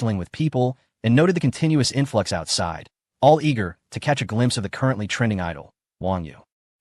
bustling with people and noted the continuous influx outside, all eager to catch a glimpse of the currently trending idol, Wang Yu.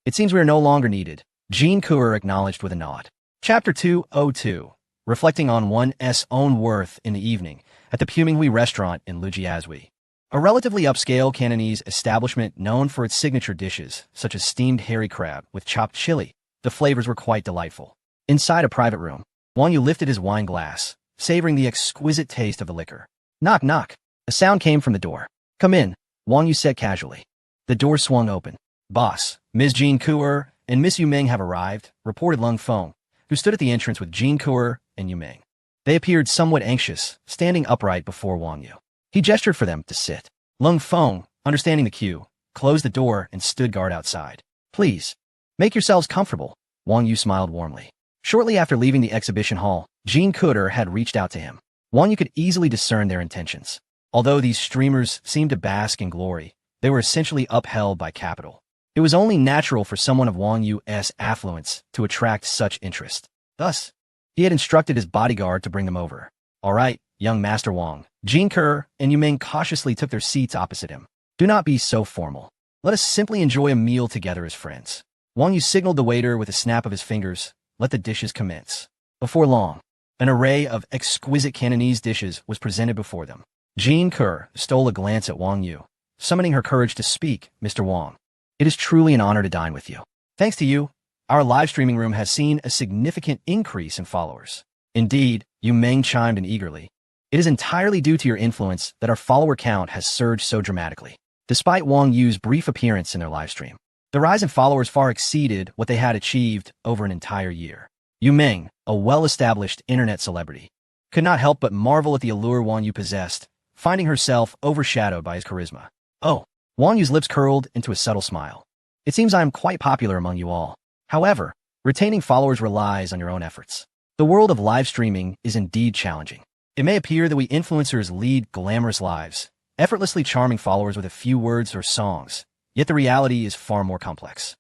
It seems we are no longer needed, Jean Coeur acknowledged with a nod. Chapter 202. Reflecting on one's own worth in the evening at the Puminghui restaurant in Lujiazui. A relatively upscale Cantonese establishment known for its signature dishes, such as steamed hairy crab with chopped chili. The flavors were quite delightful. Inside a private room, Wang Yu lifted his wine glass, savoring the exquisite taste of the liquor. Knock, knock. A sound came from the door. Come in, Wang Yu said casually. The door swung open. Boss, Ms. Jean Coeur and Miss Yu Meng have arrived, reported Lung Feng, who stood at the entrance with Jean Coeur and Yu Meng. They appeared somewhat anxious, standing upright before Wang Yu. He gestured for them to sit. Lung Feng, understanding the cue, closed the door and stood guard outside. Please, make yourselves comfortable, Wang Yu smiled warmly. Shortly after leaving the exhibition hall, Jean Coeur had reached out to him. Wang Yu could easily discern their intentions. Although these streamers seemed to bask in glory, they were essentially upheld by capital. It was only natural for someone of Wang Yu's affluence to attract such interest. Thus, he had instructed his bodyguard to bring them over. All right, young Master Wang. Jean Coeur and Yu Meng cautiously took their seats opposite him. Do not be so formal. Let us simply enjoy a meal together as friends. Wang Yu signaled the waiter with a snap of his fingers. Let the dishes commence. Before long, an array of exquisite Cantonese dishes was presented before them. Jean Coeur stole a glance at Wang Yu, summoning her courage to speak. Mr. Wang, it is truly an honor to dine with you. Thanks to you, our live streaming room has seen a significant increase in followers. Indeed, Yu Meng chimed in eagerly. It is entirely due to your influence that our follower count has surged so dramatically. Despite Wang Yu's brief appearance in their livestream, the rise in followers far exceeded what they had achieved over an entire year. Yu Meng, a well-established internet celebrity, could not help but marvel at the allure Wang Yu possessed, finding herself overshadowed by his charisma. Oh, Wang Yu's lips curled into a subtle smile. It seems I am quite popular among you all. However, retaining followers relies on your own efforts. The world of live streaming is indeed challenging. It may appear that we influencers lead glamorous lives, effortlessly charming followers with a few words or songs, yet the reality is far more complex.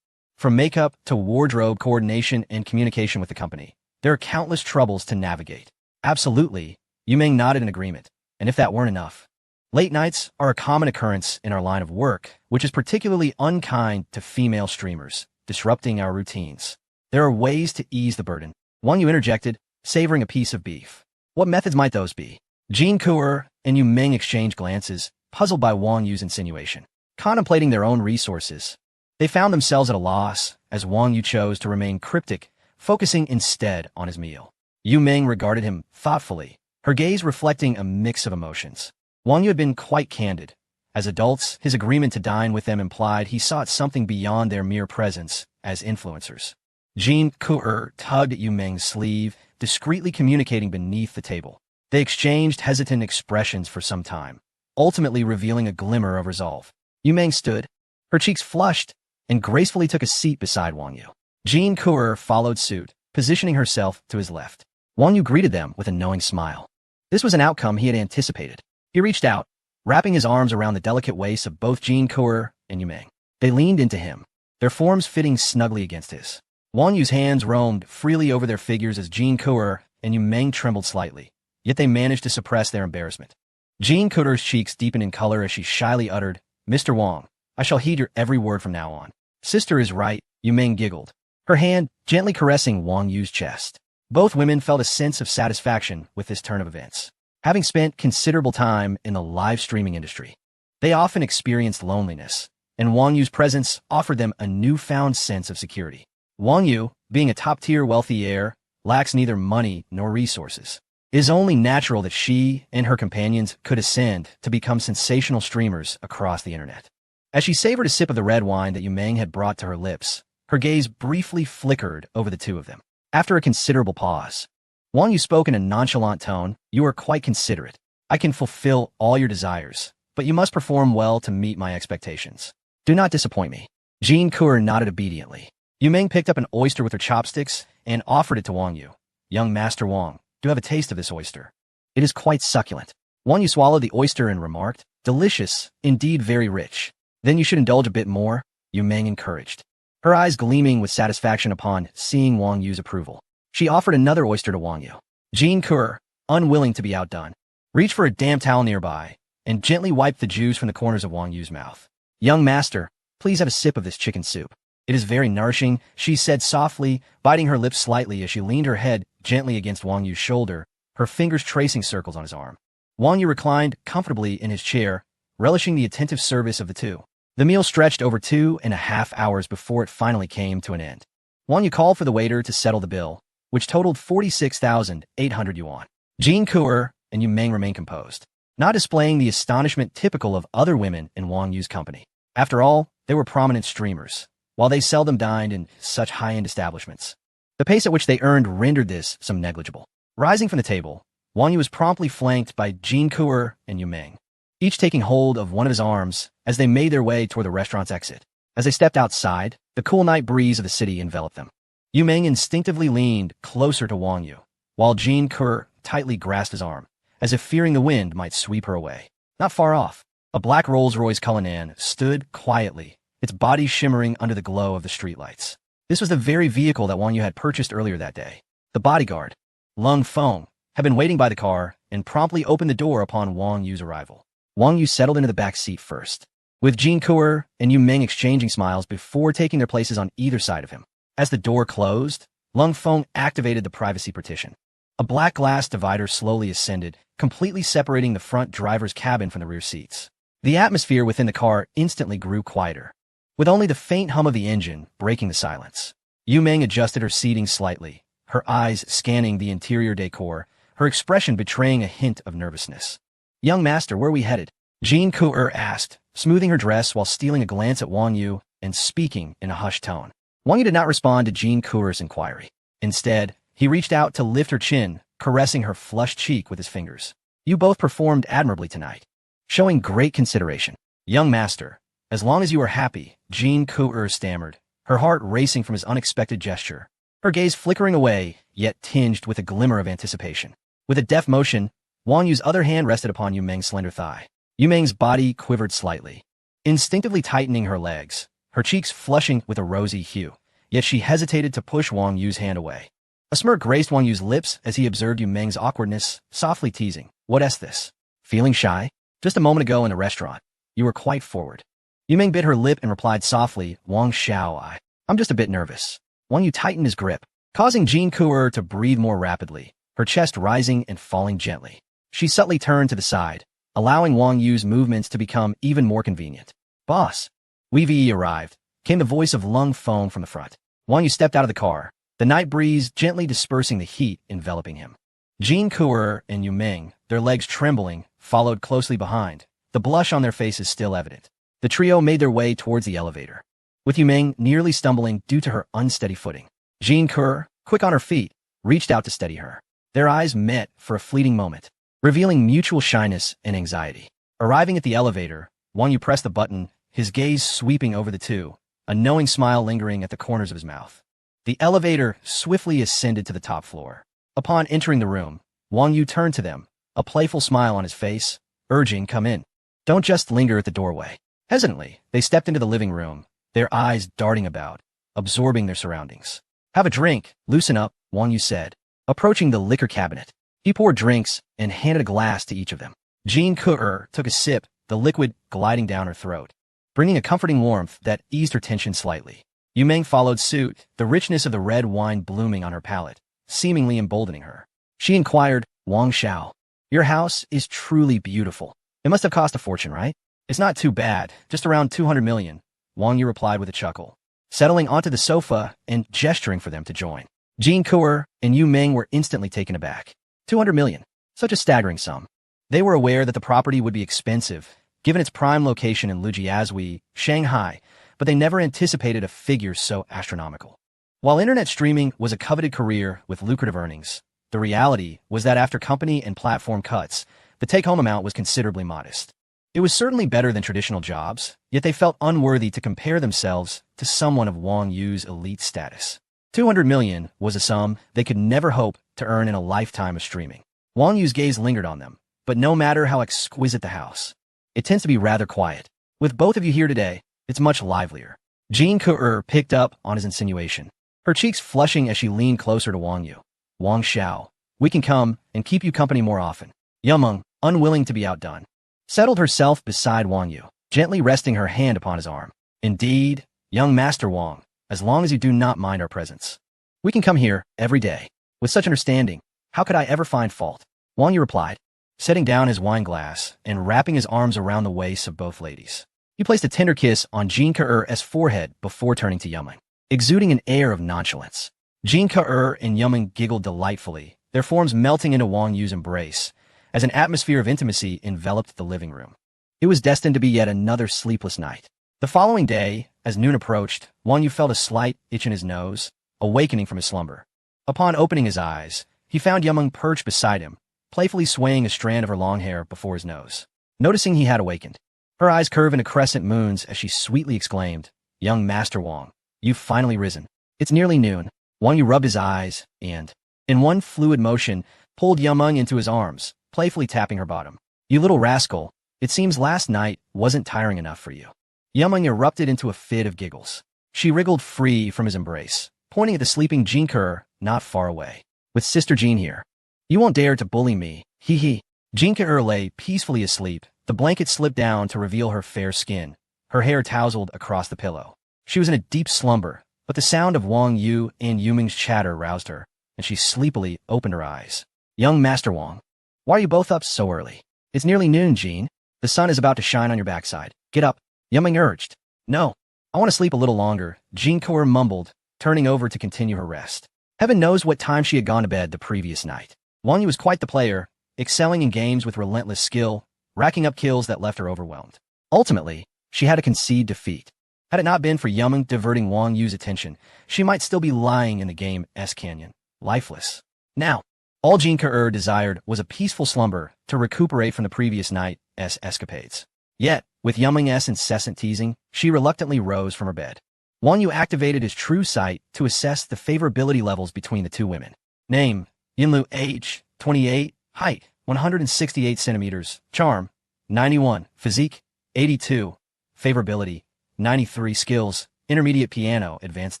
From makeup to wardrobe coordination and communication with the company, there are countless troubles to navigate. Absolutely, Yu Meng nodded in agreement, and if that weren't enough, late nights are a common occurrence in our line of work, which is particularly unkind to female streamers, disrupting our routines. There are ways to ease the burden. Wang Yu interjected, savoring a piece of beef. What methods might those be? Jean Coeur and Yu Meng exchanged glances, puzzled by Wang Yu's insinuation. Contemplating their own resources, they found themselves at a loss as Wang Yu chose to remain cryptic, focusing instead on his meal. Yu Meng regarded him thoughtfully, her gaze reflecting a mix of emotions. Wang Yu had been quite candid. As adults, his agreement to dine with them implied he sought something beyond their mere presence as influencers. Jean Coeur tugged at Yu Meng's sleeve, discreetly communicating beneath the table. They exchanged hesitant expressions for some time, ultimately revealing a glimmer of resolve. Yu Meng stood, her cheeks flushed, and gracefully took a seat beside Wang Yu. Jean Coeur followed suit, positioning herself to his left. Wang Yu greeted them with a knowing smile. This was an outcome he had anticipated. He reached out, wrapping his arms around the delicate waists of both Jean Coeur and Yu Meng. They leaned into him, their forms fitting snugly against his. Wang Yu's hands roamed freely over their figures as Jean Coeur and Yu Meng trembled slightly, yet they managed to suppress their embarrassment. Jean Coeur's cheeks deepened in color as she shyly uttered, Mr. Wang, I shall heed your every word from now on. Sister is right, Yu Meng giggled, her hand gently caressing Wang Yu's chest. Both women felt a sense of satisfaction with this turn of events. Having spent considerable time in the live streaming industry, they often experienced loneliness, and Wang Yu's presence offered them a newfound sense of security. Wang Yu, being a top-tier wealthy heir, lacks neither money nor resources. It is only natural that she and her companions could ascend to become sensational streamers across the internet. As she savored a sip of the red wine that Yu Meng had brought to her lips, her gaze briefly flickered over the two of them. After a considerable pause, Wang Yu spoke in a nonchalant tone, You are quite considerate. I can fulfill all your desires, but you must perform well to meet my expectations. Do not disappoint me. Jean Coeur nodded obediently. Yu Meng picked up an oyster with her chopsticks and offered it to Wang Yu. Young Master Wang, do have a taste of this oyster. It is quite succulent. Wang Yu swallowed the oyster and remarked, Delicious, indeed very rich. Then you should indulge a bit more, Yu Meng encouraged, her eyes gleaming with satisfaction upon seeing Wang Yu's approval. She offered another oyster to Wang Yu. Jean Coeur, unwilling to be outdone, reached for a damp towel nearby and gently wiped the juice from the corners of Wang Yu's mouth. "Young master, please have a sip of this chicken soup. It is very nourishing," she said softly, biting her lips slightly as she leaned her head gently against Wang Yu's shoulder, her fingers tracing circles on his arm. Wang Yu reclined comfortably in his chair, relishing the attentive service of the two. The meal stretched over 2.5 hours before it finally came to an end. Wang Yu called for the waiter to settle the bill, which totaled 46,800 yuan. Jean Kuer and Yu Meng remained composed, not displaying the astonishment typical of other women in Wang Yu's company. After all, they were prominent streamers, while they seldom dined in such high-end establishments. The pace at which they earned rendered this some negligible. Rising from the table, Wang Yu was promptly flanked by Jean Kuer and Yu Meng, each taking hold of one of his arms as they made their way toward the restaurant's exit. As they stepped outside, the cool night breeze of the city enveloped them. Yu Meng instinctively leaned closer to Wang Yu, while Jean Kuer tightly grasped his arm, as if fearing the wind might sweep her away. Not far off, a black Rolls-Royce Cullinan stood quietly, its body shimmering under the glow of the streetlights. This was the very vehicle that Wang Yu had purchased earlier that day. The bodyguard, Lung Feng, had been waiting by the car and promptly opened the door upon Wang Yu's arrival. Wang Yu settled into the back seat first, with Jean Kuer and Yu Meng exchanging smiles before taking their places on either side of him. As the door closed, Lung Feng activated the privacy partition. A black glass divider slowly ascended, completely separating the front driver's cabin from the rear seats. The atmosphere within the car instantly grew quieter, with only the faint hum of the engine breaking the silence. Yu Meng adjusted her seating slightly, her eyes scanning the interior decor, her expression betraying a hint of nervousness. "Young master, where are we headed?" Jean Kuer asked, smoothing her dress while stealing a glance at Wang Yu and speaking in a hushed tone. Wang Yu did not respond to Jean Kuer's inquiry. Instead, he reached out to lift her chin, caressing her flushed cheek with his fingers. "You both performed admirably tonight, showing great consideration." "Young master, as long as you are happy," Jean Kuer stammered, her heart racing from his unexpected gesture, her gaze flickering away, yet tinged with a glimmer of anticipation. With a deft motion, Wang Yu's other hand rested upon Yu Meng's slender thigh. Yu Meng's body quivered slightly, instinctively tightening her legs, her cheeks flushing with a rosy hue, yet she hesitated to push Wang Yu's hand away. A smirk graced Wang Yu's lips as he observed Yu Meng's awkwardness, softly teasing. "What's this? Feeling shy? Just a moment ago in the restaurant, you were quite forward." Yu Meng bit her lip and replied softly, "Wang Xiao, I'm just a bit nervous." Wang Yu tightened his grip, causing Jean Kuer to breathe more rapidly, her chest rising and falling gently. She subtly turned to the side, allowing Wang Yu's movements to become even more convenient. "Boss, we've arrived," came the voice of Lung Feng from the front. Wang Yu stepped out of the car, the night breeze gently dispersing the heat enveloping him. Jean Kuer and Yu Meng, their legs trembling, followed closely behind, the blush on their faces still evident. The trio made their way towards the elevator, with Yu Meng nearly stumbling due to her unsteady footing. Jean Kuer, quick on her feet, reached out to steady her. Their eyes met for a fleeting moment, revealing mutual shyness and anxiety. Arriving at the elevator, Wang Yu pressed the button, his gaze sweeping over the two, a knowing smile lingering at the corners of his mouth. The elevator swiftly ascended to the top floor. Upon entering the room, Wang Yu turned to them, a playful smile on his face, urging, "Come in. Don't just linger at the doorway." Hesitantly, they stepped into the living room, their eyes darting about, absorbing their surroundings. "Have a drink, loosen up," Wang Yu said, approaching the liquor cabinet. He poured drinks and handed a glass to each of them. Jean Kuer took a sip, the liquid gliding down her throat, bringing a comforting warmth that eased her tension slightly. Yu Meng followed suit, the richness of the red wine blooming on her palate, seemingly emboldening her. She inquired, "Wang Xiao, your house is truly beautiful. It must have cost a fortune, right?" "It's not too bad, just around 200 million, Wang Yu replied with a chuckle, settling onto the sofa and gesturing for them to join. Jean Kuer and Yu Meng were instantly taken aback. 200 million. Such a staggering sum. They were aware that the property would be expensive, given its prime location in Lujiazui, Shanghai, but they never anticipated a figure so astronomical. While internet streaming was a coveted career with lucrative earnings, the reality was that after company and platform cuts, the take-home amount was considerably modest. It was certainly better than traditional jobs, yet they felt unworthy to compare themselves to someone of Wang Yu's elite status. 200 million was a sum they could never hope to earn in a lifetime of streaming. Wang Yu's gaze lingered on them, but no matter how exquisite the house, it tends to be rather quiet. With both of you here today, it's much livelier. Jean Kuer picked up on his insinuation, her cheeks flushing as she leaned closer to Wang Yu. Wang Xiao, We can come and keep you company more often. Yumeng, unwilling to be outdone, settled herself beside Wang Yu, gently resting her hand upon his arm. Indeed, young Master Wang, as long as you do not mind our presence. We can come here every day. With such understanding, how could I ever find fault? Wang Yu replied, setting down his wine glass and wrapping his arms around the waists of both ladies. He placed a tender kiss on Jin Ke's forehead before turning to Yumeng, exuding an air of nonchalance. Jin Ke and Yumeng giggled delightfully, their forms melting into Wang Yu's embrace, as an atmosphere of intimacy enveloped the living room. It was destined to be yet another sleepless night. The following day, as noon approached, Wang Yu felt a slight itch in his nose, awakening from his slumber. Upon opening his eyes, he found Yumeng perched beside him, playfully swaying a strand of her long hair before his nose. Noticing he had awakened, her eyes curved into crescent moons as she sweetly exclaimed, "Young Master Wang, you've finally risen." It's nearly noon. Wang Yu rubbed his eyes and, in one fluid motion, pulled Yumeng into his arms, playfully tapping her bottom. "You little rascal, it seems last night wasn't tiring enough for you." Yumeng erupted into a fit of giggles. She wriggled free from his embrace, pointing at the sleeping Jin Ke not far away. "With Sister Jean here. You won't dare to bully me, hee hee." Jin Ke lay peacefully asleep, the blanket slipped down to reveal her fair skin, her hair tousled across the pillow. She was in a deep slumber, but the sound of Wang Yu and Yumeng's chatter roused her, and she sleepily opened her eyes. "Young Master Wang, why are you both up so early? It's nearly noon, Jean. The sun is about to shine on your backside. Get up," Yumeng urged. "No, I want to sleep a little longer," Jin Ke mumbled, turning over to continue her rest. Heaven knows what time she had gone to bed the previous night. Wang Yu was quite the player, excelling in games with relentless skill, racking up kills that left her overwhelmed. Ultimately, she had to concede defeat. Had it not been for Yumeng diverting Wang Yu's attention, she might still be lying in the game's canyon, lifeless. Now, all Jin Ke desired was a peaceful slumber to recuperate from the previous night's escapades. Yet, with Yumeng's incessant teasing, she reluctantly rose from her bed. Wang Yu activated his true sight to assess the favorability levels between the two women. Name, Yinlu, age, 28, height, 168 centimeters, charm, 91, physique, 82, favorability, 93, skills, intermediate piano, advanced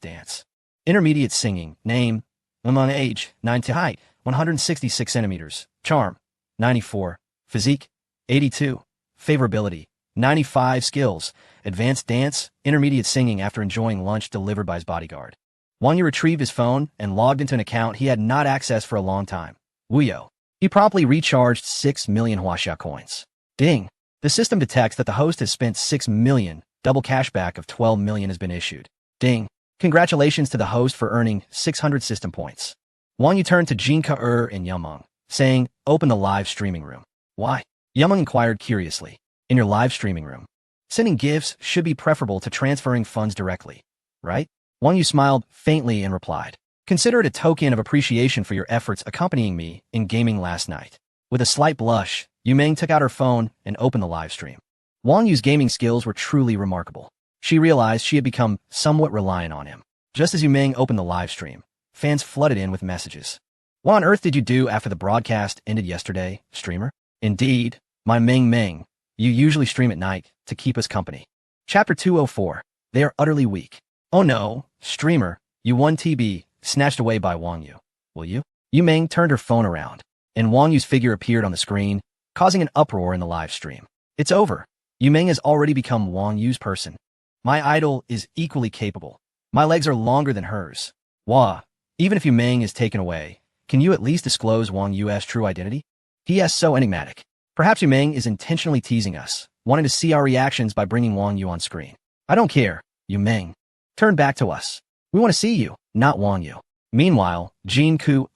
dance. Intermediate singing, name, among age, 9 to height, 166 centimeters, charm, 94, physique, 82, favorability, 95, skills, advanced dance, intermediate singing after enjoying lunch delivered by his bodyguard. Wang Yu retrieved his phone and logged into an account he had not accessed for a long time. Wuyo. He promptly recharged 6 million Huaxia coins. Ding. The system detects that the host has spent 6 million. Double cashback of 12 million has been issued. Ding. Congratulations to the host for earning 600 system points. Wang Yu turned to Jin Ke and Yumeng, saying, "Open the live streaming room." "Why?" Yumeng inquired curiously. "In your live streaming room. Sending gifts should be preferable to transferring funds directly, right?" Wang Yu smiled faintly and replied, "Consider it a token of appreciation for your efforts accompanying me in gaming last night." With a slight blush, Yumeng took out her phone and opened the live stream. Wang Yu's gaming skills were truly remarkable. She realized she had become somewhat reliant on him. Just as Yumeng opened the live stream, fans flooded in with messages. "What on earth did you do after the broadcast ended yesterday, streamer?" "Indeed, my Meng. You usually stream at night to keep us company." Chapter 204. They are utterly weak. "Oh no, streamer, you won TB, snatched away by Wang Yu. Will you?" Yumeng turned her phone around, and Wang Yu's figure appeared on the screen, causing an uproar in the live stream. "It's over. Yumeng has already become Wang Yu's person. My idol is equally capable. My legs are longer than hers. Wah, even if Yumeng is taken away, can you at least disclose Wang Yu's true identity?" He is so enigmatic. Perhaps Yumeng is intentionally teasing us, wanting to see our reactions by bringing Wang Yu on screen. "I don't care, Yumeng. Turn back to us. We want to see you, not Wang Yu." Meanwhile, Jin Ke,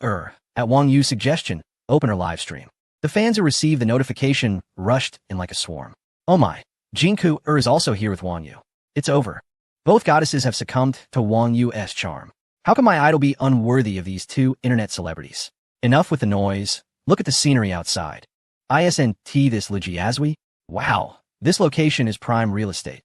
at Wang Yu's suggestion, opened her live stream. The fans who received the notification rushed in like a swarm. "Oh my, Jin Ke is also here with Wang Yu. It's over. Both goddesses have succumbed to Wang Yu's charm. How can my idol be unworthy of these two internet celebrities? Enough with the noise. Look at the scenery outside. Isn't this Lijiazui? Wow, this location is prime real estate.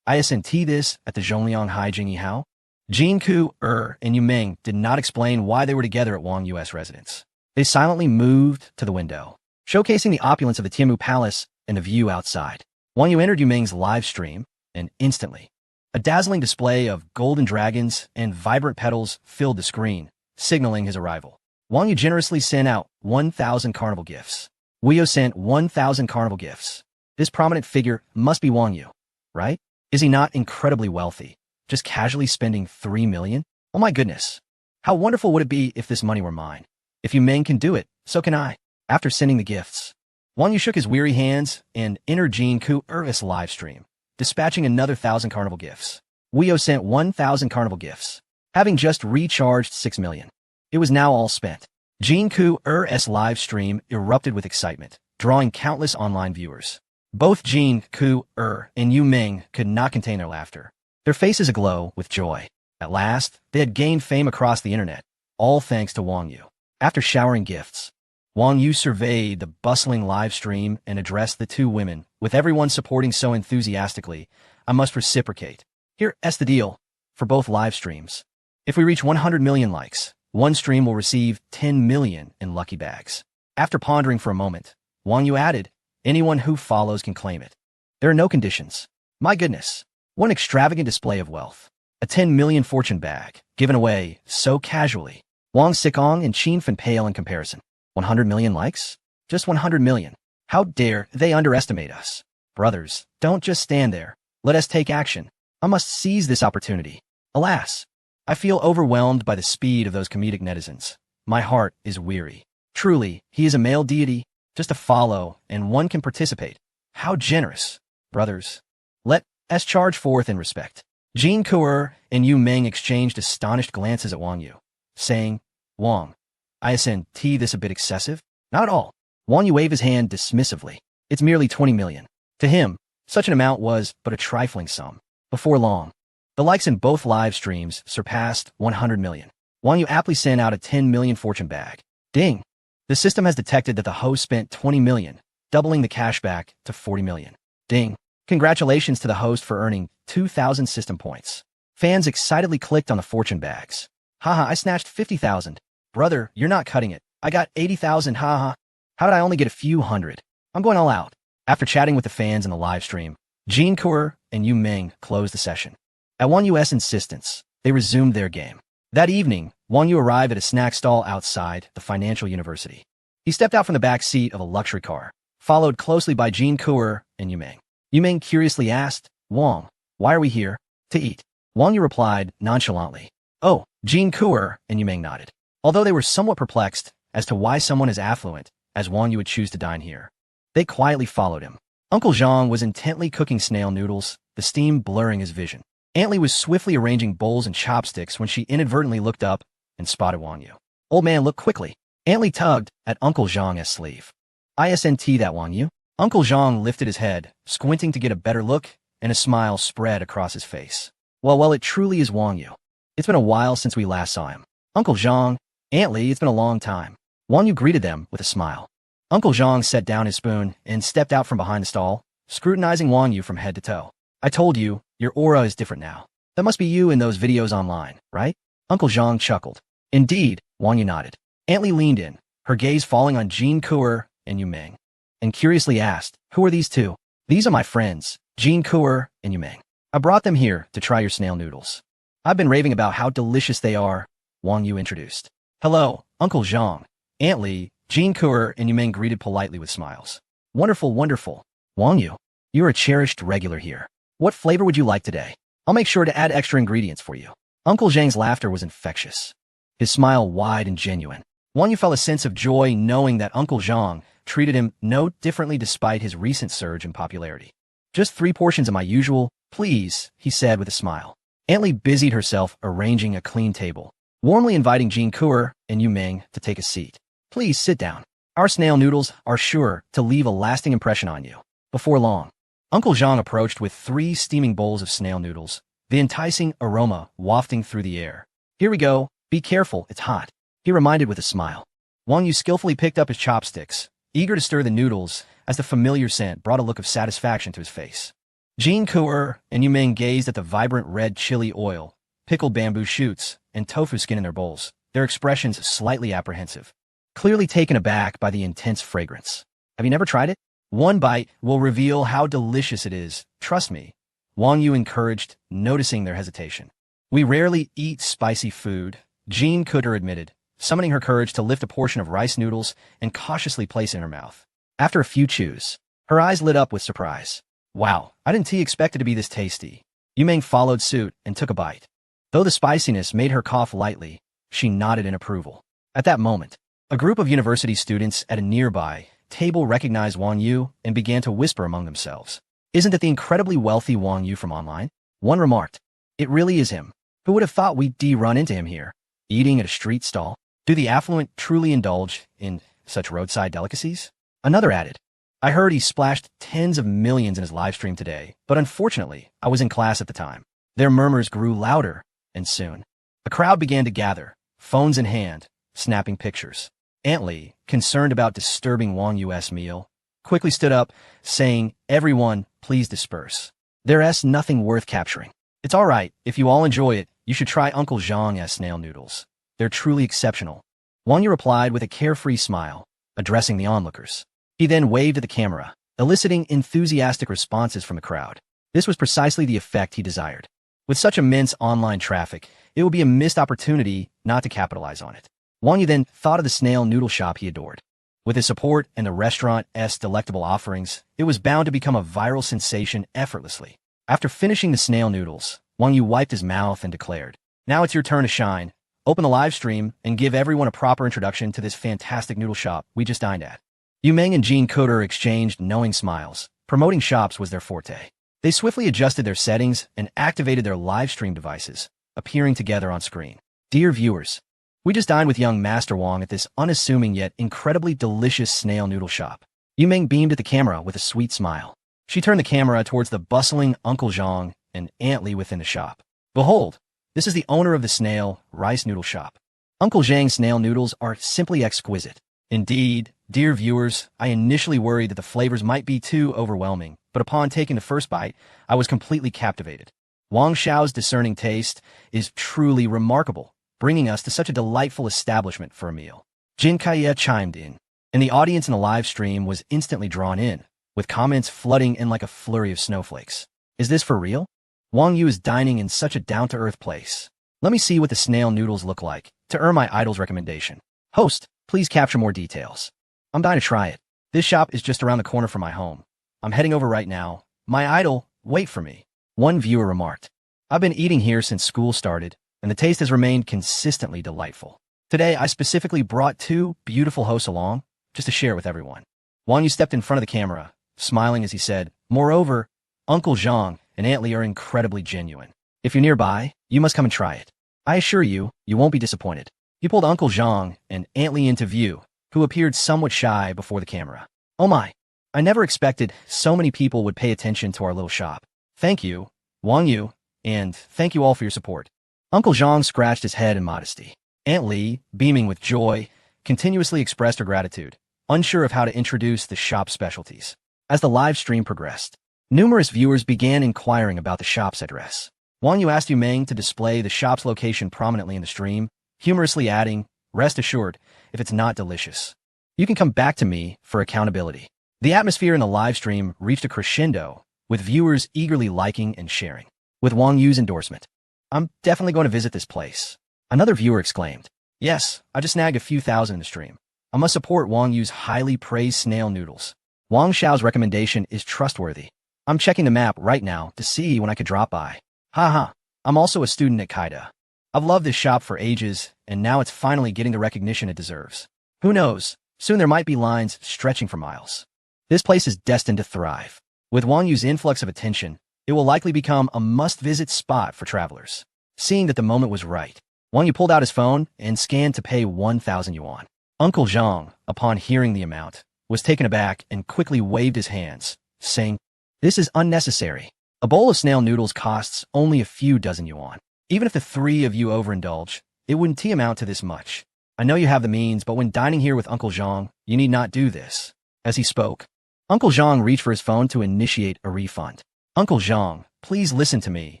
Isn't this at the Zhongliang Haijing Hao?" Jin Ke and Yumeng did not explain why they were together at Wang Yu's residence. They silently moved to the window, showcasing the opulence of the Tianmu Palace and the view outside. Wang Yu entered Yumeng's live stream, and instantly, a dazzling display of golden dragons and vibrant petals filled the screen, signaling his arrival. Wang Yu generously sent out 1,000 carnival gifts. Weo sent 1,000 carnival gifts. This prominent figure must be Wang Yu, right? Is he not incredibly wealthy, just casually spending 3 million? Oh my goodness. How wonderful would it be if this money were mine? If Yu Meng can do it, so can I. After sending the gifts, Wang Yu shook his weary hands and entered Jin Ku's live stream, dispatching another 1,000 carnival gifts. Weo sent 1,000 carnival gifts, having just recharged 6 million. It was now all spent. Jin Ku's live stream erupted with excitement, drawing countless online viewers. Both Jin Ku and Yu Meng could not contain their laughter, their faces aglow with joy. At last, they had gained fame across the internet, all thanks to Wang Yu. After showering gifts, Wang Yu surveyed the bustling live stream and addressed the two women. With everyone supporting so enthusiastically, I must reciprocate. Here's the deal for both live streams. If we reach 100 million likes, one stream will receive 10 million in lucky bags. After pondering for a moment, Wang Yu added, anyone who follows can claim it. There are no conditions. My goodness, what an extravagant display of wealth. A 10 million fortune bag, given away so casually. Wang Xikong and Qin Fan pale in comparison. 100 million likes? Just 100 million. How dare they underestimate us? Brothers, don't just stand there. Let us take action. I must seize this opportunity. Alas, I feel overwhelmed by the speed of those comedic netizens. My heart is weary. Truly, he is a male deity, just a follow, and one can participate. How generous. Brothers, let us charge forth in respect. Jin Ku and Yu Meng exchanged astonished glances at Wang Yu, saying, Wang, isn't this a bit excessive? Not at all. Wang Yu waved his hand dismissively. It's merely 20 million. To him, such an amount was but a trifling sum. Before long, the likes in both live streams surpassed 100 million. Wang Yu aptly sent out a 10 million fortune bag. Ding! The system has detected that the host spent 20 million, doubling the cashback to 40 million. Ding! Congratulations to the host for earning 2,000 system points. Fans excitedly clicked on the fortune bags. Haha, I snatched 50,000. Brother, you're not cutting it. I got 80,000, haha. How did I only get a few hundred? I'm going all out. After chatting with the fans in the live stream, Jin Ku and Yu Meng closed the session. At Wang Yu's insistence, they resumed their game. That evening, Wang Yu arrived at a snack stall outside the financial university. He stepped out from the back seat of a luxury car, followed closely by Jin Ku and Yu Meng. Yu Meng curiously asked, Wang, why are we here? To eat. Wang Yu replied nonchalantly. Oh, Jin Ku and Yu Meng nodded. Although they were somewhat perplexed as to why someone as affluent as Wang Yu would choose to dine here, they quietly followed him. Uncle Zhang was intently cooking snail noodles, the steam blurring his vision. Aunt Li was swiftly arranging bowls and chopsticks when she inadvertently looked up and spotted Wang Yu. Old man, look quickly. Aunt Li tugged at Uncle Zhang's sleeve. Isn't that Wang Yu? Uncle Zhang lifted his head, squinting to get a better look, and a smile spread across his face. Well, it truly is Wang Yu. It's been a while since we last saw him. Uncle Zhang, Aunt Li, it's been a long time. Wang Yu greeted them with a smile. Uncle Zhang set down his spoon and stepped out from behind the stall, scrutinizing Wang Yu from head to toe. I told you, your aura is different now. That must be you in those videos online, right? Uncle Zhang chuckled. Indeed, Wang Yu nodded. Aunt Li leaned in, her gaze falling on Jin Ku and Yu Meng, and curiously asked, who are these two? These are my friends, Jin Ku and Yu Meng. I brought them here to try your snail noodles. I've been raving about how delicious they are, Wang Yu introduced. Hello, Uncle Zhang. Aunt Li, Jin Ku and Yu Meng greeted politely with smiles. Wonderful, wonderful. Wang Yu, you're a cherished regular here. What flavor would you like today? I'll make sure to add extra ingredients for you. Uncle Zhang's laughter was infectious, his smile wide and genuine. Wang Yu felt a sense of joy knowing that Uncle Zhang treated him no differently despite his recent surge in popularity. Just 3 portions of my usual, please, he said with a smile. Aunt Li busied herself arranging a clean table, warmly inviting Jin Ku and Yu Meng to take a seat. Please sit down. Our snail noodles are sure to leave a lasting impression on you. Before long, Uncle Zhang approached with 3 steaming bowls of snail noodles, the enticing aroma wafting through the air. Here we go. Be careful, it's hot, he reminded with a smile. Wang Yu skillfully picked up his chopsticks, eager to stir the noodles as the familiar scent brought a look of satisfaction to his face. Jin Ku and Yu Meng gazed at the vibrant red chili oil, pickled bamboo shoots, and tofu skin in their bowls, their expressions slightly apprehensive, clearly taken aback by the intense fragrance. Have you never tried it? One bite will reveal how delicious it is, trust me, Wang Yu encouraged, noticing their hesitation. We rarely eat spicy food, Jin Ku admitted, summoning her courage to lift a portion of rice noodles and cautiously place it in her mouth. After a few chews, her eyes lit up with surprise. Wow, I didn't expect it to be this tasty. Yu Meng followed suit and took a bite. Though the spiciness made her cough lightly, she nodded in approval. At that moment, a group of university students at a nearby table recognized Wang Yu and began to whisper among themselves. Isn't it the incredibly wealthy Wang Yu from online? One remarked. It really is him. Who would have thought we'd run into him here, eating at a street stall? Do the affluent truly indulge in such roadside delicacies? Another added. I heard he splashed tens of millions in his live stream today, but unfortunately, I was in class at the time. Their murmurs grew louder, and soon, a crowd began to gather, phones in hand, snapping pictures. Aunt Lee, concerned about disturbing Wang Yu's meal, quickly stood up, saying, everyone, please disperse. There's nothing worth capturing. It's all right, if you all enjoy it, you should try Uncle Zhang's snail noodles. They're truly exceptional. Wang Yu replied with a carefree smile, addressing the onlookers. He then waved at the camera, eliciting enthusiastic responses from the crowd. This was precisely the effect he desired. With such immense online traffic, it would be a missed opportunity not to capitalize on it. Wang Yu then thought of the snail noodle shop he adored. With his support and the restaurant's delectable offerings, it was bound to become a viral sensation effortlessly. After finishing the snail noodles, Wang Yu wiped his mouth and declared, now it's your turn to shine. Open the live stream and give everyone a proper introduction to this fantastic noodle shop we just dined at. Yu Meng and Jean Coder exchanged knowing smiles. Promoting shops was their forte. They swiftly adjusted their settings and activated their live stream devices, appearing together on screen. Dear viewers, we just dined with young Master Wang at this unassuming yet incredibly delicious snail noodle shop. Yu Meng beamed at the camera with a sweet smile. She turned the camera towards the bustling Uncle Zhang and Aunt Lee within the shop. Behold, this is the owner of the snail rice noodle shop. Uncle Zhang's snail noodles are simply exquisite. Indeed, dear viewers, I initially worried that the flavors might be too overwhelming, but upon taking the first bite, I was completely captivated. Wang Xiao's discerning taste is truly remarkable, bringing us to such a delightful establishment for a meal. Jin Kaiye chimed in, and the audience in the live stream was instantly drawn in, with comments flooding in like a flurry of snowflakes. Is this for real? Wang Yu is dining in such a down-to-earth place. Let me see what the snail noodles look like, to earn my idol's recommendation. Host, please capture more details. I'm dying to try it. This shop is just around the corner from my home. I'm heading over right now. My idol, wait for me. One viewer remarked. I've been eating here since school started, and the taste has remained consistently delightful. Today, I specifically brought 2 beautiful hosts along, just to share with everyone. Wang Yu stepped in front of the camera, smiling as he said, moreover, Uncle Zhang and Aunt Lee are incredibly genuine. If you're nearby, you must come and try it. I assure you, you won't be disappointed. He pulled Uncle Zhang and Aunt Lee into view, who appeared somewhat shy before the camera. Oh my, I never expected so many people would pay attention to our little shop. Thank you, Wang Yu, and thank you all for your support. Uncle Zhang scratched his head in modesty. Aunt Lee, beaming with joy, continuously expressed her gratitude, unsure of how to introduce the shop's specialties. As the live stream progressed, numerous viewers began inquiring about the shop's address. Wang Yu asked Yu Meng to display the shop's location prominently in the stream, humorously adding, rest assured, if it's not delicious, you can come back to me for accountability. The atmosphere in the live stream reached a crescendo, with viewers eagerly liking and sharing. With Wang Yu's endorsement, I'm definitely going to visit this place. Another viewer exclaimed, yes, I just snagged a few thousand in the stream. I must support Wang Yu's highly praised snail noodles. Wang Xiao's recommendation is trustworthy. I'm checking the map right now to see when I could drop by. Haha, I'm also a student at Kaida. I've loved this shop for ages, and now it's finally getting the recognition it deserves. Who knows, soon there might be lines stretching for miles. This place is destined to thrive. With Wang Yu's influx of attention, it will likely become a must-visit spot for travelers. Seeing that the moment was right, Wang Yu pulled out his phone and scanned to pay 1,000 yuan. Uncle Zhang, upon hearing the amount, was taken aback and quickly waved his hands, saying, this is unnecessary. A bowl of snail noodles costs only a few dozen yuan. Even if the 3 of you overindulge, it wouldn't amount to this much. I know you have the means, but when dining here with Uncle Zhang, you need not do this. As he spoke, Uncle Zhang reached for his phone to initiate a refund. Uncle Zhang, please listen to me.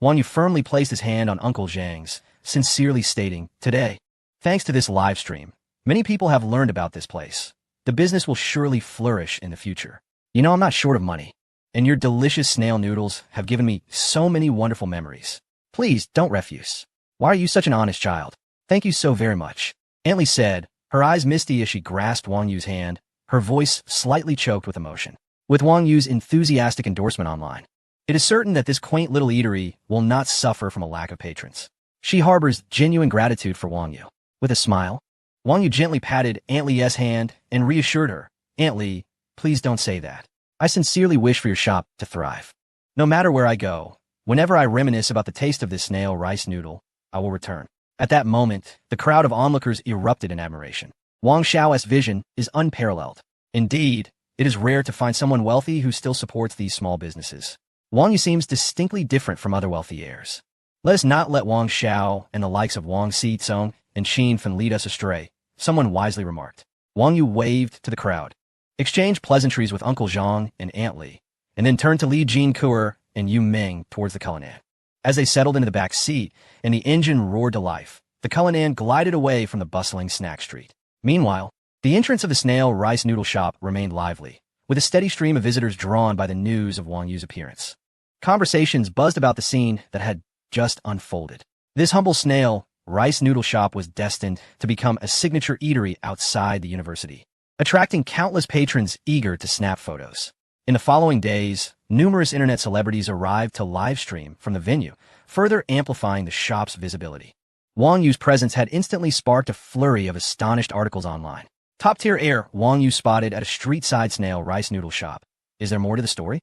Wang Yu firmly placed his hand on Uncle Zhang's, sincerely stating, today, thanks to this live stream, many people have learned about this place. The business will surely flourish in the future. You know I'm not short of money, and your delicious snail noodles have given me so many wonderful memories. Please don't refuse. Why are you such an honest child? Thank you so very much. Aunt Lee said, her eyes misty as she grasped Wang Yu's hand, her voice slightly choked with emotion. With Wang Yu's enthusiastic endorsement online, it is certain that this quaint little eatery will not suffer from a lack of patrons. She harbors genuine gratitude for Wang Yu. With a smile, Wang Yu gently patted Aunt Lee's hand and reassured her, Aunt Lee, please don't say that. I sincerely wish for your shop to thrive. No matter where I go, whenever I reminisce about the taste of this snail rice noodle, I will return. At that moment, the crowd of onlookers erupted in admiration. Wang Xiao's vision is unparalleled. Indeed, it is rare to find someone wealthy who still supports these small businesses. Wang Yu seems distinctly different from other wealthy heirs. Let us not let Wang Xiao and the likes of Wang Xizong and Qin Fen lead us astray, someone wisely remarked. Wang Yu waved to the crowd, exchanged pleasantries with Uncle Zhang and Aunt Lee, and then turned to Li Jinkuer and Yu Ming towards the Cullinan. As they settled into the back seat and the engine roared to life, the Cullinan glided away from the bustling snack street. Meanwhile, the entrance of the snail rice noodle shop remained lively, with a steady stream of visitors drawn by the news of Wang Yu's appearance. Conversations buzzed about the scene that had just unfolded. This humble snail rice noodle shop was destined to become a signature eatery outside the university, attracting countless patrons eager to snap photos. In the following days, numerous internet celebrities arrived to livestream from the venue, further amplifying the shop's visibility. Wang Yu's presence had instantly sparked a flurry of astonished articles online. Top-tier heir Wang Yu spotted at a street-side snail rice noodle shop. Is there more to the story?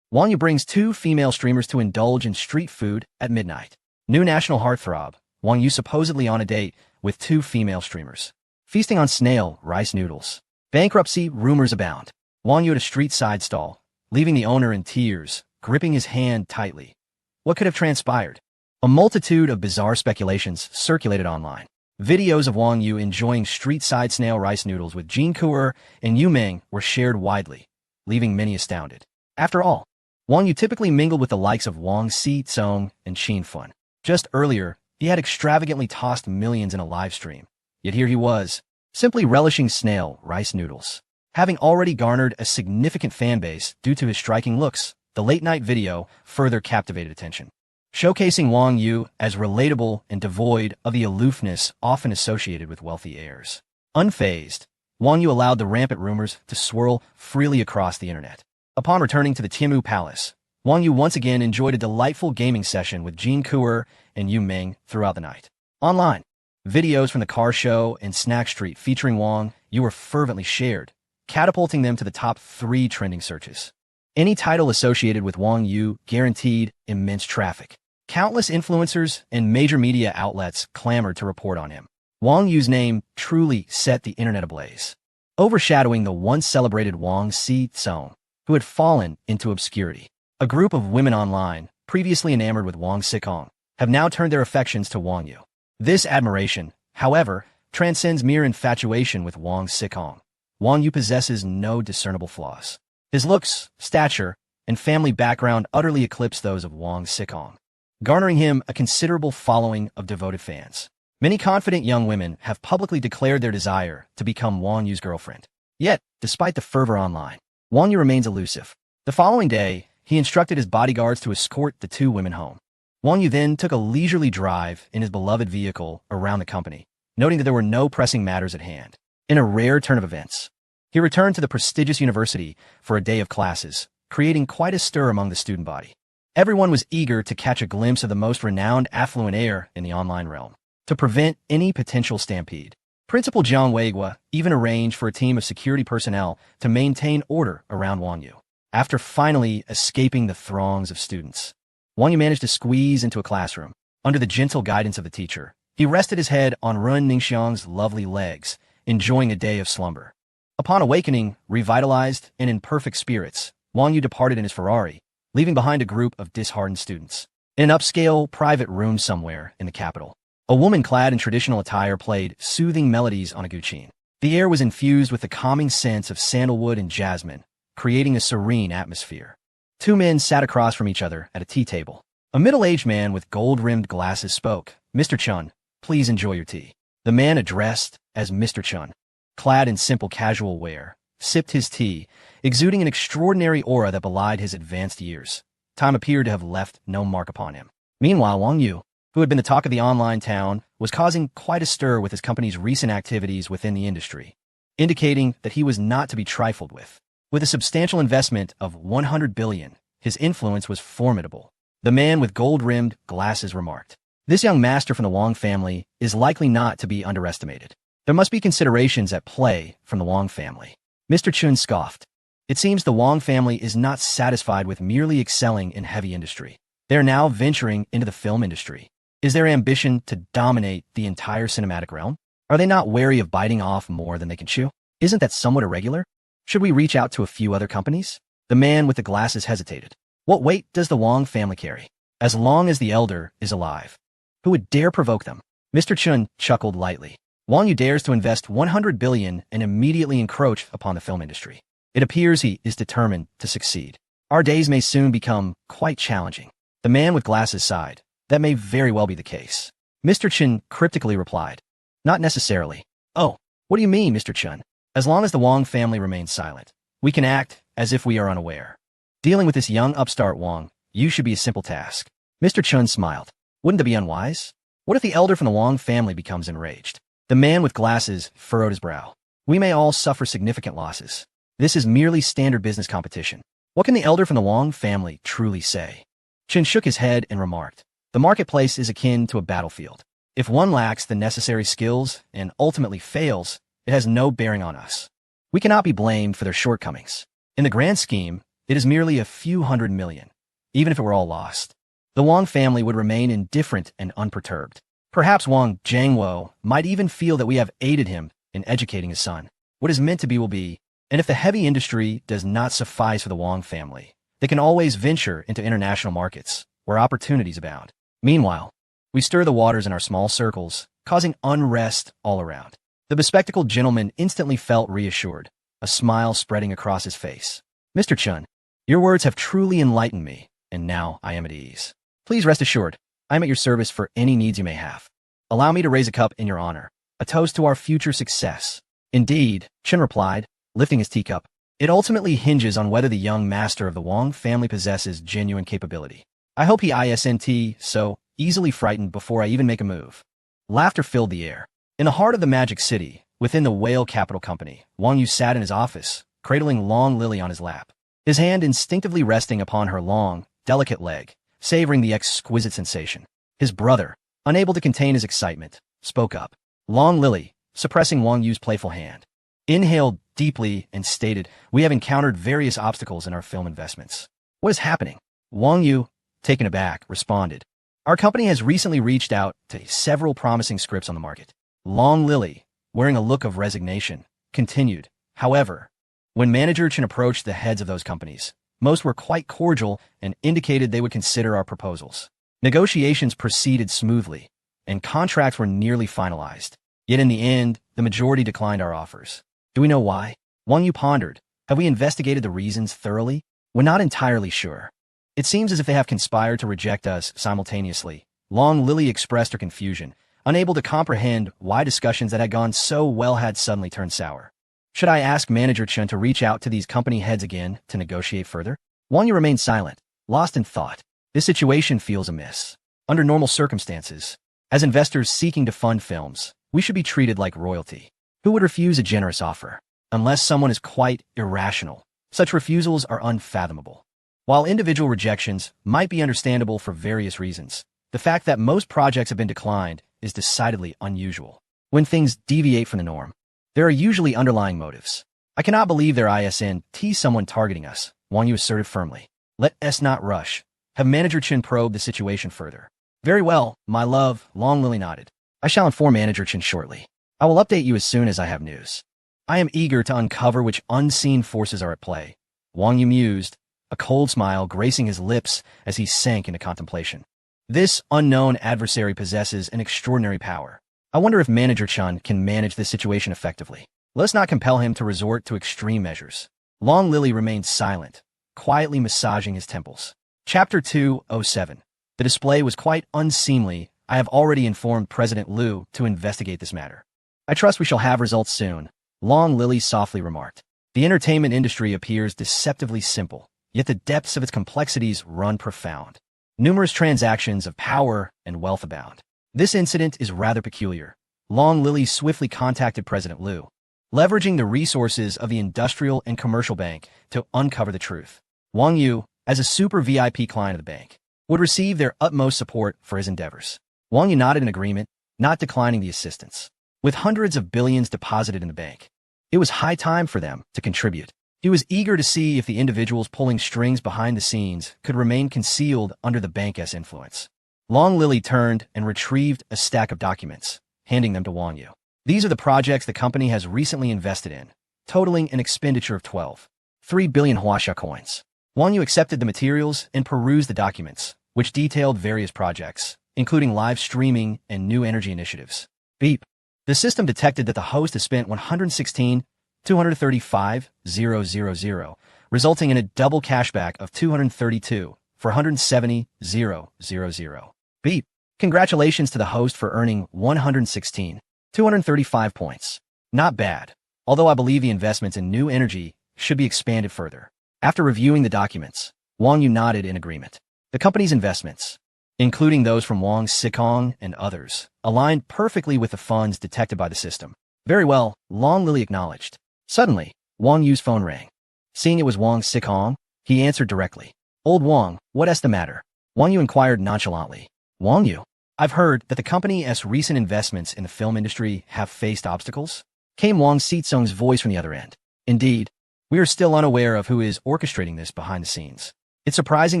Wang Yu brings two female streamers to indulge in street food at midnight. New national heartthrob, Wang Yu supposedly on a date with two female streamers, feasting on snail rice noodles. Bankruptcy rumors abound. Wang Yu at a street-side stall, leaving the owner in tears, gripping his hand tightly. What could have transpired? A multitude of bizarre speculations circulated online. Videos of Wang Yu enjoying street-side snail rice noodles with Jin Kuer and Yu Ming were shared widely, leaving many astounded. After all, Wang Yu typically mingled with the likes of Wang Xizong and Qin Fen. Just earlier, he had extravagantly tossed millions in a live stream. Yet here he was, simply relishing snail rice noodles. Having already garnered a significant fan base due to his striking looks, the late-night video further captivated attention, showcasing Wang Yu as relatable and devoid of the aloofness often associated with wealthy heirs. Unfazed, Wang Yu allowed the rampant rumors to swirl freely across the internet. Upon returning to the Tianmu Palace, Wang Yu once again enjoyed a delightful gaming session with Jin Kuer and Yu Ming throughout the night. Online, videos from the car show and Snack Street featuring Wang Yu were fervently shared, catapulting them to the top 3 trending searches. Any title associated with Wang Yu guaranteed immense traffic. Countless influencers and major media outlets clamored to report on him. Wang Yu's name truly set the internet ablaze, overshadowing the once celebrated Wang Xizong, who had fallen into obscurity. A group of women online, previously enamored with Wang Xizong, have now turned their affections to Wang Yu. This admiration, however, transcends mere infatuation with Wang Xizong. Wang Yu possesses no discernible flaws. His looks, stature, and family background utterly eclipse those of Wang Xizong, garnering him a considerable following of devoted fans. Many confident young women have publicly declared their desire to become Wang Yu's girlfriend. Yet, despite the fervor online, Wang Yu remains elusive. The following day, he instructed his bodyguards to escort the two women home. Wang Yu then took a leisurely drive in his beloved vehicle around the company, noting that there were no pressing matters at hand. In a rare turn of events, he returned to the prestigious university for a day of classes, creating quite a stir among the student body. Everyone was eager to catch a glimpse of the most renowned affluent heir in the online realm. To prevent any potential stampede, Principal Jiang Weigua even arranged for a team of security personnel to maintain order around Wang Yu. After finally escaping the throngs of students, Wang Yu managed to squeeze into a classroom. Under the gentle guidance of the teacher, he rested his head on Run Ningxiang's lovely legs, enjoying a day of slumber. Upon awakening, revitalized and in perfect spirits, Wang Yu departed in his Ferrari, leaving behind a group of disheartened students. In an upscale, private room somewhere in the capital, a woman clad in traditional attire played soothing melodies on a guqin. The air was infused with the calming scents of sandalwood and jasmine, creating a serene atmosphere. Two men sat across from each other at a tea table. A middle-aged man with gold-rimmed glasses spoke. "Mr. Chun, please enjoy your tea." The man addressed as Mr. Chun, clad in simple casual wear, sipped his tea, exuding an extraordinary aura that belied his advanced years. Time appeared to have left no mark upon him. Meanwhile, Wang Yu, who had been the talk of the online town, was causing quite a stir with his company's recent activities within the industry, indicating that he was not to be trifled with. With a substantial investment of $100 billion, his influence was formidable. The man with gold-rimmed glasses remarked, "This young master from the Wong family is likely not to be underestimated. There must be considerations at play from the Wong family." Mr. Chun scoffed. "It seems the Wong family is not satisfied with merely excelling in heavy industry. They are now venturing into the film industry. Is their ambition to dominate the entire cinematic realm? Are they not wary of biting off more than they can chew? Isn't that somewhat irregular? Should we reach out to a few other companies?" The man with the glasses hesitated. "What weight does the Wong family carry? As long as the elder is alive. Who would dare provoke them?" Mr. Chun chuckled lightly. "Wang Yu dares to invest $100 billion and immediately encroach upon the film industry. It appears he is determined to succeed. Our days may soon become quite challenging." The man with glasses sighed. "That may very well be the case." Mr. Chun cryptically replied, "Not necessarily." "Oh, what do you mean, Mr. Chun?" "As long as the Wong family remains silent, we can act as if we are unaware. Dealing with this young upstart Wong Yu should be a simple task." Mr. Chun smiled. "Wouldn't that be unwise? What if the elder from the Wong family becomes enraged?" The man with glasses furrowed his brow. "We may all suffer significant losses. This is merely standard business competition. What can the elder from the Wong family truly say?" Chun shook his head and remarked, "The marketplace is akin to a battlefield. If one lacks the necessary skills and ultimately fails, it has no bearing on us. We cannot be blamed for their shortcomings. In the grand scheme, it is merely a few $100 million. Even if it were all lost, the Wong family would remain indifferent and unperturbed. Perhaps Wang Jiangwo might even feel that we have aided him in educating his son. What is meant to be will be, and if the heavy industry does not suffice for the Wong family, they can always venture into international markets, where opportunities abound. Meanwhile, we stir the waters in our small circles, causing unrest all around." The bespectacled gentleman instantly felt reassured, a smile spreading across his face. "Mr. Chun, your words have truly enlightened me, and now I am at ease. Please rest assured, I am at your service for any needs you may have. Allow me to raise a cup in your honor, a toast to our future success." "Indeed," Chun replied, lifting his teacup. "It ultimately hinges on whether the young master of the Wong family possesses genuine capability. I hope he isn't so easily frightened before I even make a move." Laughter filled the air. In the heart of the Magic City, within the Whale Capital Company, Wang Yu sat in his office, cradling Long Lily on his lap, his hand instinctively resting upon her long, delicate leg, savoring the exquisite sensation. His brother, unable to contain his excitement, spoke up. Long Lily, suppressing Wang Yu's playful hand, inhaled deeply and stated, "We have encountered various obstacles in our film investments." "What is happening?" Wang Yu, taken aback, responded, "Our company has recently reached out to several promising scripts on the market." Long Lily, wearing a look of resignation, continued, "However, when manager Chen approached the heads of those companies, most were quite cordial and indicated they would consider our proposals. Negotiations proceeded smoothly, and contracts were nearly finalized. Yet in the end, the majority declined our offers. Do we know why?" Wang Yu pondered. "Have we investigated the reasons thoroughly? We're not entirely sure. It seems as if they have conspired to reject us simultaneously." Long Lily expressed her confusion, unable to comprehend why discussions that had gone so well had suddenly turned sour. "Should I ask Manager Chen to reach out to these company heads again to negotiate further?" Wang Yu remained silent, lost in thought. This situation feels amiss. Under normal circumstances, as investors seeking to fund films, we should be treated like royalty. Who would refuse a generous offer? Unless someone is quite irrational, such refusals are unfathomable. While individual rejections might be understandable for various reasons, the fact that most projects have been declined is decidedly unusual. When things deviate from the norm, there are usually underlying motives. "I cannot believe there isn't someone targeting us," Wang Yu asserted firmly. "Let us not rush. Have Manager Chen probe the situation further." "Very well, my love," Long Lily nodded. "I shall inform Manager Chen shortly. I will update you as soon as I have news. I am eager to uncover which unseen forces are at play." Wang Yu mused, a cold smile gracing his lips as he sank into contemplation. This unknown adversary possesses an extraordinary power. I wonder if Manager Chun can manage this situation effectively. Let us not compel him to resort to extreme measures. Long Lily remained silent, quietly massaging his temples. Chapter 207. The display was quite unseemly. I have already informed President Liu to investigate this matter. I trust we shall have results soon, Long Lily softly remarked. The entertainment industry appears deceptively simple, yet the depths of its complexities run profound. Numerous transactions of power and wealth abound. This incident is rather peculiar. Long Lily swiftly contacted President Liu, leveraging the resources of the Industrial and Commercial Bank to uncover the truth. Wang Yu, as a super VIP client of the bank, would receive their utmost support for his endeavors. Wang Yu nodded in agreement, not declining the assistance. With hundreds of billions deposited in the bank, it was high time for them to contribute. He was eager to see if the individuals pulling strings behind the scenes could remain concealed under the bank's influence. Long Lily turned and retrieved a stack of documents, handing them to Wang Yu. These are the projects the company has recently invested in, totaling an expenditure of 12.3 billion Huaxia coins. Wang Yu accepted the materials and perused the documents, which detailed various projects, including live streaming and new energy initiatives. Beep. The system detected that the host has spent 116,235,000, resulting in a double cashback of 232,470,000. Beep. Congratulations to the host for earning 116,235 points. Not bad, although I believe the investments in new energy should be expanded further. After reviewing the documents, Wang Yu nodded in agreement. The company's investments, including those from Wang Xikong and others, aligned perfectly with the funds detected by the system. Very well, Long Lily acknowledged. Suddenly, Wang Yu's phone rang. Seeing it was Wang Xikong, he answered directly. Old Wang, what's the matter? Wang Yu inquired nonchalantly. Wang Yu, I've heard that the company's recent investments in the film industry have faced obstacles? Came Wang Xizong's voice from the other end. Indeed, we are still unaware of who is orchestrating this behind the scenes. It's surprising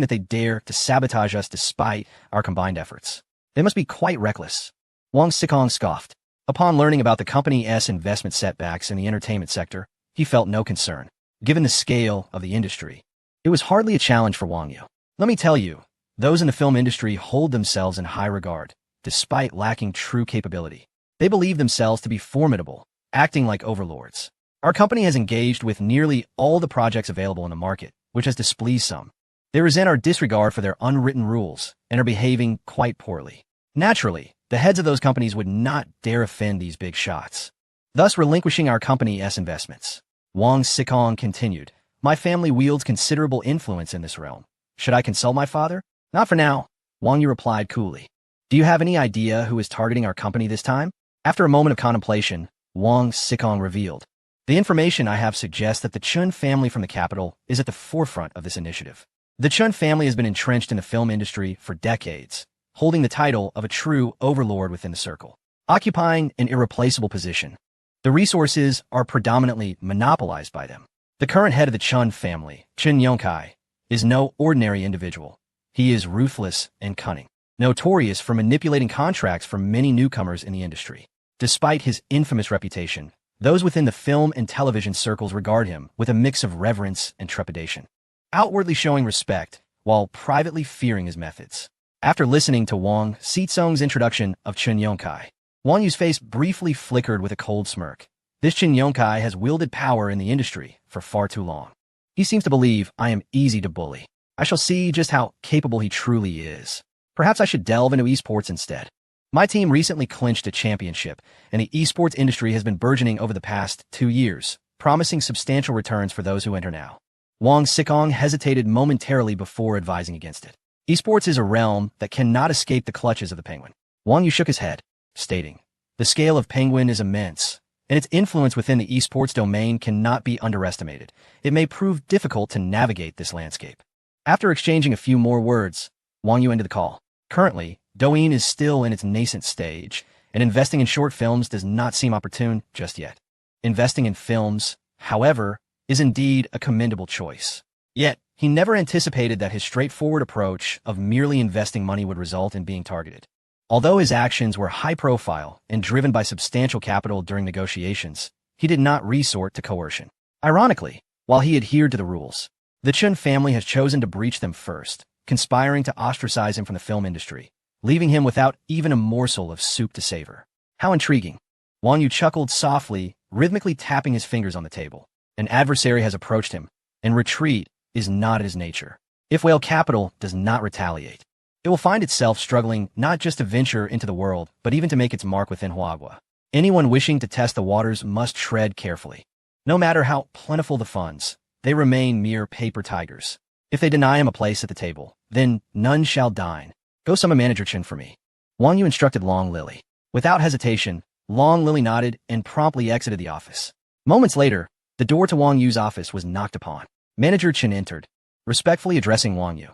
that they dare to sabotage us despite our combined efforts. They must be quite reckless. Wang Xikong scoffed. Upon learning about the company's investment setbacks in the entertainment sector, he felt no concern. Given the scale of the industry, it was hardly a challenge for Wang Yu. Let me tell you, those in the film industry hold themselves in high regard, despite lacking true capability. They believe themselves to be formidable, acting like overlords. Our company has engaged with nearly all the projects available in the market, which has displeased some. They resent our disregard for their unwritten rules and are behaving quite poorly. Naturally, the heads of those companies would not dare offend these big shots, thus relinquishing our company's investments. Wang Xikong continued, My family wields considerable influence in this realm. Should I consult my father? Not for now, Wang Yu replied coolly. Do you have any idea who is targeting our company this time? After a moment of contemplation, Wang Xikong revealed. The information I have suggests that the Chun family from the capital is at the forefront of this initiative. The Chun family has been entrenched in the film industry for decades, holding the title of a true overlord within the circle, occupying an irreplaceable position. The resources are predominantly monopolized by them. The current head of the Chun family, Chen Yongkai, is no ordinary individual. He is ruthless and cunning, notorious for manipulating contracts for many newcomers in the industry. Despite his infamous reputation, those within the film and television circles regard him with a mix of reverence and trepidation, outwardly showing respect while privately fearing his methods. After listening to Wang Xizong's introduction of Chen Yongkai, Wang Yu's face briefly flickered with a cold smirk. This Chen Yongkai has wielded power in the industry for far too long. He seems to believe I am easy to bully. I shall see just how capable he truly is. Perhaps I should delve into esports instead. My team recently clinched a championship, and the esports industry has been burgeoning over the past 2 years, promising substantial returns for those who enter now. Wang Xikong hesitated momentarily before advising against it. Esports is a realm that cannot escape the clutches of the Penguin. Wang Yu shook his head, stating, The scale of Penguin is immense, and its influence within the esports domain cannot be underestimated. It may prove difficult to navigate this landscape. After exchanging a few more words, Wang Yu ended the call. Currently, Douyin is still in its nascent stage, and investing in short films does not seem opportune just yet. Investing in films, however, is indeed a commendable choice. Yet, he never anticipated that his straightforward approach of merely investing money would result in being targeted. Although his actions were high-profile and driven by substantial capital during negotiations, he did not resort to coercion. Ironically, while he adhered to the rules, the Chun family has chosen to breach them first, conspiring to ostracize him from the film industry, leaving him without even a morsel of soup to savor. How intriguing. Wang Yu chuckled softly, rhythmically tapping his fingers on the table. An adversary has approached him, and retreat is not his nature. If Whale Capital does not retaliate, it will find itself struggling not just to venture into the world, but even to make its mark within Huagua. Anyone wishing to test the waters must tread carefully. No matter how plentiful the funds, they remain mere paper tigers. If they deny him a place at the table, then none shall dine. Go summon Manager Chen for me. Wang Yu instructed Long Lily. Without hesitation, Long Lily nodded and promptly exited the office. Moments later, the door to Wang Yu's office was knocked upon. Manager Chen entered, respectfully addressing Wang Yu.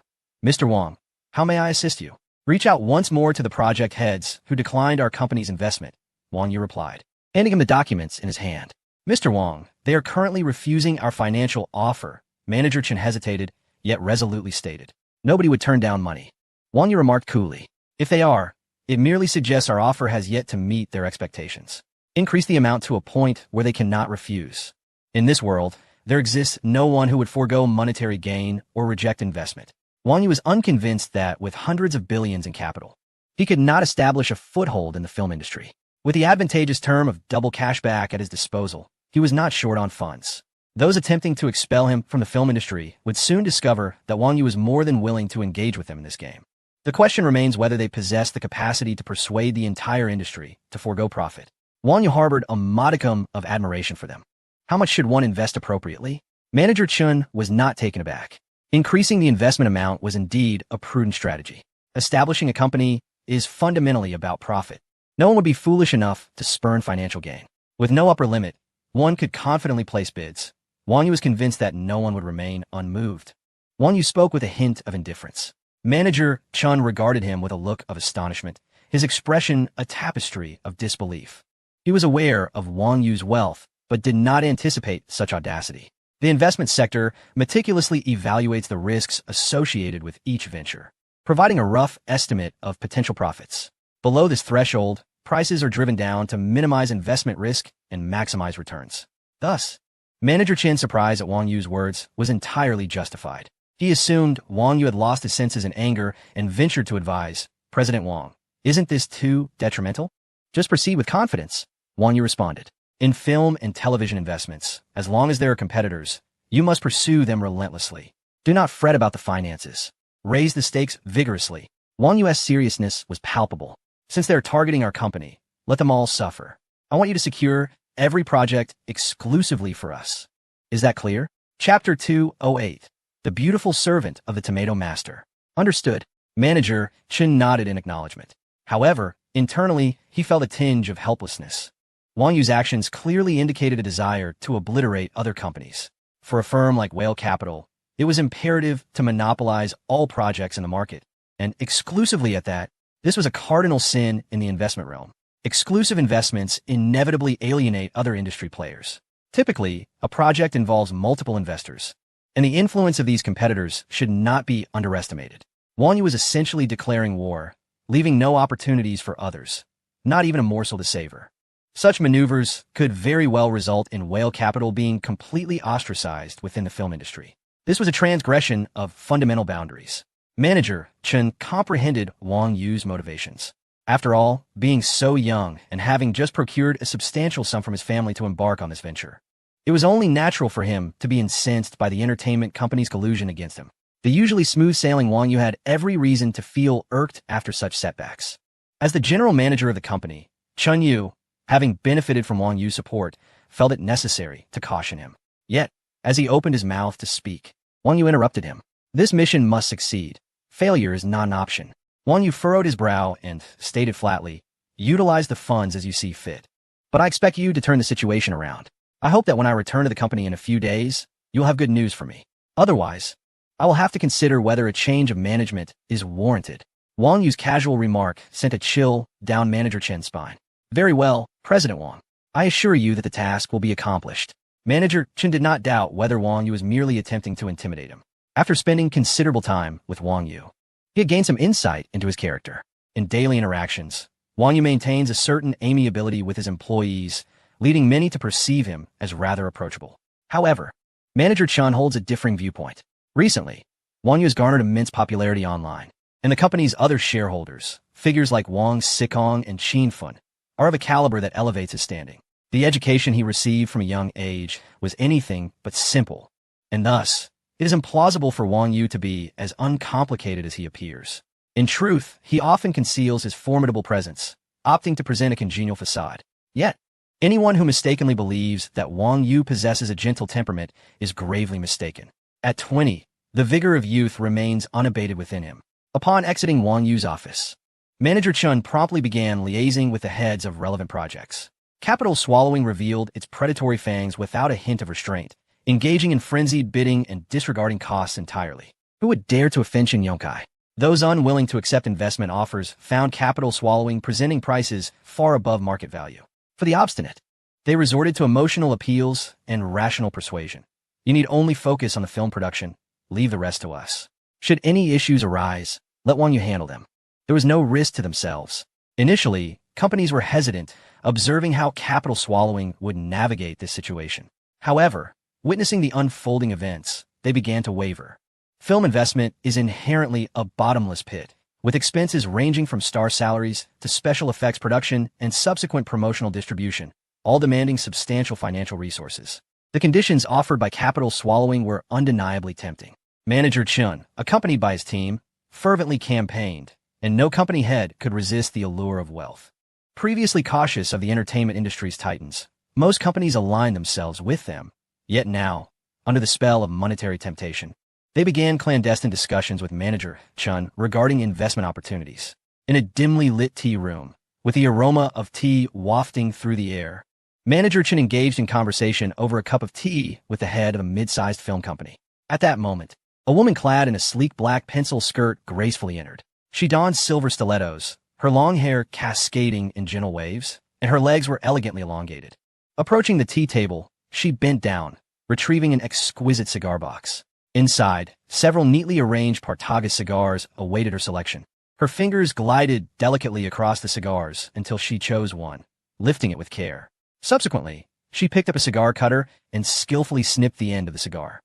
"Mr. Wang, how may I assist you?" "Reach out once more to the project heads who declined our company's investment," Wang Yu replied, handing him the documents in his hand. "Mr. Wang, they are currently refusing our financial offer," Manager Chen hesitated, yet resolutely stated. "Nobody would turn down money," Wang Yu remarked coolly. "If they are, it merely suggests our offer has yet to meet their expectations. Increase the amount to a point where they cannot refuse. In this world, there exists no one who would forego monetary gain or reject investment." Wang Yu was unconvinced that, with hundreds of billions in capital, he could not establish a foothold in the film industry. With the advantageous term of double cashback at his disposal, he was not short on funds. Those attempting to expel him from the film industry would soon discover that Wang Yu was more than willing to engage with them in this game. The question remains whether they possess the capacity to persuade the entire industry to forego profit. Wang Yu harbored a modicum of admiration for them. How much should one invest appropriately? Manager Chun was not taken aback. Increasing the investment amount was indeed a prudent strategy. Establishing a company is fundamentally about profit. No one would be foolish enough to spurn financial gain. With no upper limit, one could confidently place bids. Wang Yu was convinced that no one would remain unmoved. Wang Yu spoke with a hint of indifference. Manager Chun regarded him with a look of astonishment, his expression a tapestry of disbelief. He was aware of Wang Yu's wealth, but did not anticipate such audacity. The investment sector meticulously evaluates the risks associated with each venture, providing a rough estimate of potential profits. Below this threshold, prices are driven down to minimize investment risk and maximize returns. Thus, Manager Chin's surprise at Wang Yu's words was entirely justified. He assumed Wang Yu had lost his senses in anger and ventured to advise, "President Wang, isn't this too detrimental? Just proceed with confidence," Wang Yu responded. "In film and television investments, as long as there are competitors, you must pursue them relentlessly. Do not fret about the finances. Raise the stakes vigorously." Wang Yu's seriousness was palpable. "Since they're targeting our company, let them all suffer. I want you to secure every project exclusively for us. Is that clear?" Chapter 208. The Beautiful Servant of the Tomato Master. Understood. Manager Chen nodded in acknowledgement. However, internally, he felt a tinge of helplessness. Wang Yu's actions clearly indicated a desire to obliterate other companies. For a firm like Whale Capital, it was imperative to monopolize all projects in the market, and exclusively at that. This was a cardinal sin in the investment realm. Exclusive investments inevitably alienate other industry players. Typically, a project involves multiple investors, and the influence of these competitors should not be underestimated. Wang Yu was essentially declaring war, leaving no opportunities for others, not even a morsel to savor. Such maneuvers could very well result in Whale Capital being completely ostracized within the film industry. This was a transgression of fundamental boundaries. Manager Chen comprehended Wang Yu's motivations. After all, being so young and having just procured a substantial sum from his family to embark on this venture, it was only natural for him to be incensed by the entertainment company's collusion against him. The usually smooth-sailing Wang Yu had every reason to feel irked after such setbacks. As the general manager of the company, Chun Yu, having benefited from Wang Yu's support, felt it necessary to caution him. Yet, as he opened his mouth to speak, Wang Yu interrupted him. "This mission must succeed. Failure is not an option." Wang Yu furrowed his brow and stated flatly, "Utilize the funds as you see fit. But I expect you to turn the situation around. I hope that when I return to the company in a few days, you'll have good news for me. Otherwise, I will have to consider whether a change of management is warranted." Wang Yu's casual remark sent a chill down Manager Chen's spine. "Very well, President Wang. I assure you that the task will be accomplished." Manager Chen did not doubt whether Wang Yu was merely attempting to intimidate him. After spending considerable time with Wang Yu, he had gained some insight into his character. In daily interactions, Wang Yu maintains a certain amiability with his employees, leading many to perceive him as rather approachable. However, Manager Chun holds a differing viewpoint. Recently, Wang Yu has garnered immense popularity online, and the company's other shareholders, figures like Wang Sikong and Qin Fun, are of a caliber that elevates his standing. The education he received from a young age was anything but simple, and thus, it is implausible for Wang Yu to be as uncomplicated as he appears. In truth, he often conceals his formidable presence, opting to present a congenial facade. Yet, anyone who mistakenly believes that Wang Yu possesses a gentle temperament is gravely mistaken. At 20, the vigor of youth remains unabated within him. Upon exiting Wang Yu's office, Manager Chun promptly began liaising with the heads of relevant projects. Capital Swallowing revealed its predatory fangs without a hint of restraint, engaging in frenzied bidding and disregarding costs entirely. Who would dare to offend Shin Yongkai? Those unwilling to accept investment offers found Capital Swallowing presenting prices far above market value. For the obstinate, they resorted to emotional appeals and rational persuasion. You need only focus on the film production. Leave the rest to us. Should any issues arise, let Wang Yu handle them. There was no risk to themselves. Initially, companies were hesitant, observing how Capital Swallowing would navigate this situation. However, witnessing the unfolding events, they began to waver. Film investment is inherently a bottomless pit, with expenses ranging from star salaries to special effects production and subsequent promotional distribution, all demanding substantial financial resources. The conditions offered by Capital Swallowing were undeniably tempting. Manager Chun, accompanied by his team, fervently campaigned, and no company head could resist the allure of wealth. Previously cautious of the entertainment industry's titans, most companies aligned themselves with them. Yet now, under the spell of monetary temptation, they began clandestine discussions with Manager Chun regarding investment opportunities. In a dimly lit tea room, with the aroma of tea wafting through the air, Manager Chun engaged in conversation over a cup of tea with the head of a mid-sized film company. At that moment, a woman clad in a sleek black pencil skirt gracefully entered. She donned silver stilettos, her long hair cascading in gentle waves, and her legs were elegantly elongated. Approaching the tea table, she bent down, retrieving an exquisite cigar box. Inside, several neatly arranged Partagas cigars awaited her selection. Her fingers glided delicately across the cigars until she chose one, lifting it with care. Subsequently, she picked up a cigar cutter and skillfully snipped the end of the cigar.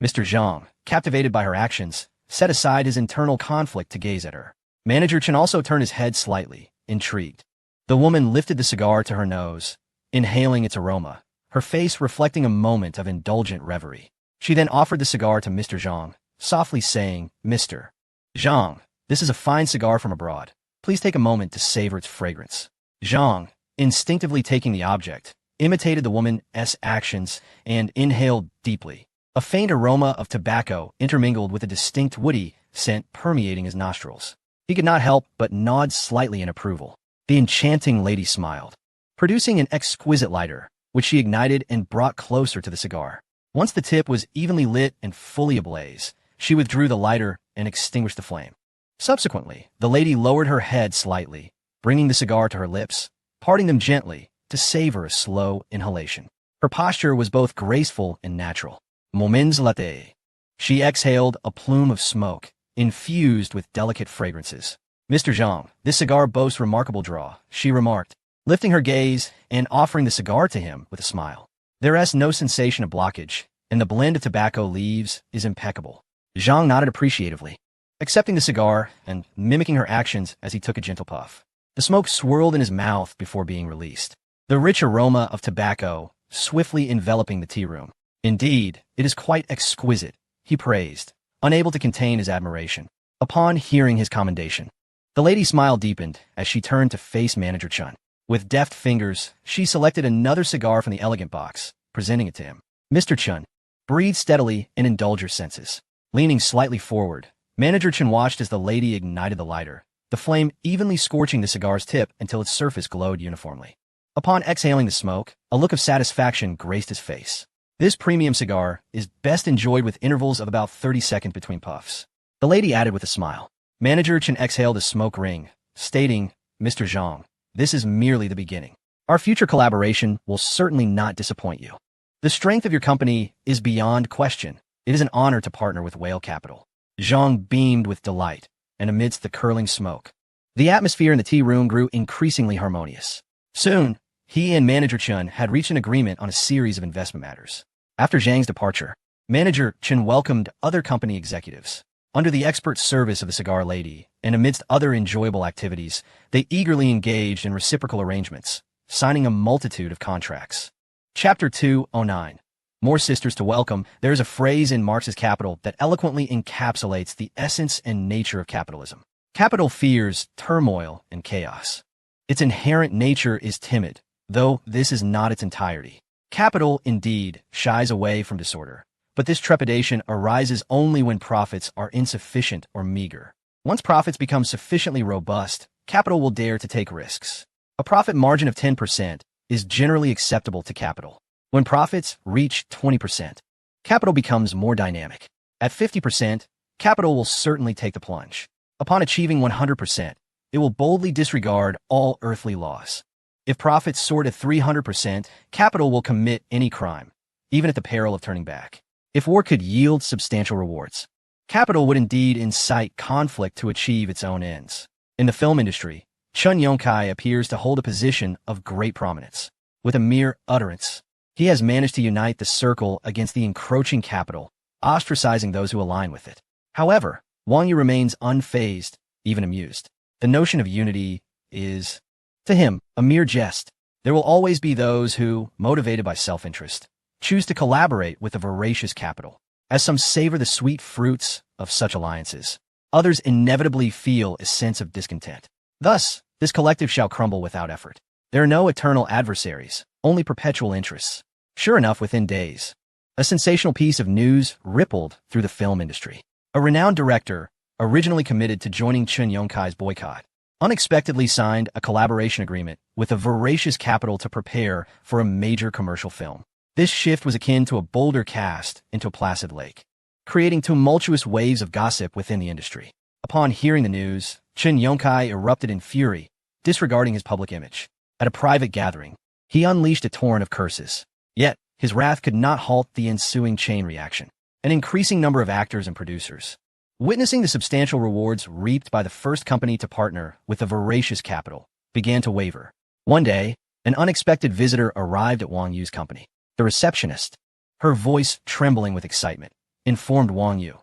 Mr. Zhang, captivated by her actions, set aside his internal conflict to gaze at her. Manager Chen also turned his head slightly, intrigued. The woman lifted the cigar to her nose, inhaling its aroma, her face reflecting a moment of indulgent reverie. She then offered the cigar to Mr. Zhang, softly saying, "Mr. Zhang, this is a fine cigar from abroad. Please take a moment to savor its fragrance." Zhang, instinctively taking the object, imitated the woman's actions and inhaled deeply. A faint aroma of tobacco intermingled with a distinct woody scent permeating his nostrils. He could not help but nod slightly in approval. The enchanting lady smiled, producing an exquisite lighter, which she ignited and brought closer to the cigar. Once the tip was evenly lit and fully ablaze, she withdrew the lighter and extinguished the flame. Subsequently, the lady lowered her head slightly, bringing the cigar to her lips, parting them gently to savor a slow inhalation. Her posture was both graceful and natural. Moments latte. She exhaled a plume of smoke, infused with delicate fragrances. "Mr. Zhang, this cigar boasts remarkable draw," she remarked, lifting her gaze and offering the cigar to him with a smile. "There is no sensation of blockage, and the blend of tobacco leaves is impeccable." Zhang nodded appreciatively, accepting the cigar and mimicking her actions as he took a gentle puff. The smoke swirled in his mouth before being released, the rich aroma of tobacco swiftly enveloping the tea room. "Indeed, it is quite exquisite," he praised, unable to contain his admiration. Upon hearing his commendation, the lady's smile deepened as she turned to face Manager Chun. With deft fingers, she selected another cigar from the elegant box, presenting it to him. "Mr. Chun, breathe steadily and indulge your senses." Leaning slightly forward, Manager Chun watched as the lady ignited the lighter, the flame evenly scorching the cigar's tip until its surface glowed uniformly. Upon exhaling the smoke, a look of satisfaction graced his face. This premium cigar is best enjoyed with intervals of about 30 seconds between puffs. The lady added with a smile. Manager Chen exhaled a smoke ring, stating, "Mr. Zhang, this is merely the beginning. Our future collaboration will certainly not disappoint you. The strength of your company is beyond question. It is an honor to partner with Whale Capital." Zhang beamed with delight, and amidst the curling smoke, the atmosphere in the tea room grew increasingly harmonious. Soon, he and Manager Chun had reached an agreement on a series of investment matters. After Zhang's departure, Manager Chun welcomed other company executives. Under the expert service of the cigar lady, and amidst other enjoyable activities, they eagerly engaged in reciprocal arrangements, signing a multitude of contracts. Chapter 209. More sisters to welcome. There is a phrase in Marx's Capital that eloquently encapsulates the essence and nature of capitalism. Capital fears turmoil and chaos. Its inherent nature is timid, though this is not its entirety. Capital, indeed, shies away from disorder, but this trepidation arises only when profits are insufficient or meager. Once profits become sufficiently robust, capital will dare to take risks. A profit margin of 10% is generally acceptable to capital. When profits reach 20%, capital becomes more dynamic. At 50%, capital will certainly take the plunge. Upon achieving 100%, it will boldly disregard all earthly laws. If profits soar to 300%, capital will commit any crime, even at the peril of turning back. If war could yield substantial rewards, capital would indeed incite conflict to achieve its own ends. In the film industry, Chun Yong-kai appears to hold a position of great prominence. With a mere utterance, he has managed to unite the circle against the encroaching capital, ostracizing those who align with it. However, Wang Yu remains unfazed, even amused. The notion of unity is, to him, a mere jest. There will always be those who, motivated by self-interest, choose to collaborate with the voracious capital. As some savor the sweet fruits of such alliances, others inevitably feel a sense of discontent. Thus, this collective shall crumble without effort. There are no eternal adversaries, only perpetual interests. Sure enough, within days, a sensational piece of news rippled through the film industry. A renowned director, originally committed to joining Chun Yong-kai's boycott, unexpectedly signed a collaboration agreement with a voracious capital to prepare for a major commercial film. This shift was akin to a boulder cast into a placid lake, creating tumultuous waves of gossip within the industry. Upon hearing the news, Chun Yong-kai erupted in fury, disregarding his public image. At a private gathering, he unleashed a torrent of curses. Yet, his wrath could not halt the ensuing chain reaction. An increasing number of actors and producers, witnessing the substantial rewards reaped by the first company to partner with the voracious capital, began to waver. One day, an unexpected visitor arrived at Wang Yu's company. The receptionist, her voice trembling with excitement, informed Wang Yu,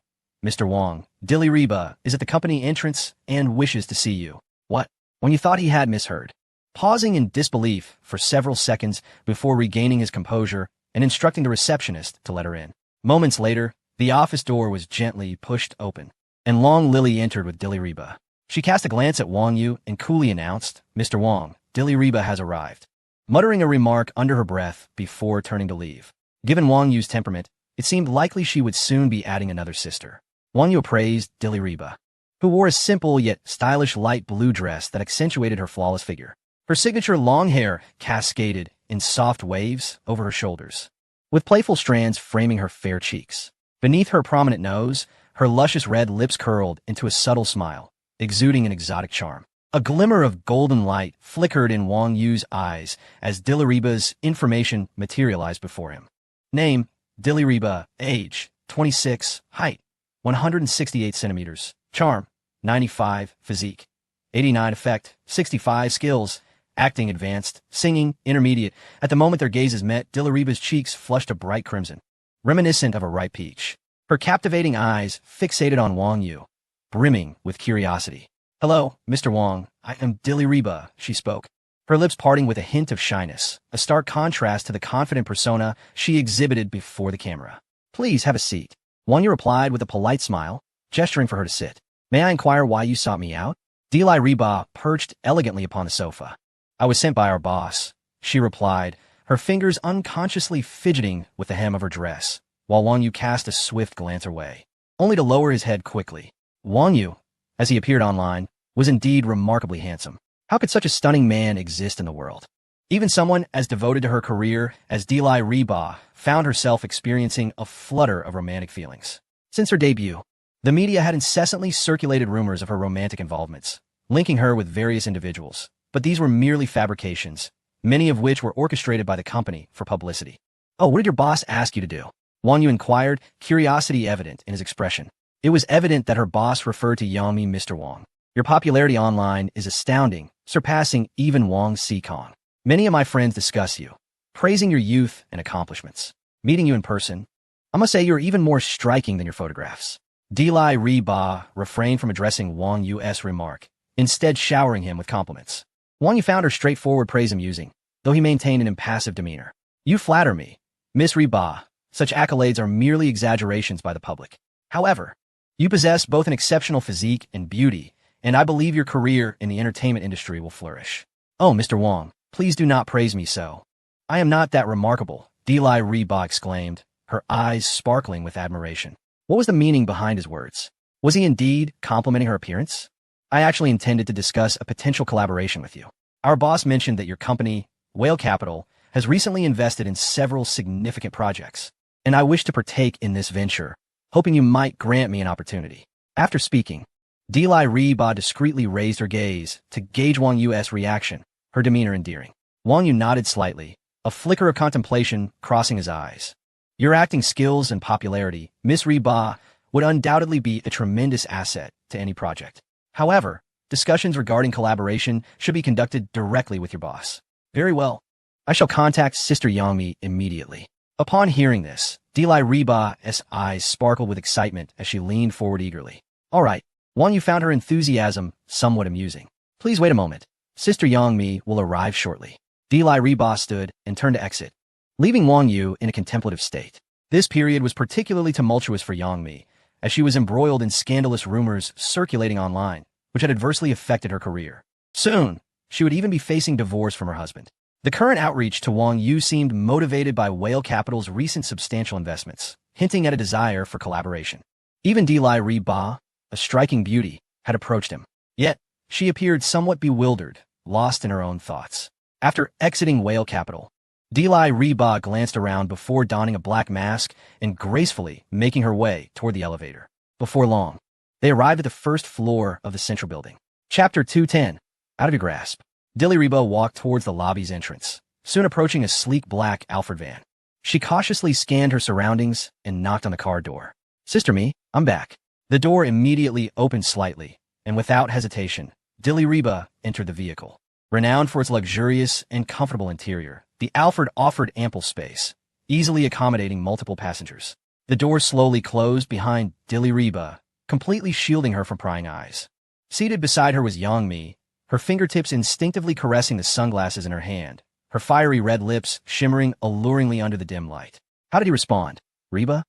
"Mr. Wang, Dilly Reba is at the company entrance and wishes to see you." What? When you thought he had misheard. Pausing in disbelief for several seconds before regaining his composure and instructing the receptionist to let her in. Moments later, the office door was gently pushed open, and Long Lily entered with Dilly Reba. She cast a glance at Wang Yu and coolly announced, "Mr. Wang, Dilly Reba has arrived," muttering a remark under her breath before turning to leave. Given Wang Yu's temperament, it seemed likely she would soon be adding another sister. Wang Yu praised Dilly Reba, who wore a simple yet stylish light blue dress that accentuated her flawless figure. Her signature long hair cascaded in soft waves over her shoulders, with playful strands framing her fair cheeks. Beneath her prominent nose, her luscious red lips curled into a subtle smile, exuding an exotic charm. A glimmer of golden light flickered in Wang Yu's eyes as Dilly Reba's information materialized before him. Name, Dilly Reba. Age, 26. Height, 168 centimeters. Charm, 95. Physique, 89. Effect, 65. Skills, acting advanced, singing intermediate. At the moment their gazes met, Dilly Reba's cheeks flushed a bright crimson, reminiscent of a ripe peach. Her captivating eyes fixated on Wang Yu, brimming with curiosity. "Hello, Mr. Wang, I am Dilly Reba," she spoke, her lips parting with a hint of shyness, a stark contrast to the confident persona she exhibited before the camera. "Please have a seat," Wang Yu replied with a polite smile, gesturing for her to sit. "May I inquire why you sought me out?" Dilly Reba perched elegantly upon the sofa. "I was sent by our boss," she replied, her fingers unconsciously fidgeting with the hem of her dress, while Wang Yu cast a swift glance her way, only to lower his head quickly. Wang Yu, as he appeared online, was indeed remarkably handsome. How could such a stunning man exist in the world? Even someone as devoted to her career as Dilly Reba found herself experiencing a flutter of romantic feelings. Since her debut, the media had incessantly circulated rumors of her romantic involvements, linking her with various individuals. But these were merely fabrications, many of which were orchestrated by the company for publicity. "Oh, what did your boss ask you to do?" Wang Yu inquired, curiosity evident in his expression. It was evident that her boss referred to Yangmi Mr. Wang. "Your popularity online is astounding, surpassing even Wang Xikong. Many of my friends discuss you, praising your youth and accomplishments. Meeting you in person, I must say you're even more striking than your photographs." Dilly Reba refrained from addressing Wang Yu's remark, instead showering him with compliments. Wang Yu found her straightforward praise amusing, though he maintained an impassive demeanor. "You flatter me, Miss Reba. Such accolades are merely exaggerations by the public. However, you possess both an exceptional physique and beauty, and I believe your career in the entertainment industry will flourish." "Oh, Mr. Wang, please do not praise me so. I am not that remarkable," Dilly Reba exclaimed, her eyes sparkling with admiration. What was the meaning behind his words? Was he indeed complimenting her appearance? I actually intended to discuss a potential collaboration with you. Our boss mentioned that your company, Whale Capital, has recently invested in several significant projects, and I wish to partake in this venture, hoping you might grant me an opportunity. After speaking, Deli Reba discreetly raised her gaze to gauge Wang Yu's reaction, her demeanor endearing. Wang Yu nodded slightly, a flicker of contemplation crossing his eyes. Your acting skills and popularity, Miss Reba, would undoubtedly be a tremendous asset to any project. However, discussions regarding collaboration should be conducted directly with your boss. Very well. I shall contact Sister Yangmi immediately. Upon hearing this, Deli Reba's eyes sparkled with excitement as she leaned forward eagerly. All right, Wang Yu found her enthusiasm somewhat amusing. Please wait a moment. Sister Yangmi will arrive shortly. Deli Reba stood and turned to exit, leaving Wang Yu in a contemplative state. This period was particularly tumultuous for Yangmi, as she was embroiled in scandalous rumors circulating online, which had adversely affected her career. Soon, she would even be facing divorce from her husband. The current outreach to Wang Yu seemed motivated by Whale Capital's recent substantial investments, hinting at a desire for collaboration. Even Deli Reba, a striking beauty, had approached him. Yet, she appeared somewhat bewildered, lost in her own thoughts. After exiting Whale Capital, Deli Reba glanced around before donning a black mask and gracefully making her way toward the elevator. Before long, they arrived at the first floor of the central building. Chapter 210. Out of your grasp. Deli Reba walked towards the lobby's entrance, soon approaching a sleek black Alfred van. She cautiously scanned her surroundings and knocked on the car door. Sister Me, I'm back. The door immediately opened slightly, and without hesitation, Deli Reba entered the vehicle. Renowned for its luxurious and comfortable interior, the Alfred offered ample space, easily accommodating multiple passengers. The door slowly closed behind Deli Reba, completely shielding her from prying eyes. Seated beside her was Yangmi, her fingertips instinctively caressing the sunglasses in her hand, her fiery red lips shimmering alluringly under the dim light. How did he respond? Reba?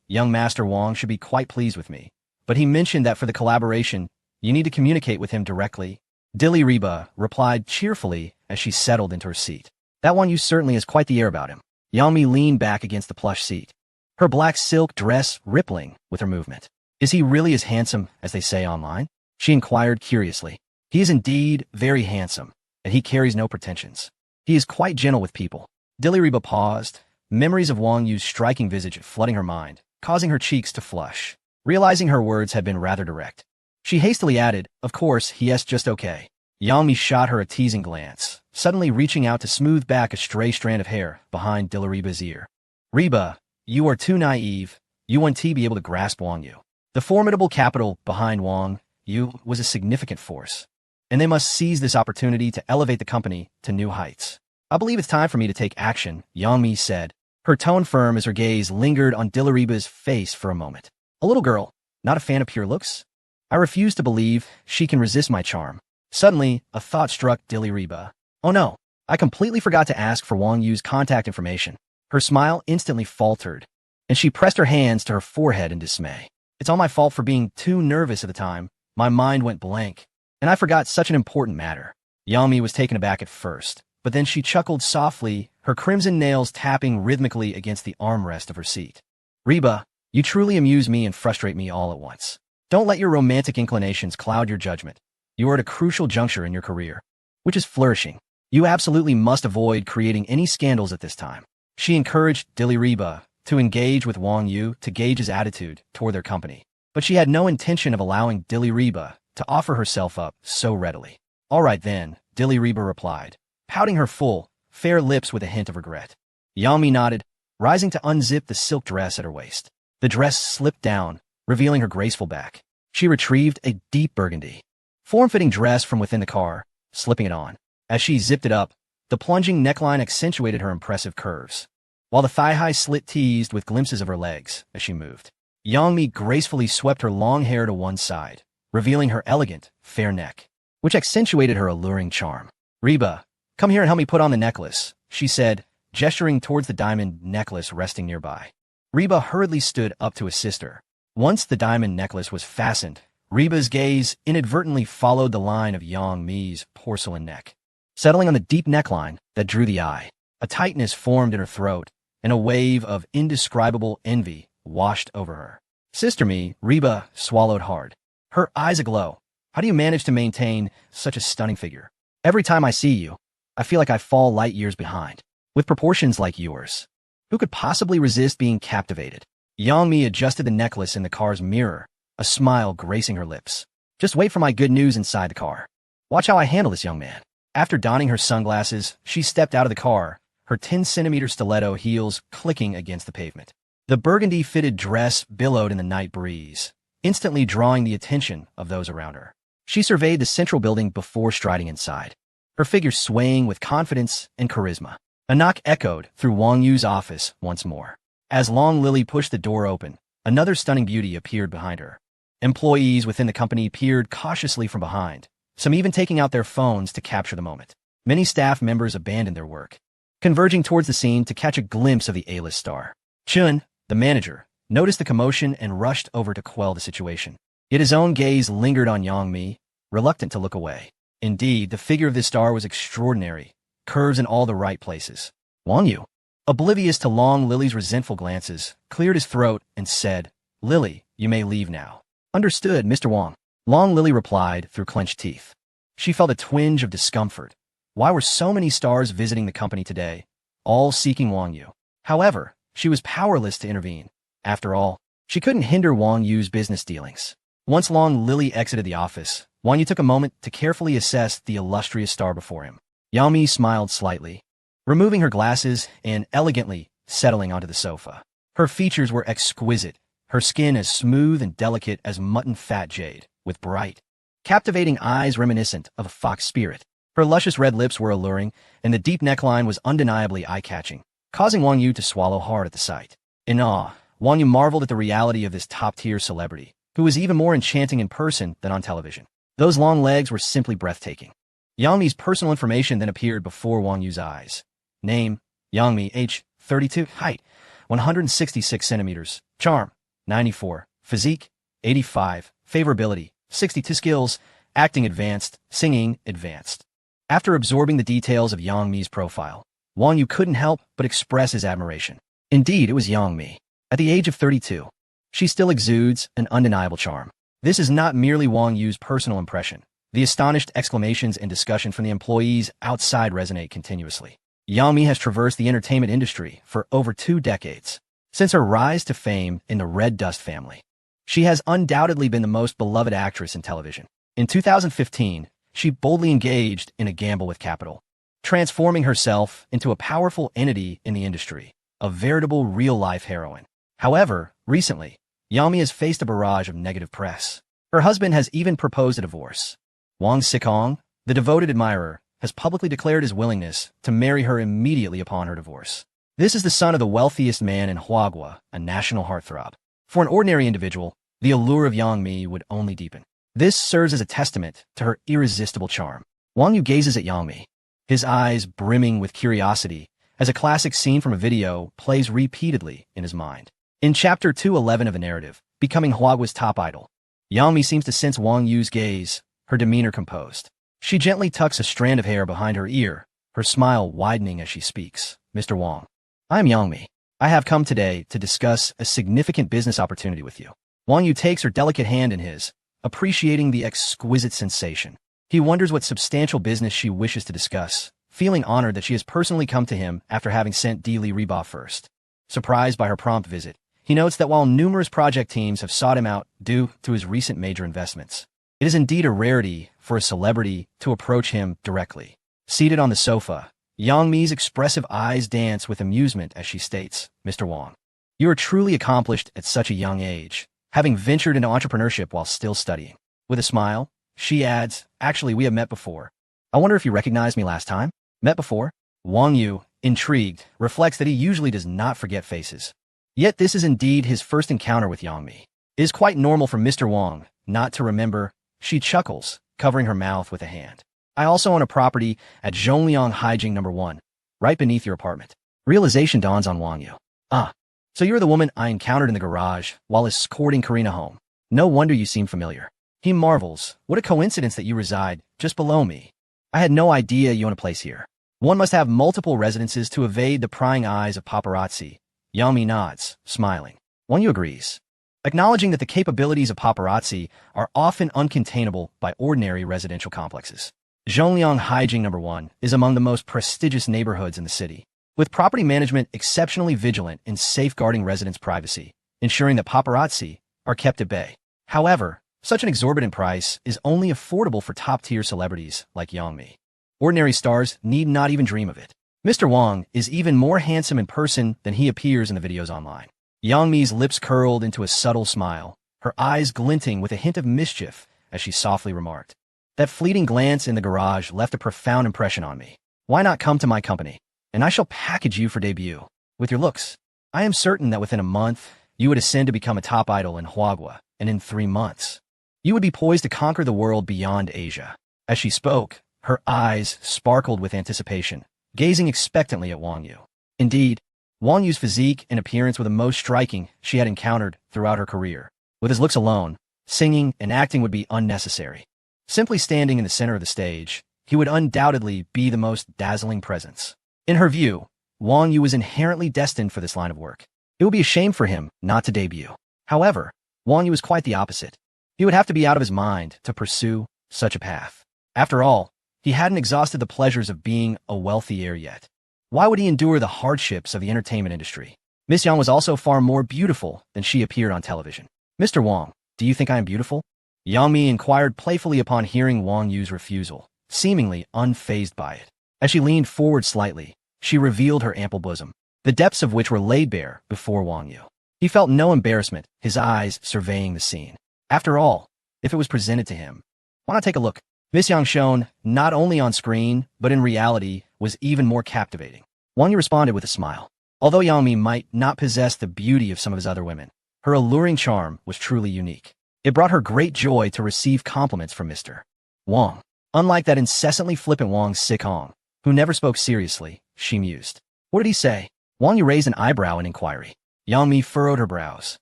Young Master Wang should be quite pleased with me, but he mentioned that for the collaboration, you need to communicate with him directly. Deli Reba replied cheerfully as she settled into her seat. That Wang Yu certainly has quite the air about him. Yangmi leaned back against the plush seat, her black silk dress rippling with her movement. Is he really as handsome as they say online? She inquired curiously. He is indeed very handsome, and he carries no pretensions. He is quite gentle with people. Deli Reba paused, memories of Wang Yu's striking visage flooding her mind, causing her cheeks to flush. Realizing her words had been rather direct, she hastily added, of course, yes, just okay. Yangmi shot her a teasing glance, suddenly reaching out to smooth back a stray strand of hair behind Deli Reba's ear. Reba, you are too naive. You won't be able to grasp Wang Yu. The formidable capital behind Wang Yu was a significant force, and they must seize this opportunity to elevate the company to new heights. I believe it's time for me to take action, Yangmi said, her tone firm as her gaze lingered on Deli Reba's face for a moment. A little girl, not a fan of pure looks? I refuse to believe she can resist my charm. Suddenly, a thought struck Deli Reba. Oh no, I completely forgot to ask for Wang Yu's contact information. Her smile instantly faltered, and she pressed her hands to her forehead in dismay. It's all my fault for being too nervous at the time. My mind went blank, and I forgot such an important matter. Yangmi was taken aback at first, but then she chuckled softly, her crimson nails tapping rhythmically against the armrest of her seat. Reba, you truly amuse me and frustrate me all at once. Don't let your romantic inclinations cloud your judgment. You are at a crucial juncture in your career, which is flourishing. You absolutely must avoid creating any scandals at this time. She encouraged Deli Reba to engage with Wang Yu to gauge his attitude toward their company, but she had no intention of allowing Deli Reba to offer herself up so readily. All right then, Deli Reba replied, pouting her full, fair lips with a hint of regret. Yangmi nodded, rising to unzip the silk dress at her waist. The dress slipped down, revealing her graceful back. She retrieved a deep burgundy, form-fitting dress from within the car, slipping it on. As she zipped it up, the plunging neckline accentuated her impressive curves, while the thigh-high slit teased with glimpses of her legs as she moved. Yangmi gracefully swept her long hair to one side, revealing her elegant, fair neck, which accentuated her alluring charm. Reba, come here and help me put on the necklace, she said, gesturing towards the diamond necklace resting nearby. Reba hurriedly stood up to assist her. Once the diamond necklace was fastened, Reba's gaze inadvertently followed the line of Yangmi's porcelain neck, settling on the deep neckline that drew the eye. A tightness formed in her throat, and a wave of indescribable envy washed over her. Sister Me, Reba swallowed hard, her eyes aglow, How do you manage to maintain such a stunning figure? Every time I see you, I feel like I fall light years behind. With proportions like yours, who could possibly resist being captivated? Yang Mi adjusted the necklace in the car's mirror, a smile gracing her lips. Just wait for my good news inside the car. Watch how I handle this young man. After donning her sunglasses, she stepped out of the car, her 10-centimeter stiletto heels clicking against the pavement. The burgundy-fitted dress billowed in the night breeze, instantly drawing the attention of those around her. She surveyed the central building before striding inside, her figure swaying with confidence and charisma. A knock echoed through Wang Yu's office once more. As Long Lily pushed the door open, another stunning beauty appeared behind her. Employees within the company peered cautiously from behind, some even taking out their phones to capture the moment. Many staff members abandoned their work, converging towards the scene to catch a glimpse of the A-list star. Chun, the manager, noticed the commotion and rushed over to quell the situation. Yet his own gaze lingered on Yang Mi, reluctant to look away. Indeed, the figure of this star was extraordinary, curves in all the right places. Wang Yu, oblivious to Long Lily's resentful glances, cleared his throat and said, "Lily, you may leave now." "Understood, Mr. Wang." Long Lily replied through clenched teeth. She felt a twinge of discomfort. Why were so many stars visiting the company today, all seeking Wang Yu? However, she was powerless to intervene. After all, she couldn't hinder Wang Yu's business dealings. Once Long Lily exited the office, Wang Yu took a moment to carefully assess the illustrious star before him. Yang Mi smiled slightly, removing her glasses and elegantly settling onto the sofa. Her features were exquisite, her skin as smooth and delicate as mutton fat jade, with bright, captivating eyes reminiscent of a fox spirit. Her luscious red lips were alluring, and the deep neckline was undeniably eye-catching, causing Wang Yu to swallow hard at the sight. In awe, Wang Yu marveled at the reality of this top-tier celebrity, who was even more enchanting in person than on television. Those long legs were simply breathtaking. Yang Mi's personal information then appeared before Wang Yu's eyes. Name, Yang Mi, age, 32, height, 166 centimeters, charm, 94, physique, 85, favorability, 62 skills, acting advanced, singing advanced. After absorbing the details of Yang Mi's profile, Wang Yu couldn't help but express his admiration. Indeed, it was Yang Mi. At the age of 32, she still exudes an undeniable charm. This is not merely Wang Yu's personal impression. The astonished exclamations and discussion from the employees outside resonate continuously. Yang Mi has traversed the entertainment industry for over 2 decades. Since her rise to fame in the Red Dust family, she has undoubtedly been the most beloved actress in television. In 2015, she boldly engaged in a gamble with capital, transforming herself into a powerful entity in the industry, a veritable real-life heroine. However, recently, Yang Mi has faced a barrage of negative press. Her husband has even proposed a divorce. Wang Xikong, the devoted admirer, has publicly declared his willingness to marry her immediately upon her divorce. This is the son of the wealthiest man in Huaguo, a national heartthrob. For an ordinary individual, the allure of Yang Mi would only deepen. This serves as a testament to her irresistible charm. Wang Yu gazes at Yang Mi, his eyes brimming with curiosity, as a classic scene from a video plays repeatedly in his mind. In Chapter 211 of the narrative, Becoming Huaguo's Top Idol, Yang Mi seems to sense Wang Yu's gaze, her demeanor composed. She gently tucks a strand of hair behind her ear, her smile widening as she speaks. "Mr. Wang, I am Yang Mi. I have come today to discuss a significant business opportunity with you." Wang Yu takes her delicate hand in his, appreciating the exquisite sensation. He wonders what substantial business she wishes to discuss, feeling honored that she has personally come to him after having sent Di Li Riba first. Surprised by her prompt visit, he notes that while numerous project teams have sought him out due to his recent major investments, it is indeed a rarity for a celebrity to approach him directly. Seated on the sofa, Yang Mi's expressive eyes dance with amusement as she states, "Mr. Wang, you are truly accomplished at such a young age, having ventured into entrepreneurship while still studying." With a smile, she adds, "Actually, we have met before. I wonder if you recognized me last time?" Met before? Wang Yu, intrigued, reflects that he usually does not forget faces. Yet this is indeed his first encounter with Yang Mi. It is quite normal for Mr. Wang not to remember. She chuckles, covering her mouth with a hand. "I also own a property at Zhongliang Haijing No. 1, right beneath your apartment." Realization dawns on Wang Yu. "Ah, so you're the woman I encountered in the garage while escorting Karina home. No wonder you seem familiar." He marvels, "What a coincidence that you reside just below me. I had no idea you own a place here. One must have multiple residences to evade the prying eyes of paparazzi." Yang Mi nods, smiling. Wang Yu agrees. acknowledging that the capabilities of paparazzi are often uncontainable by ordinary residential complexes. Zhongliang Haijing No. 1 is among the most prestigious neighborhoods in the city, with property management exceptionally vigilant in safeguarding residents' privacy, ensuring that paparazzi are kept at bay. However, such an exorbitant price is only affordable for top-tier celebrities like Yang Mi. Ordinary stars need not even dream of it. Mr. Wang is even more handsome in person than he appears in the videos online. Yang Mi's lips curled into a subtle smile, her eyes glinting with a hint of mischief as she softly remarked, "That fleeting glance in the garage left a profound impression on me. Why not come to my company, and I shall package you for debut. With your looks, I am certain that within a month, you would ascend to become a top idol in Huagua, and in 3 months, you would be poised to conquer the world beyond Asia." As she spoke, her eyes sparkled with anticipation, gazing expectantly at Wang Yu. Indeed, Wang Yu's physique and appearance were the most striking she had encountered throughout her career. With his looks alone, singing and acting would be unnecessary. Simply standing in the center of the stage, he would undoubtedly be the most dazzling presence. In her view, Wang Yu was inherently destined for this line of work. It would be a shame for him not to debut. However, Wang Yu was quite the opposite. He would have to be out of his mind to pursue such a path. After all, he hadn't exhausted the pleasures of being a wealthy heir yet. Why would he endure the hardships of the entertainment industry? Miss Yang was also far more beautiful than she appeared on television. "Mr. Wang, do you think I am beautiful?" Yang Mi inquired playfully upon hearing Wang Yu's refusal, seemingly unfazed by it. As she leaned forward slightly, she revealed her ample bosom, the depths of which were laid bare before Wang Yu. He felt no embarrassment, his eyes surveying the scene. After all, if it was presented to him, why not take a look? Miss Yang shone, not only on screen, but in reality, was even more captivating. Wang Yu responded with a smile. Although Yang Mi might not possess the beauty of some of his other women, her alluring charm was truly unique. It brought her great joy to receive compliments from Mr. Wang. Unlike that incessantly flippant Wang Sihong, who never spoke seriously, she mused. What did he say? Wang Yu raised an eyebrow in inquiry. Yang Mi furrowed her brows.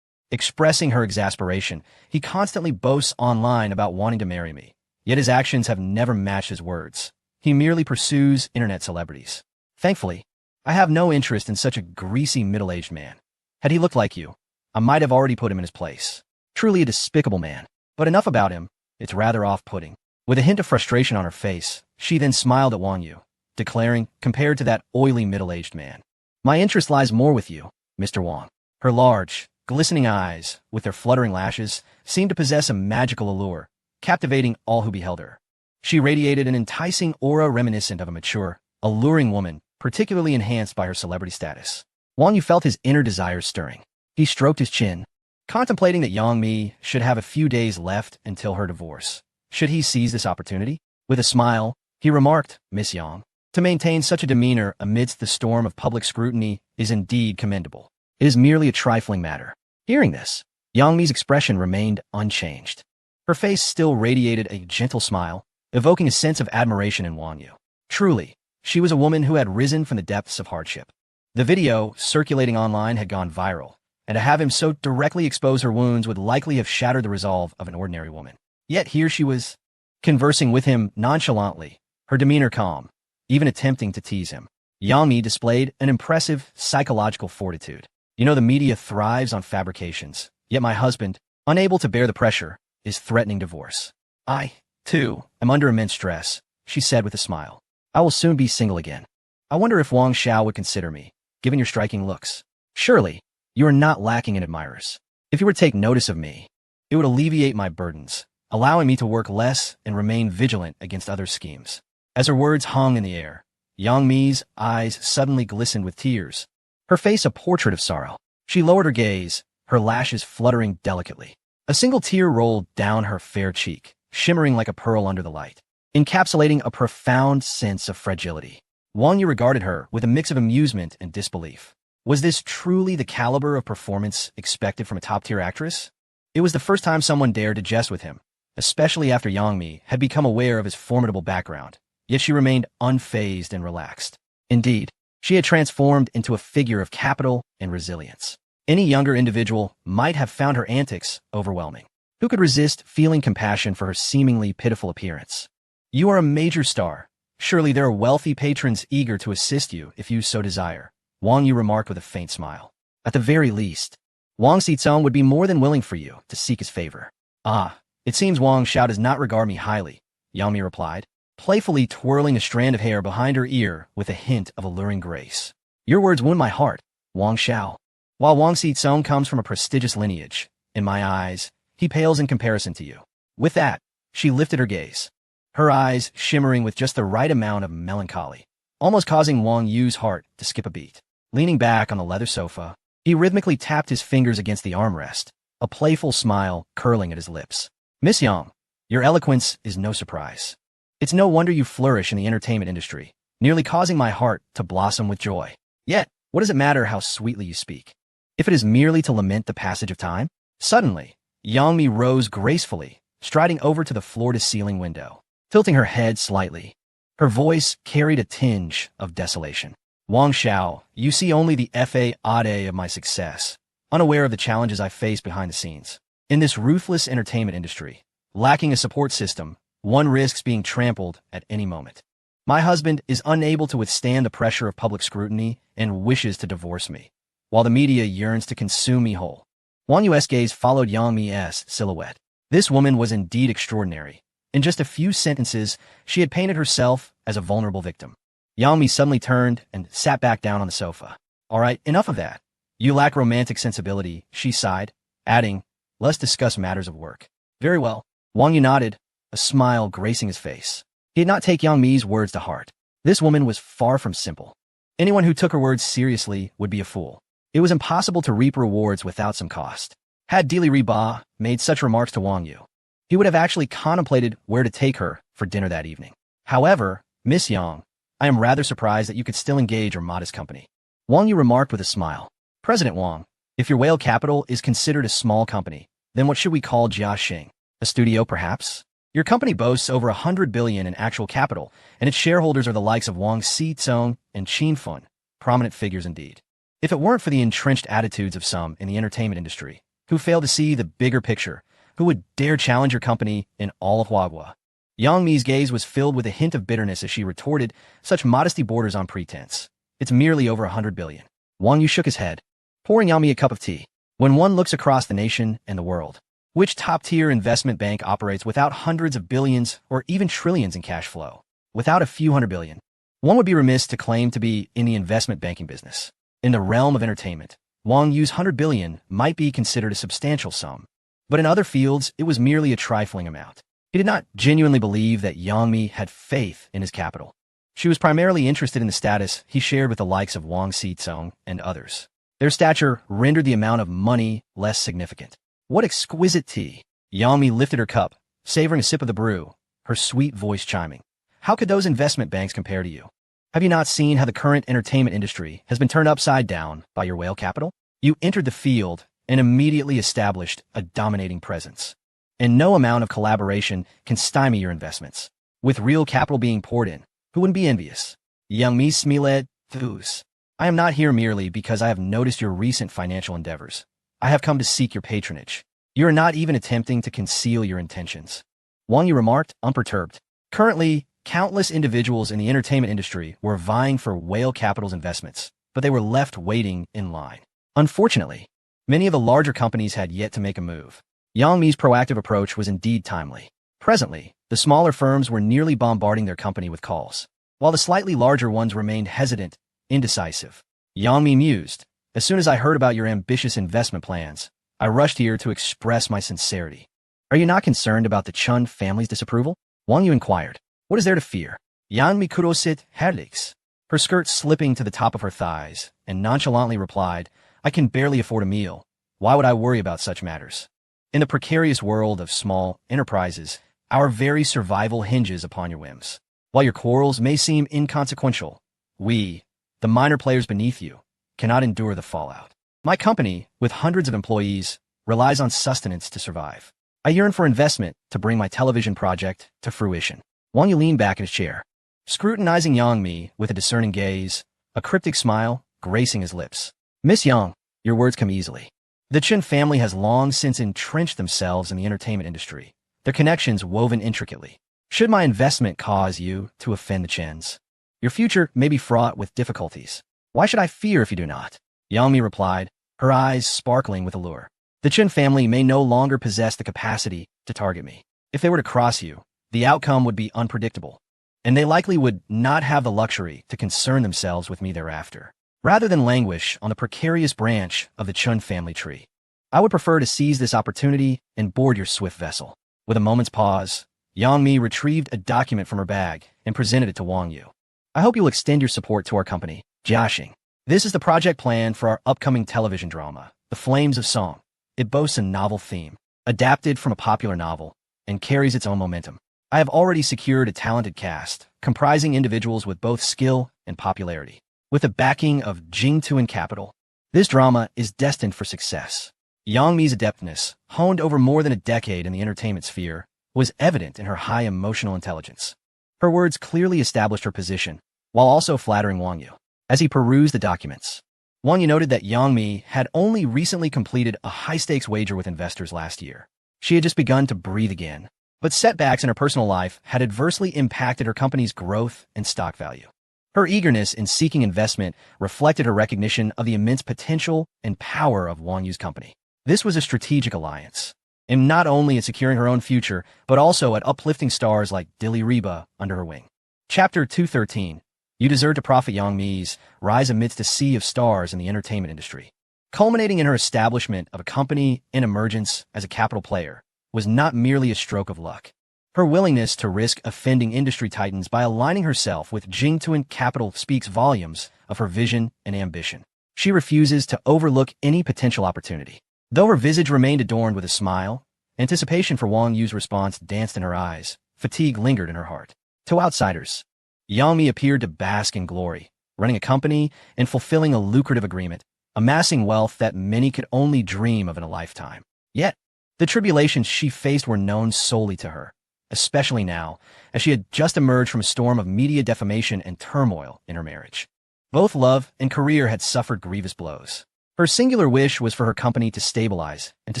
Expressing her exasperation, he constantly boasts online about wanting to marry me. Yet his actions have never matched his words. He merely pursues internet celebrities. Thankfully, I have no interest in such a greasy middle-aged man. Had he looked like you, I might have already put him in his place. Truly a despicable man. But enough about him, it's rather off-putting. With a hint of frustration on her face, she then smiled at Wang Yu, declaring, compared to that oily middle-aged man, "My interest lies more with you, Mr. Wang." Her large, glistening eyes, with their fluttering lashes, seemed to possess a magical allure, captivating all who beheld her. She radiated an enticing aura reminiscent of a mature, alluring woman, particularly enhanced by her celebrity status. Wang Yu felt his inner desires stirring. He stroked his chin, contemplating that Yang Mi should have a few days left until her divorce. Should he seize this opportunity? With a smile, he remarked, "Miss Yang, to maintain such a demeanor amidst the storm of public scrutiny is indeed commendable. It is merely a trifling matter." Hearing this, Yang Mi's expression remained unchanged. Her face still radiated a gentle smile, evoking a sense of admiration in Wang Yu. Truly, she was a woman who had risen from the depths of hardship. The video circulating online had gone viral, and to have him so directly expose her wounds would likely have shattered the resolve of an ordinary woman. Yet here she was, conversing with him nonchalantly, her demeanor calm, even attempting to tease him. Yang Mi displayed an impressive psychological fortitude. "You know, the media thrives on fabrications, yet my husband, unable to bear the pressure, is threatening divorce. I, too, am under immense stress," she said with a smile. "I will soon be single again. I wonder if Wang Xiao would consider me, given your striking looks. Surely, you are not lacking in admirers. If you were to take notice of me, it would alleviate my burdens, allowing me to work less and remain vigilant against other schemes." As her words hung in the air, Yang Mi's eyes suddenly glistened with tears, her face a portrait of sorrow. She lowered her gaze, her lashes fluttering delicately. A single tear rolled down her fair cheek, shimmering like a pearl under the light, encapsulating a profound sense of fragility. Wang Yu regarded her with a mix of amusement and disbelief. Was this truly the caliber of performance expected from a top-tier actress? It was the first time someone dared to jest with him, especially after Yang Mi had become aware of his formidable background, yet she remained unfazed and relaxed. Indeed, she had transformed into a figure of capital and resilience. Any younger individual might have found her antics overwhelming. Who could resist feeling compassion for her seemingly pitiful appearance? "You are a major star. Surely there are wealthy patrons eager to assist you if you so desire," Wang Yu remarked with a faint smile. "At the very least, Wang Xizong would be more than willing for you to seek his favor. Ah, it seems Wang Xiao does not regard me highly, Yang Mi replied, playfully twirling a strand of hair behind her ear with a hint of alluring grace. Your words wound my heart, Wang Xiao. While Wang Xizong comes from a prestigious lineage, in my eyes, he pales in comparison to you. With that, she lifted her gaze, her eyes shimmering with just the right amount of melancholy, almost causing Wang Yu's heart to skip a beat. Leaning back on the leather sofa, he rhythmically tapped his fingers against the armrest, a playful smile curling at his lips. Miss Yang, your eloquence is no surprise. It's no wonder you flourish in the entertainment industry, nearly causing my heart to blossom with joy. Yet, what does it matter how sweetly you speak, if it is merely to lament the passage of time? Suddenly, Yang Mi rose gracefully, striding over to the floor-to-ceiling window, tilting her head slightly. Her voice carried a tinge of desolation. Wang Xiao, you see only the facade of my success, unaware of the challenges I face behind the scenes. In this ruthless entertainment industry, lacking a support system, one risks being trampled at any moment. My husband is unable to withstand the pressure of public scrutiny and wishes to divorce me, while the media yearns to consume me whole. Wang Yu's gaze followed Yang Mi's silhouette. This woman was indeed extraordinary. In just a few sentences, she had painted herself as a vulnerable victim. Yang Mi suddenly turned and sat back down on the sofa. All right, enough of that. You lack romantic sensibility, she sighed, adding, let's discuss matters of work. Very well. Wang Yu nodded, a smile gracing his face. He did not take Yang Mi's words to heart. This woman was far from simple. Anyone who took her words seriously would be a fool. It was impossible to reap rewards without some cost. Had Dili Riba made such remarks to Wang Yu, he would have actually contemplated where to take her for dinner that evening. However, Miss Yang, I am rather surprised that you could still engage your modest company. Wang Yu remarked with a smile. President Wang, if your Whale Capital is considered a small company, then what should we call Jia Xing? A studio, perhaps? Your company boasts over 100 billion in actual capital, and its shareholders are the likes of Wang Xizong and Qin Fun, prominent figures indeed. If it weren't for the entrenched attitudes of some in the entertainment industry, who fail to see the bigger picture, who would dare challenge your company in all of Huahua? Yang Mi's gaze was filled with a hint of bitterness as she retorted, such modesty borders on pretense. It's merely over 100 billion. Wang Yu shook his head, pouring Yang Mi a cup of tea. When one looks across the nation and the world, which top-tier investment bank operates without hundreds of billions or even trillions in cash flow? Without a few hundred billion, one would be remiss to claim to be in the investment banking business. In the realm of entertainment, Wang Yu's 100 billion might be considered a substantial sum, but in other fields, it was merely a trifling amount. He did not genuinely believe that Yang Mi had faith in his capital. She was primarily interested in the status he shared with the likes of Wang Xizong and others. Their stature rendered the amount of money less significant. What exquisite tea! Yang Mi lifted her cup, savoring a sip of the brew, her sweet voice chiming. How could those investment banks compare to you? Have you not seen how the current entertainment industry has been turned upside down by your Whale Capital? You entered the field and immediately established a dominating presence. And no amount of collaboration can stymie your investments. With real capital being poured in, who wouldn't be envious? Yang Mi smiled, Thus. I am not here merely because I have noticed your recent financial endeavors. I have come to seek your patronage. You are not even attempting to conceal your intentions. Wang Yu remarked, unperturbed. Currently, countless individuals in the entertainment industry were vying for Whale Capital's investments, but they were left waiting in line. Unfortunately, many of the larger companies had yet to make a move. Yang Mi's proactive approach was indeed timely. Presently, the smaller firms were nearly bombarding their company with calls, while the slightly larger ones remained hesitant, indecisive. Yang Mi mused, as soon as I heard about your ambitious investment plans, I rushed here to express my sincerity. Are you not concerned about the Chun family's disapproval? Wang Yu inquired. What is there to fear? Yang Mi kurosit herlix, her skirt slipping to the top of her thighs, and nonchalantly replied, I can barely afford a meal. Why would I worry about such matters? In the precarious world of small enterprises, our very survival hinges upon your whims. While your quarrels may seem inconsequential, we, the minor players beneath you, cannot endure the fallout. My company, with hundreds of employees, relies on sustenance to survive. I yearn for investment to bring my television project to fruition. Wang Yu leaned back in his chair, scrutinizing Yang Mi with a discerning gaze, a cryptic smile gracing his lips. Miss Yang, your words come easily. The Chen family has long since entrenched themselves in the entertainment industry, their connections woven intricately. Should my investment cause you to offend the Chens, your future may be fraught with difficulties. Why should I fear if you do not? Yang Mi replied, her eyes sparkling with allure. The Chen family may no longer possess the capacity to target me. If they were to cross you, the outcome would be unpredictable, and they likely would not have the luxury to concern themselves with me thereafter. Rather than languish on the precarious branch of the Chun family tree, I would prefer to seize this opportunity and board your swift vessel. With a moment's pause, Yang Mi retrieved a document from her bag and presented it to Wang Yu. I hope you'll extend your support to our company, Jiaxing. This is the project plan for our upcoming television drama, The Flames of Song. It boasts a novel theme, adapted from a popular novel, and carries its own momentum. I have already secured a talented cast, comprising individuals with both skill and popularity. With the backing of Jingtuan Capital, this drama is destined for success. Yang Mi's adeptness, honed over more than a decade in the entertainment sphere, was evident in her high emotional intelligence. Her words clearly established her position, while also flattering Wang Yu. As he perused the documents, Wang Yu noted that Yang Mi had only recently completed a high-stakes wager with investors last year. She had just begun to breathe again, but setbacks in her personal life had adversely impacted her company's growth and stock value. Her eagerness in seeking investment reflected her recognition of the immense potential and power of Wang Yu's company. This was a strategic alliance, aimed not only at securing her own future, but also at uplifting stars like Dilly Reba under her wing. Chapter 213. You deserve to profit. Yang Mi's rise amidst a sea of stars in the entertainment industry, culminating in her establishment of a company and emergence as a capital player, was not merely a stroke of luck. Her willingness to risk offending industry titans by aligning herself with Jingtuan Capital speaks volumes of her vision and ambition. She refuses to overlook any potential opportunity. Though her visage remained adorned with a smile, anticipation for Wang Yu's response danced in her eyes, fatigue lingered in her heart. To outsiders, Yang Mi appeared to bask in glory, running a company and fulfilling a lucrative agreement, amassing wealth that many could only dream of in a lifetime. Yet, the tribulations she faced were known solely to her, especially now, as she had just emerged from a storm of media defamation and turmoil in her marriage. Both love and career had suffered grievous blows. Her singular wish was for her company to stabilize and to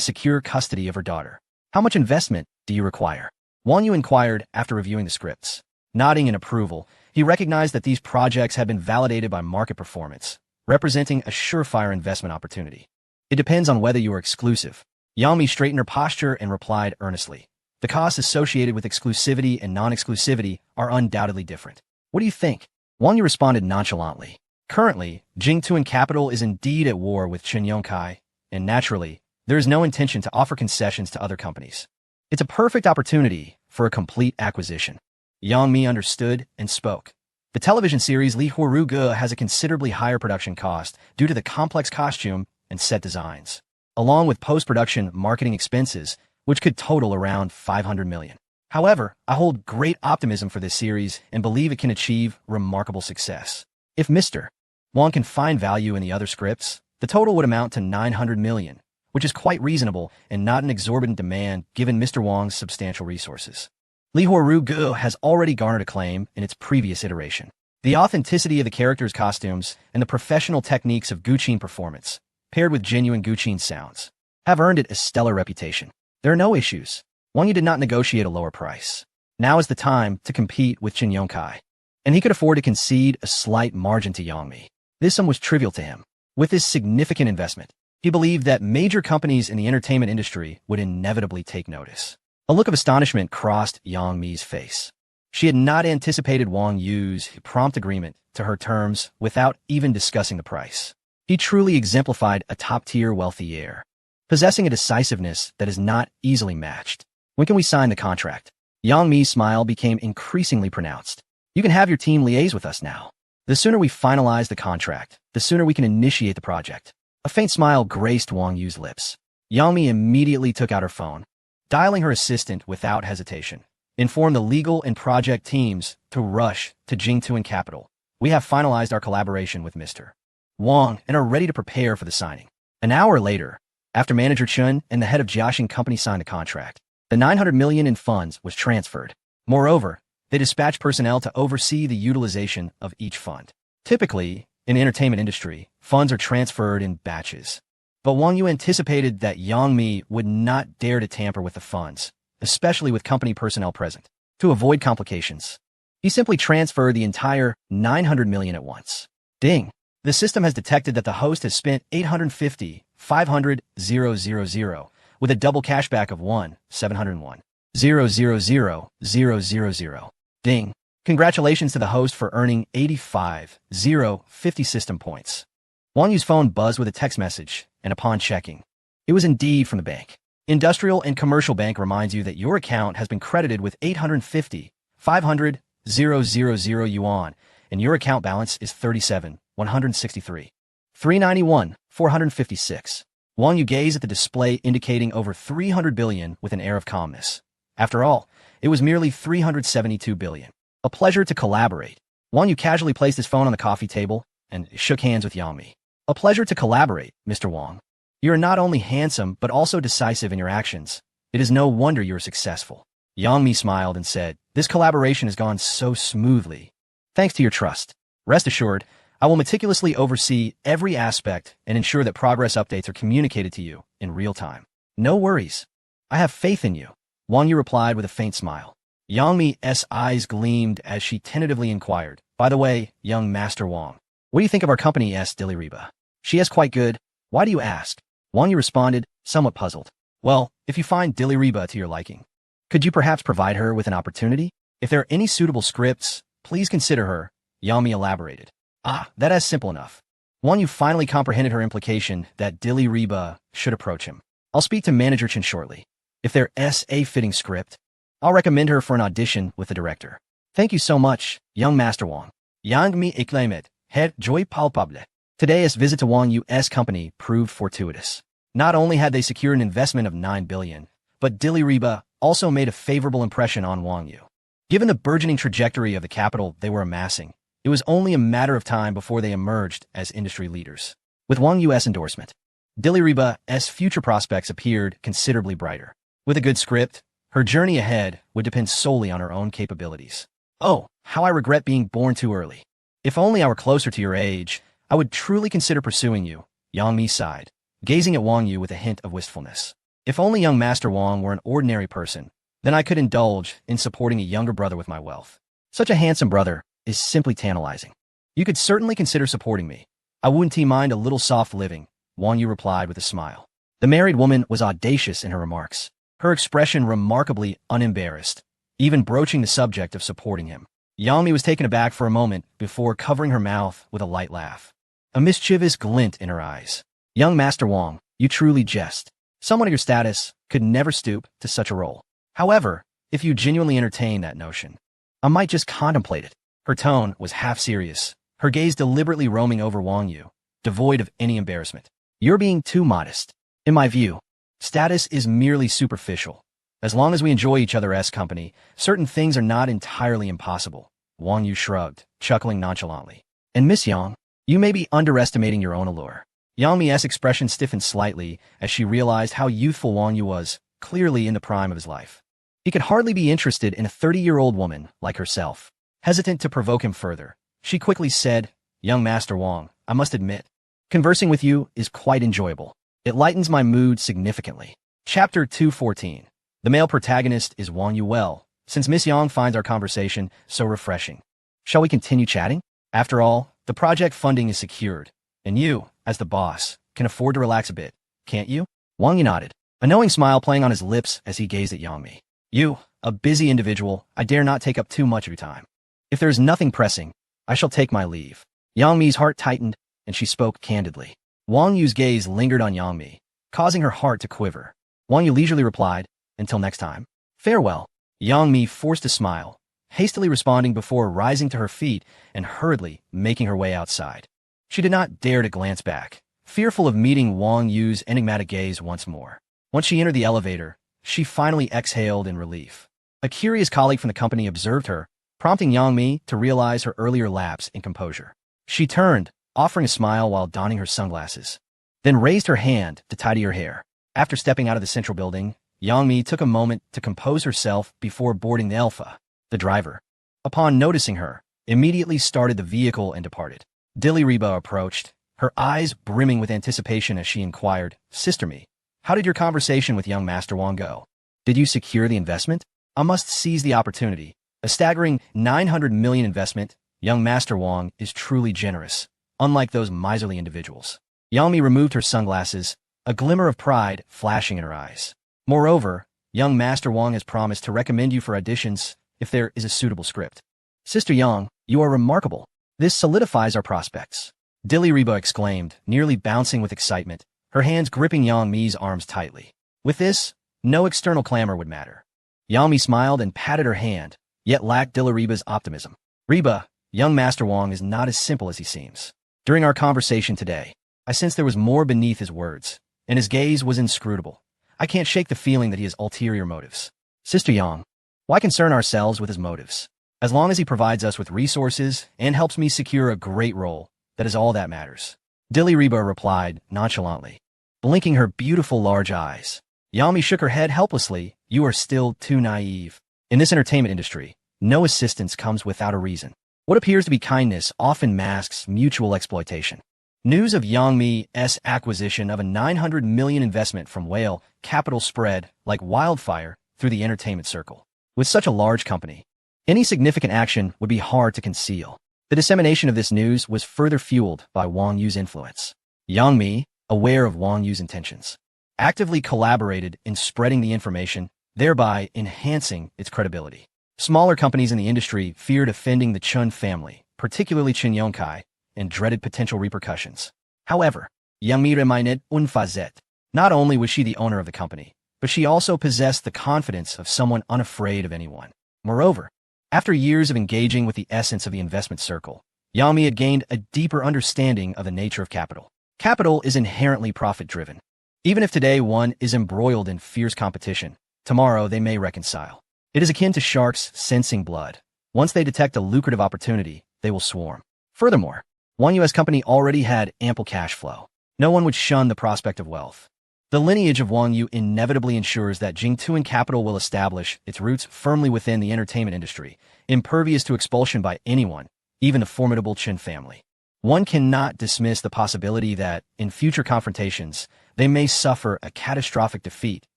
secure custody of her daughter. How much investment do you require? Wang Yu inquired after reviewing the scripts. Nodding in approval, he recognized that these projects had been validated by market performance, representing a surefire investment opportunity. It depends on whether you are exclusive. Yang Mi straightened her posture and replied earnestly. The costs associated with exclusivity and non-exclusivity are undoubtedly different. What do you think? Wang Yu responded nonchalantly. Currently, Jingtuan Capital is indeed at war with Chen Yongkai, and naturally, there is no intention to offer concessions to other companies. It's a perfect opportunity for a complete acquisition. Yang Mi understood and spoke. The television series Li Huoru Ge has a considerably higher production cost due to the complex costume and set designs, along with post-production marketing expenses, which could total around 500 million. However, I hold great optimism for this series and believe it can achieve remarkable success. If Mr. Wang can find value in the other scripts, the total would amount to 900 million, which is quite reasonable and not an exorbitant demand given Mr. Wang's substantial resources. Li Huoru Ge has already garnered acclaim in its previous iteration. The authenticity of the characters' costumes and the professional techniques of Guqin performance, paired with genuine Guqin sounds, have earned it a stellar reputation. There are no issues. Wang Yu did not negotiate a lower price. Now is the time to compete with Chen Yongkai, and he could afford to concede a slight margin to Yang Mi. This sum was trivial to him. With this significant investment, he believed that major companies in the entertainment industry would inevitably take notice. A look of astonishment crossed Yang Mi's face. She had not anticipated Wang Yu's prompt agreement to her terms without even discussing the price. He truly exemplified a top-tier wealthy heir, possessing a decisiveness that is not easily matched. When can we sign the contract? Yang Mi's smile became increasingly pronounced. You can have your team liaise with us now. The sooner we finalize the contract, the sooner we can initiate the project. A faint smile graced Wang Yu's lips. Yang Mi immediately took out her phone, dialing her assistant without hesitation, informed the legal and project teams to rush to Jingtuan Capital. We have finalized our collaboration with Mr. Wang and are ready to prepare for the signing. An hour later, after Manager Chun and the head of Jiaxing Company signed the contract, the 900 million in funds was transferred. Moreover, they dispatched personnel to oversee the utilization of each fund. Typically, in the entertainment industry, funds are transferred in batches. But Wang Yu anticipated that Yang Mi would not dare to tamper with the funds, especially with company personnel present. To avoid complications, he simply transferred the entire 900 million at once. Ding! The system has detected that the host has spent 850 500,000 with a double cashback of 1,701,000,000. Ding. Congratulations to the host for earning 85,050 system points. Wang Yu's phone buzzed with a text message, and upon checking, it was indeed from the bank. Industrial and Commercial Bank reminds you that your account has been credited with 850,500,000 yuan, and your account balance is 37,163,391,456. Wang Yu gazed at the display indicating over 300 billion with an air of calmness. After all, it was merely 372 billion. A pleasure to collaborate. Wang Yu casually placed his phone on the coffee table and shook hands with Yang Mi. A pleasure to collaborate, Mr. Wang. You are not only handsome, but also decisive in your actions. It is no wonder you are successful. Yang Mi smiled and said, this collaboration has gone so smoothly. Thanks to your trust. Rest assured, I will meticulously oversee every aspect and ensure that progress updates are communicated to you in real time. No worries. I have faith in you. Wang Yu replied with a faint smile. Yang Mi's eyes gleamed as she tentatively inquired, by the way, young Master Wang, what do you think of our company S. Diliriba? She is quite good. Why do you ask? Wang Yu responded, somewhat puzzled. Well, if you find Diliriba to your liking, could you perhaps provide her with an opportunity? If there are any suitable scripts, please consider her, Yang Mi elaborated. Ah, that is simple enough. Wang Yu finally comprehended her implication that Diliriba should approach him. I'll speak to Manager Chen shortly. If there is a fitting script, I'll recommend her for an audition with the director. Thank you so much, young Master Wang. Yang Mi exclaimed, het joy palpable. Today's visit to Wang Yu's company proved fortuitous. Not only had they secured an investment of 9 billion, but Diliriba also made a favorable impression on Wang Yu. Given the burgeoning trajectory of the capital they were amassing, it was only a matter of time before they emerged as industry leaders. With Wang Yu's endorsement, Diliriba's future prospects appeared considerably brighter. With a good script, her journey ahead would depend solely on her own capabilities. Oh, how I regret being born too early. If only I were closer to your age, I would truly consider pursuing you, Yang Mi sighed, gazing at Wang Yu with a hint of wistfulness. If only young Master Wang were an ordinary person, then I could indulge in supporting a younger brother with my wealth. Such a handsome brother is simply tantalizing. You could certainly consider supporting me. I wouldn't mind a little soft living, Wang Yu replied with a smile. The married woman was audacious in her remarks, her expression remarkably unembarrassed, even broaching the subject of supporting him. Yang Mi was taken aback for a moment before covering her mouth with a light laugh, a mischievous glint in her eyes. Young Master Wang, you truly jest. Someone of your status could never stoop to such a role. However, if you genuinely entertain that notion, I might just contemplate it. Her tone was half serious, her gaze deliberately roaming over Wang Yu, devoid of any embarrassment. You're being too modest. In my view, status is merely superficial. As long as we enjoy each other's company, certain things are not entirely impossible. Wang Yu shrugged, chuckling nonchalantly. And Miss Yang, you may be underestimating your own allure. Yang Mi's expression stiffened slightly as she realized how youthful Wang Yu was, clearly in the prime of his life. He could hardly be interested in a 30-year-old woman like herself. Hesitant to provoke him further, she quickly said, Young Master Wang, I must admit, conversing with you is quite enjoyable. It lightens my mood significantly. Chapter 214. The male protagonist is Wang Yu well, since Miss Yang finds our conversation so refreshing. Shall we continue chatting? After all, the project funding is secured, and you, as the boss, can afford to relax a bit, can't you? Wang Yu nodded, a knowing smile playing on his lips as he gazed at Yang Mi. You, a busy individual, I dare not take up too much of your time. If there is nothing pressing, I shall take my leave. Yang Mi's heart tightened, and she spoke candidly. Wang Yu's gaze lingered on Yang Mi, causing her heart to quiver. Wang Yu leisurely replied, until next time. Farewell. Yang Mi forced a smile, hastily responding before rising to her feet and hurriedly making her way outside. She did not dare to glance back, fearful of meeting Wang Yu's enigmatic gaze once more. Once she entered the elevator, she finally exhaled in relief. A curious colleague from the company observed her, prompting Yang Mi to realize her earlier lapse in composure. She turned, offering a smile while donning her sunglasses, then raised her hand to tidy her hair. After stepping out of the central building, Yang Mi took a moment to compose herself before boarding the Alpha. The driver, upon noticing her, immediately started the vehicle and departed. Diliriba approached, her eyes brimming with anticipation as she inquired, Sister Mi, how did your conversation with young Master Wang go? Did you secure the investment? I must seize the opportunity. A staggering 900 million investment, young Master Wang is truly generous, unlike those miserly individuals. Yang Mi removed her sunglasses, a glimmer of pride flashing in her eyes. Moreover, young Master Wang has promised to recommend you for auditions if there is a suitable script. Sister Yang, you are remarkable. This solidifies our prospects. Dilly-Riba exclaimed, nearly bouncing with excitement, her hands gripping Yang Mi's arms tightly. With this, no external clamor would matter. Yang Mi smiled and patted her hand, yet lacked Dilly-Riba's optimism. Riba, young Master Wang is not as simple as he seems. During our conversation today, I sensed there was more beneath his words, and his gaze was inscrutable. I can't shake the feeling that he has ulterior motives. Sister Yang, why concern ourselves with his motives? As long as he provides us with resources and helps me secure a great role, that is all that matters. Dilly-Riba replied nonchalantly, blinking her beautiful large eyes. Yang Mi shook her head helplessly. You are still too naive. In this entertainment industry, no assistance comes without a reason. What appears to be kindness often masks mutual exploitation. News of Yang Mi's acquisition of a $900 million investment from Whale Capital spread like wildfire through the entertainment circle. With such a large company, any significant action would be hard to conceal. The dissemination of this news was further fueled by Wang Yu's influence. Yang Mi, aware of Wang Yu's intentions, actively collaborated in spreading the information, thereby enhancing its credibility. Smaller companies in the industry feared offending the Chun family, particularly Qin Yongkai, and dreaded potential repercussions. However, Yang Mi remained unfazed. Not only was she the owner of the company, but she also possessed the confidence of someone unafraid of anyone. Moreover, after years of engaging with the essence of the investment circle, Yang Mi had gained a deeper understanding of the nature of capital. Capital is inherently profit-driven. Even if today one is embroiled in fierce competition, tomorrow they may reconcile. It is akin to sharks sensing blood. Once they detect a lucrative opportunity, they will swarm. Furthermore, one U.S. company already had ample cash flow. No one would shun the prospect of wealth. The lineage of Wang Yu inevitably ensures that Jingtuan Capital will establish its roots firmly within the entertainment industry, impervious to expulsion by anyone, even the formidable Qin family. One cannot dismiss the possibility that, in future confrontations, they may suffer a catastrophic defeat,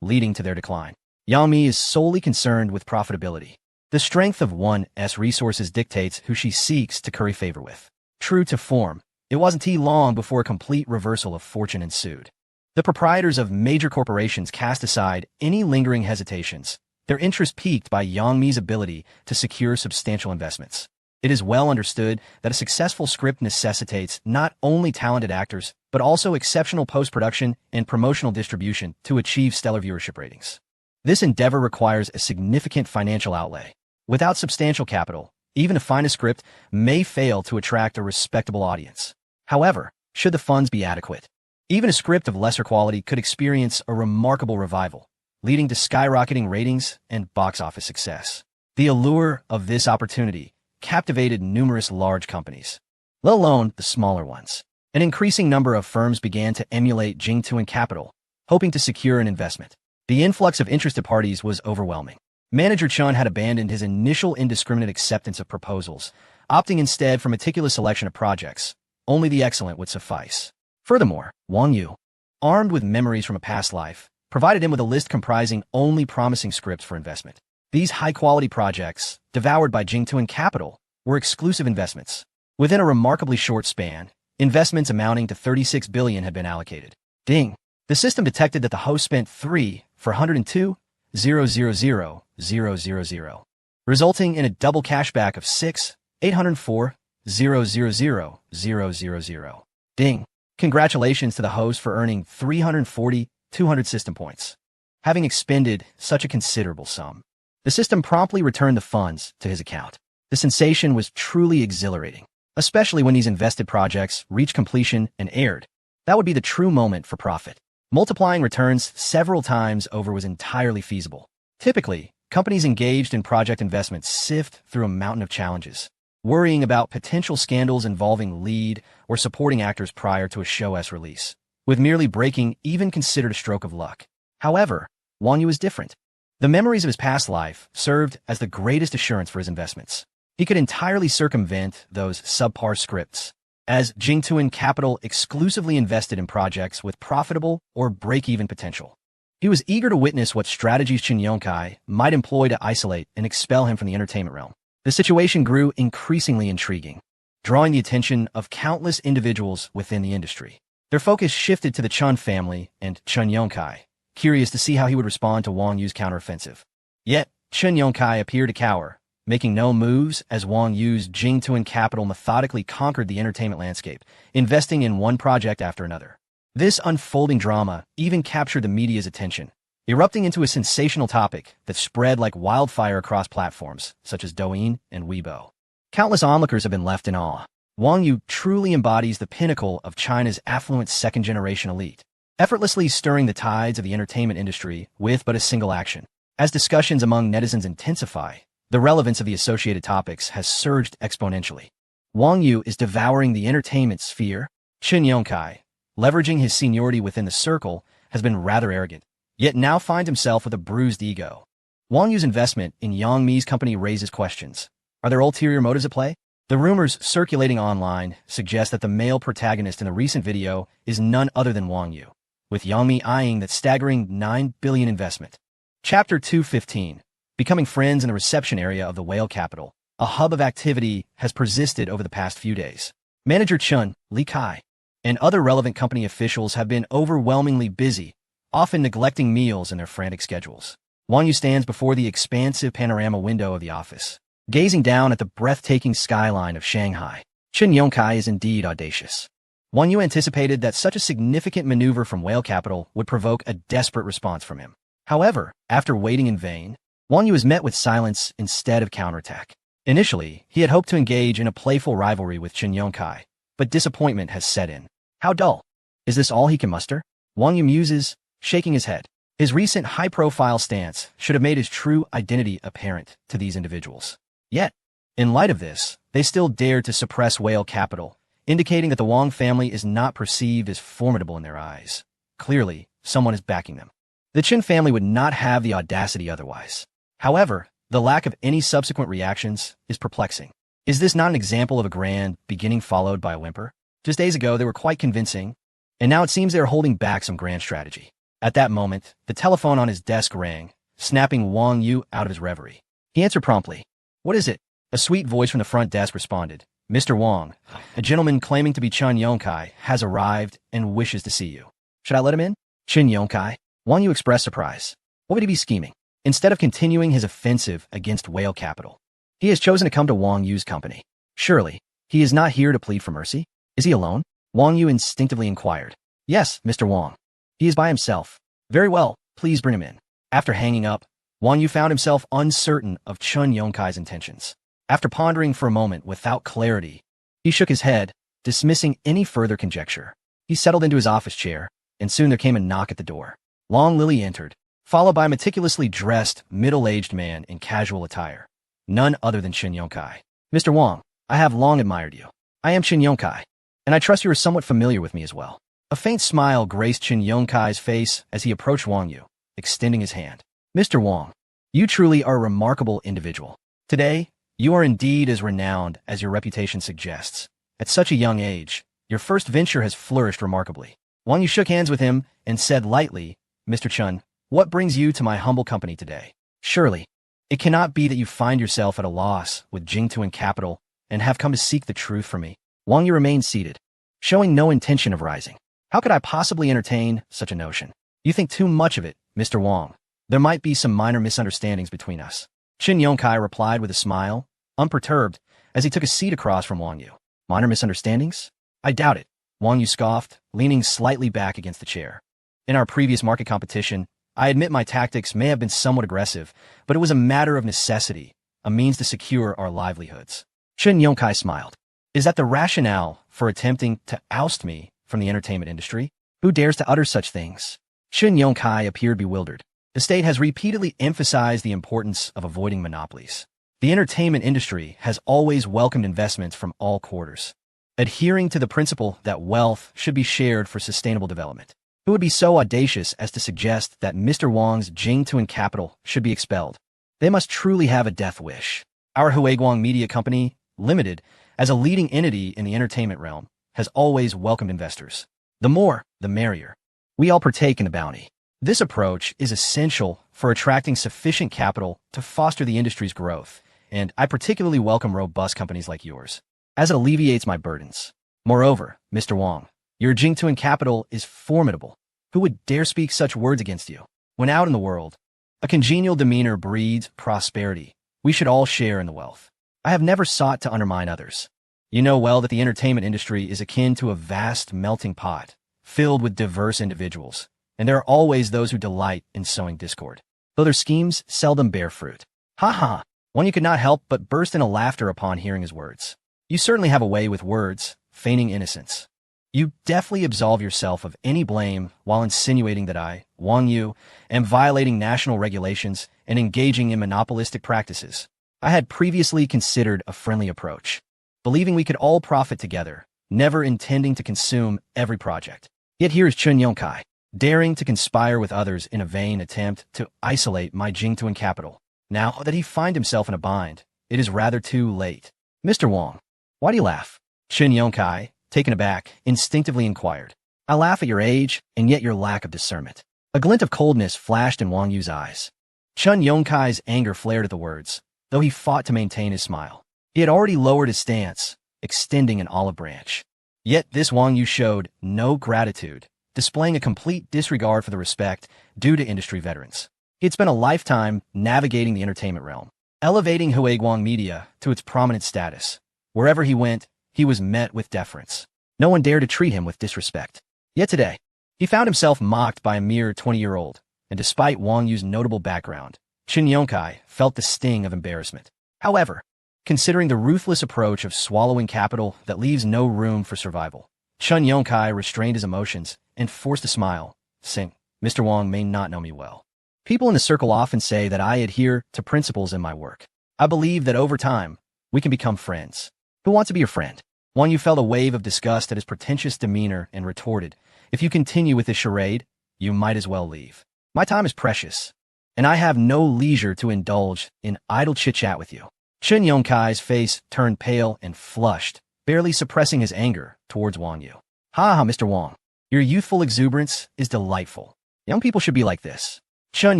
leading to their decline. Yang Mi is solely concerned with profitability. The strength of one's resources dictates who she seeks to curry favor with. True to form, it wasn't long before a complete reversal of fortune ensued. The proprietors of major corporations cast aside any lingering hesitations, their interest piqued by Yang Mi's ability to secure substantial investments. It is well understood that a successful script necessitates not only talented actors, but also exceptional post-production and promotional distribution to achieve stellar viewership ratings. This endeavor requires a significant financial outlay. Without substantial capital, even a finest script may fail to attract a respectable audience. However, should the funds be adequate, even a script of lesser quality could experience a remarkable revival, leading to skyrocketing ratings and box office success. The allure of this opportunity captivated numerous large companies, let alone the smaller ones. An increasing number of firms began to emulate Jingtuan Capital, hoping to secure an investment. The influx of interested parties was overwhelming. Manager Chun had abandoned his initial indiscriminate acceptance of proposals, opting instead for meticulous selection of projects. Only the excellent would suffice. Furthermore, Wang Yu, armed with memories from a past life, provided him with a list comprising only promising scripts for investment. These high-quality projects, devoured by Jingtuan Capital, were exclusive investments. Within a remarkably short span, investments amounting to $36 billion had been allocated. Ding! The system detected that the host spent 3 for 102,000,000, resulting in a double cashback of 6,804,000,000. Ding! Congratulations to the host for earning 340,200 system points. Having expended such a considerable sum, the system promptly returned the funds to his account. The sensation was truly exhilarating, especially when these invested projects reached completion and aired. That would be the true moment for profit. Multiplying returns several times over was entirely feasible. Typically, companies engaged in project investments sift through a mountain of challenges, worrying about potential scandals involving lead or supporting actors prior to a show's release, with merely breaking even considered a stroke of luck. However, Wang Yu was different. The memories of his past life served as the greatest assurance for his investments. He could entirely circumvent those subpar scripts, as Jingtuan Capital exclusively invested in projects with profitable or break-even potential. He was eager to witness what strategies Qin Yongkai might employ to isolate and expel him from the entertainment realm. The situation grew increasingly intriguing, drawing the attention of countless individuals within the industry. Their focus shifted to the Chun family and Chun Yongkai, curious to see how he would respond to Wang Yu's counteroffensive. Yet, Chun Yongkai appeared to cower, making no moves as Wang Yu's Jingtuan capital methodically conquered the entertainment landscape, investing in one project after another. This unfolding drama even captured the media's attention, erupting into a sensational topic that spread like wildfire across platforms, such as Douyin and Weibo. Countless onlookers have been left in awe. Wang Yu truly embodies the pinnacle of China's affluent second-generation elite, effortlessly stirring the tides of the entertainment industry with but a single action. As discussions among netizens intensify, the relevance of the associated topics has surged exponentially. Wang Yu is devouring the entertainment sphere. Chun Yongkai, leveraging his seniority within the circle, has been rather arrogant, yet now finds himself with a bruised ego. Wang Yu's investment in Yang Mi's company raises questions. Are there ulterior motives at play? The rumors circulating online suggest that the male protagonist in the recent video is none other than Wang Yu, with Yang Mi eyeing that staggering $9 billion investment. Chapter 215. Becoming friends in the reception area of the Whale Capital, a hub of activity has persisted over the past few days. Manager Chun, Li Kai, and other relevant company officials have been overwhelmingly busy, often neglecting meals in their frantic schedules. Wang Yu stands before the expansive panorama window of the office, gazing down at the breathtaking skyline of Shanghai. Chun Yongkai is indeed audacious. Wang Yu anticipated that such a significant maneuver from Whale Capital would provoke a desperate response from him. However, after waiting in vain, Wang Yu is met with silence instead of counterattack. Initially, he had hoped to engage in a playful rivalry with Chun Yongkai, but disappointment has set in. How dull. Is this all he can muster? Wang Yu muses, shaking his head. His recent high-profile stance should have made his true identity apparent to these individuals. Yet, in light of this, they still dared to suppress Whale Capital, indicating that the Wang family is not perceived as formidable in their eyes. Clearly, someone is backing them. The Chen family would not have the audacity otherwise. However, the lack of any subsequent reactions is perplexing. Is this not an example of a grand beginning followed by a whimper? Just days ago, they were quite convincing, and now it seems they are holding back some grand strategy. At that moment, the telephone on his desk rang, snapping Wang Yu out of his reverie. He answered promptly. What is it? A sweet voice from the front desk responded. Mr. Wang, a gentleman claiming to be Chun Yongkai, has arrived and wishes to see you. Should I let him in? Chun Yongkai? Wang Yu expressed surprise. What would he be scheming? Instead of continuing his offensive against Whale Capital, he has chosen to come to Wang Yu's company. Surely, he is not here to plead for mercy? Is he alone? Wang Yu instinctively inquired. Yes, Mr. Wang. He is by himself. Very well, please bring him in. After hanging up, Wang Yu found himself uncertain of Chun Yongkai's intentions. After pondering for a moment without clarity, he shook his head, dismissing any further conjecture. He settled into his office chair, and soon there came a knock at the door. Long Lily entered, followed by a meticulously dressed, middle-aged man in casual attire. None other than Chun Yongkai. Mr. Wang, I have long admired you. I am Chun Yongkai, and I trust you are somewhat familiar with me as well. A faint smile graced Chun Yongkai's face as he approached Wang Yu, extending his hand. Mr. Wang, you truly are a remarkable individual. Today, you are indeed as renowned as your reputation suggests. At such a young age, your first venture has flourished remarkably. Wang Yu shook hands with him and said lightly, Mr. Chun, what brings you to my humble company today? Surely, it cannot be that you find yourself at a loss with Jingtuan Capital and have come to seek the truth from me. Wang Yu remained seated, showing no intention of rising. How could I possibly entertain such a notion? You think too much of it, Mr. Wang. There might be some minor misunderstandings between us. Chun Yongkai replied with a smile, unperturbed, as he took a seat across from Wang Yu. Minor misunderstandings? I doubt it, Wang Yu scoffed, leaning slightly back against the chair. In our previous market competition, I admit my tactics may have been somewhat aggressive, but it was a matter of necessity, a means to secure our livelihoods. Chun Yongkai smiled. Is that the rationale for attempting to oust me from the entertainment industry? Who dares to utter such things? Chun Yongkai appeared bewildered. The state has repeatedly emphasized the importance of avoiding monopolies. The entertainment industry has always welcomed investments from all quarters, adhering to the principle that wealth should be shared for sustainable development. Who would be so audacious as to suggest that Mr. Wang's Jingtuan Capital should be expelled? They must truly have a death wish. Our Huiguang Media Company, Limited, as a leading entity in the entertainment realm, has always welcomed investors. The more, the merrier. We all partake in the bounty. This approach is essential for attracting sufficient capital to foster the industry's growth, and I particularly welcome robust companies like yours, as it alleviates my burdens. Moreover, Mr. Wang, Your Jingtuan capital is formidable. Who would dare speak such words against you? When out in the world, a congenial demeanor breeds prosperity. We should all share in the wealth. I have never sought to undermine others. You know well that the entertainment industry is akin to a vast melting pot, filled with diverse individuals, and there are always those who delight in sowing discord, though their schemes seldom bear fruit. Ha ha! One you could not help but burst into laughter upon hearing his words. You certainly have a way with words, feigning innocence. You deftly absolve yourself of any blame while insinuating that I, Wang Yu, am violating national regulations and engaging in monopolistic practices. I had previously considered a friendly approach, believing we could all profit together, never intending to consume every project. Yet here is Chen Yongkai, daring to conspire with others in a vain attempt to isolate my Jingtuan capital. Now that he finds himself in a bind, it is rather too late. Mr. Wang, why do you laugh? Chen Yongkai, taken aback, instinctively inquired. I laugh at your age, and yet your lack of discernment. A glint of coldness flashed in Wang Yu's eyes. Chen Yongkai's anger flared at the words, though he fought to maintain his smile. He had already lowered his stance, extending an olive branch. Yet this Wang Yu showed no gratitude, displaying a complete disregard for the respect due to industry veterans. He had spent a lifetime navigating the entertainment realm, elevating Huiguang Media to its prominent status. Wherever he went, he was met with deference. No one dared to treat him with disrespect. Yet today, he found himself mocked by a mere 20-year-old, and despite Wang Yu's notable background, Chen Yongkai felt the sting of embarrassment. However, considering the ruthless approach of swallowing capital that leaves no room for survival, Chen Yongkai restrained his emotions and forced a smile, saying, Mr. Wang may not know me well. People in the circle often say that I adhere to principles in my work. I believe that over time, we can become friends. Who wants to be your friend? Wang Yu felt a wave of disgust at his pretentious demeanor and retorted, if you continue with this charade, you might as well leave. My time is precious, and I have no leisure to indulge in idle chit-chat with you. Chen Yongkai's face turned pale and flushed, barely suppressing his anger towards Wang Yu. Ha ha, Mr. Wang. Your youthful exuberance is delightful. Young people should be like this. Chen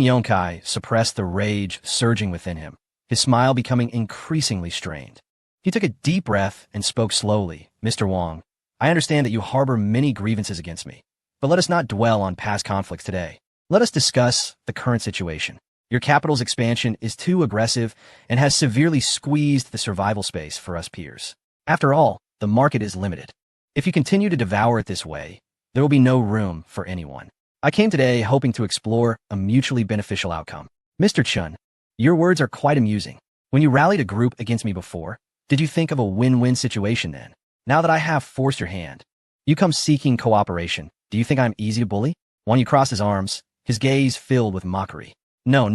Yongkai suppressed the rage surging within him, his smile becoming increasingly strained. He took a deep breath and spoke slowly. Mr. Wang, I understand that you harbor many grievances against me, but let us not dwell on past conflicts today. Let us discuss the current situation. Your capital's expansion is too aggressive and has severely squeezed the survival space for us peers. After all, the market is limited. If you continue to devour it this way, there will be no room for anyone. I came today hoping to explore a mutually beneficial outcome. Mr. Chen, your words are quite amusing. When you rallied a group against me before, did you think of a win-win situation then? Now that I have forced your hand, you come seeking cooperation. Do you think I'm easy to bully? Wang Yu crossed his arms, his gaze filled with mockery. No,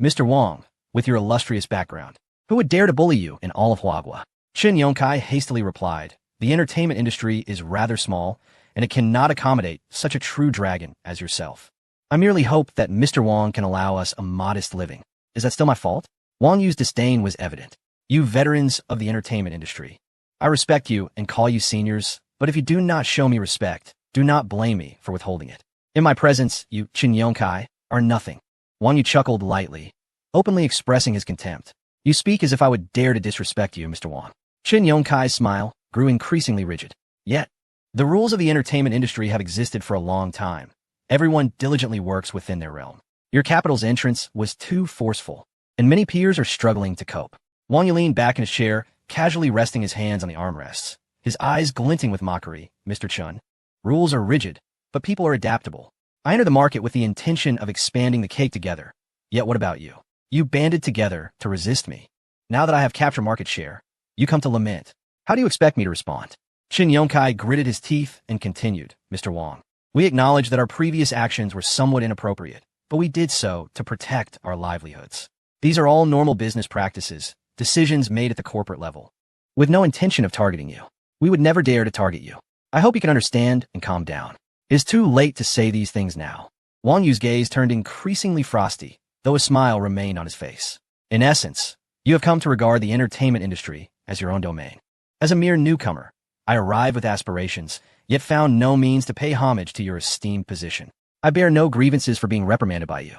Mr. Wang, with your illustrious background, who would dare to bully you in all of Huagua? Chen Yongkai hastily replied, the entertainment industry is rather small, and it cannot accommodate such a true dragon as yourself. I merely hope that Mr. Wang can allow us a modest living. Is that still my fault? Wang Yu's disdain was evident. You veterans of the entertainment industry, I respect you and call you seniors, but if you do not show me respect, do not blame me for withholding it. In my presence, you, Chen Yongkai, are nothing. Wang Yu chuckled lightly, openly expressing his contempt. You speak as if I would dare to disrespect you, Mr. Wang. Chen Yongkai's smile grew increasingly rigid. Yet, the rules of the entertainment industry have existed for a long time. Everyone diligently works within their realm. Your capital's entrance was too forceful, and many peers are struggling to cope. Wang Yu leaned back in his chair, casually resting his hands on the armrests, his eyes glinting with mockery. Mr. Chen, rules are rigid, but people are adaptable. I entered the market with the intention of expanding the cake together. Yet what about you? You banded together to resist me. Now that I have captured market share, you come to lament. How do you expect me to respond? Chen Yongkai gritted his teeth and continued, Mr. Wang, we acknowledge that our previous actions were somewhat inappropriate, but we did so to protect our livelihoods. These are all normal business practices, decisions made at the corporate level, with no intention of targeting you. We would never dare to target you. I hope you can understand and calm down. It is too late to say these things now. Wang Yu's gaze turned increasingly frosty, though a smile remained on his face. In essence, you have come to regard the entertainment industry as your own domain. As a mere newcomer, I arrived with aspirations, yet found no means to pay homage to your esteemed position. I bear no grievances for being reprimanded by you.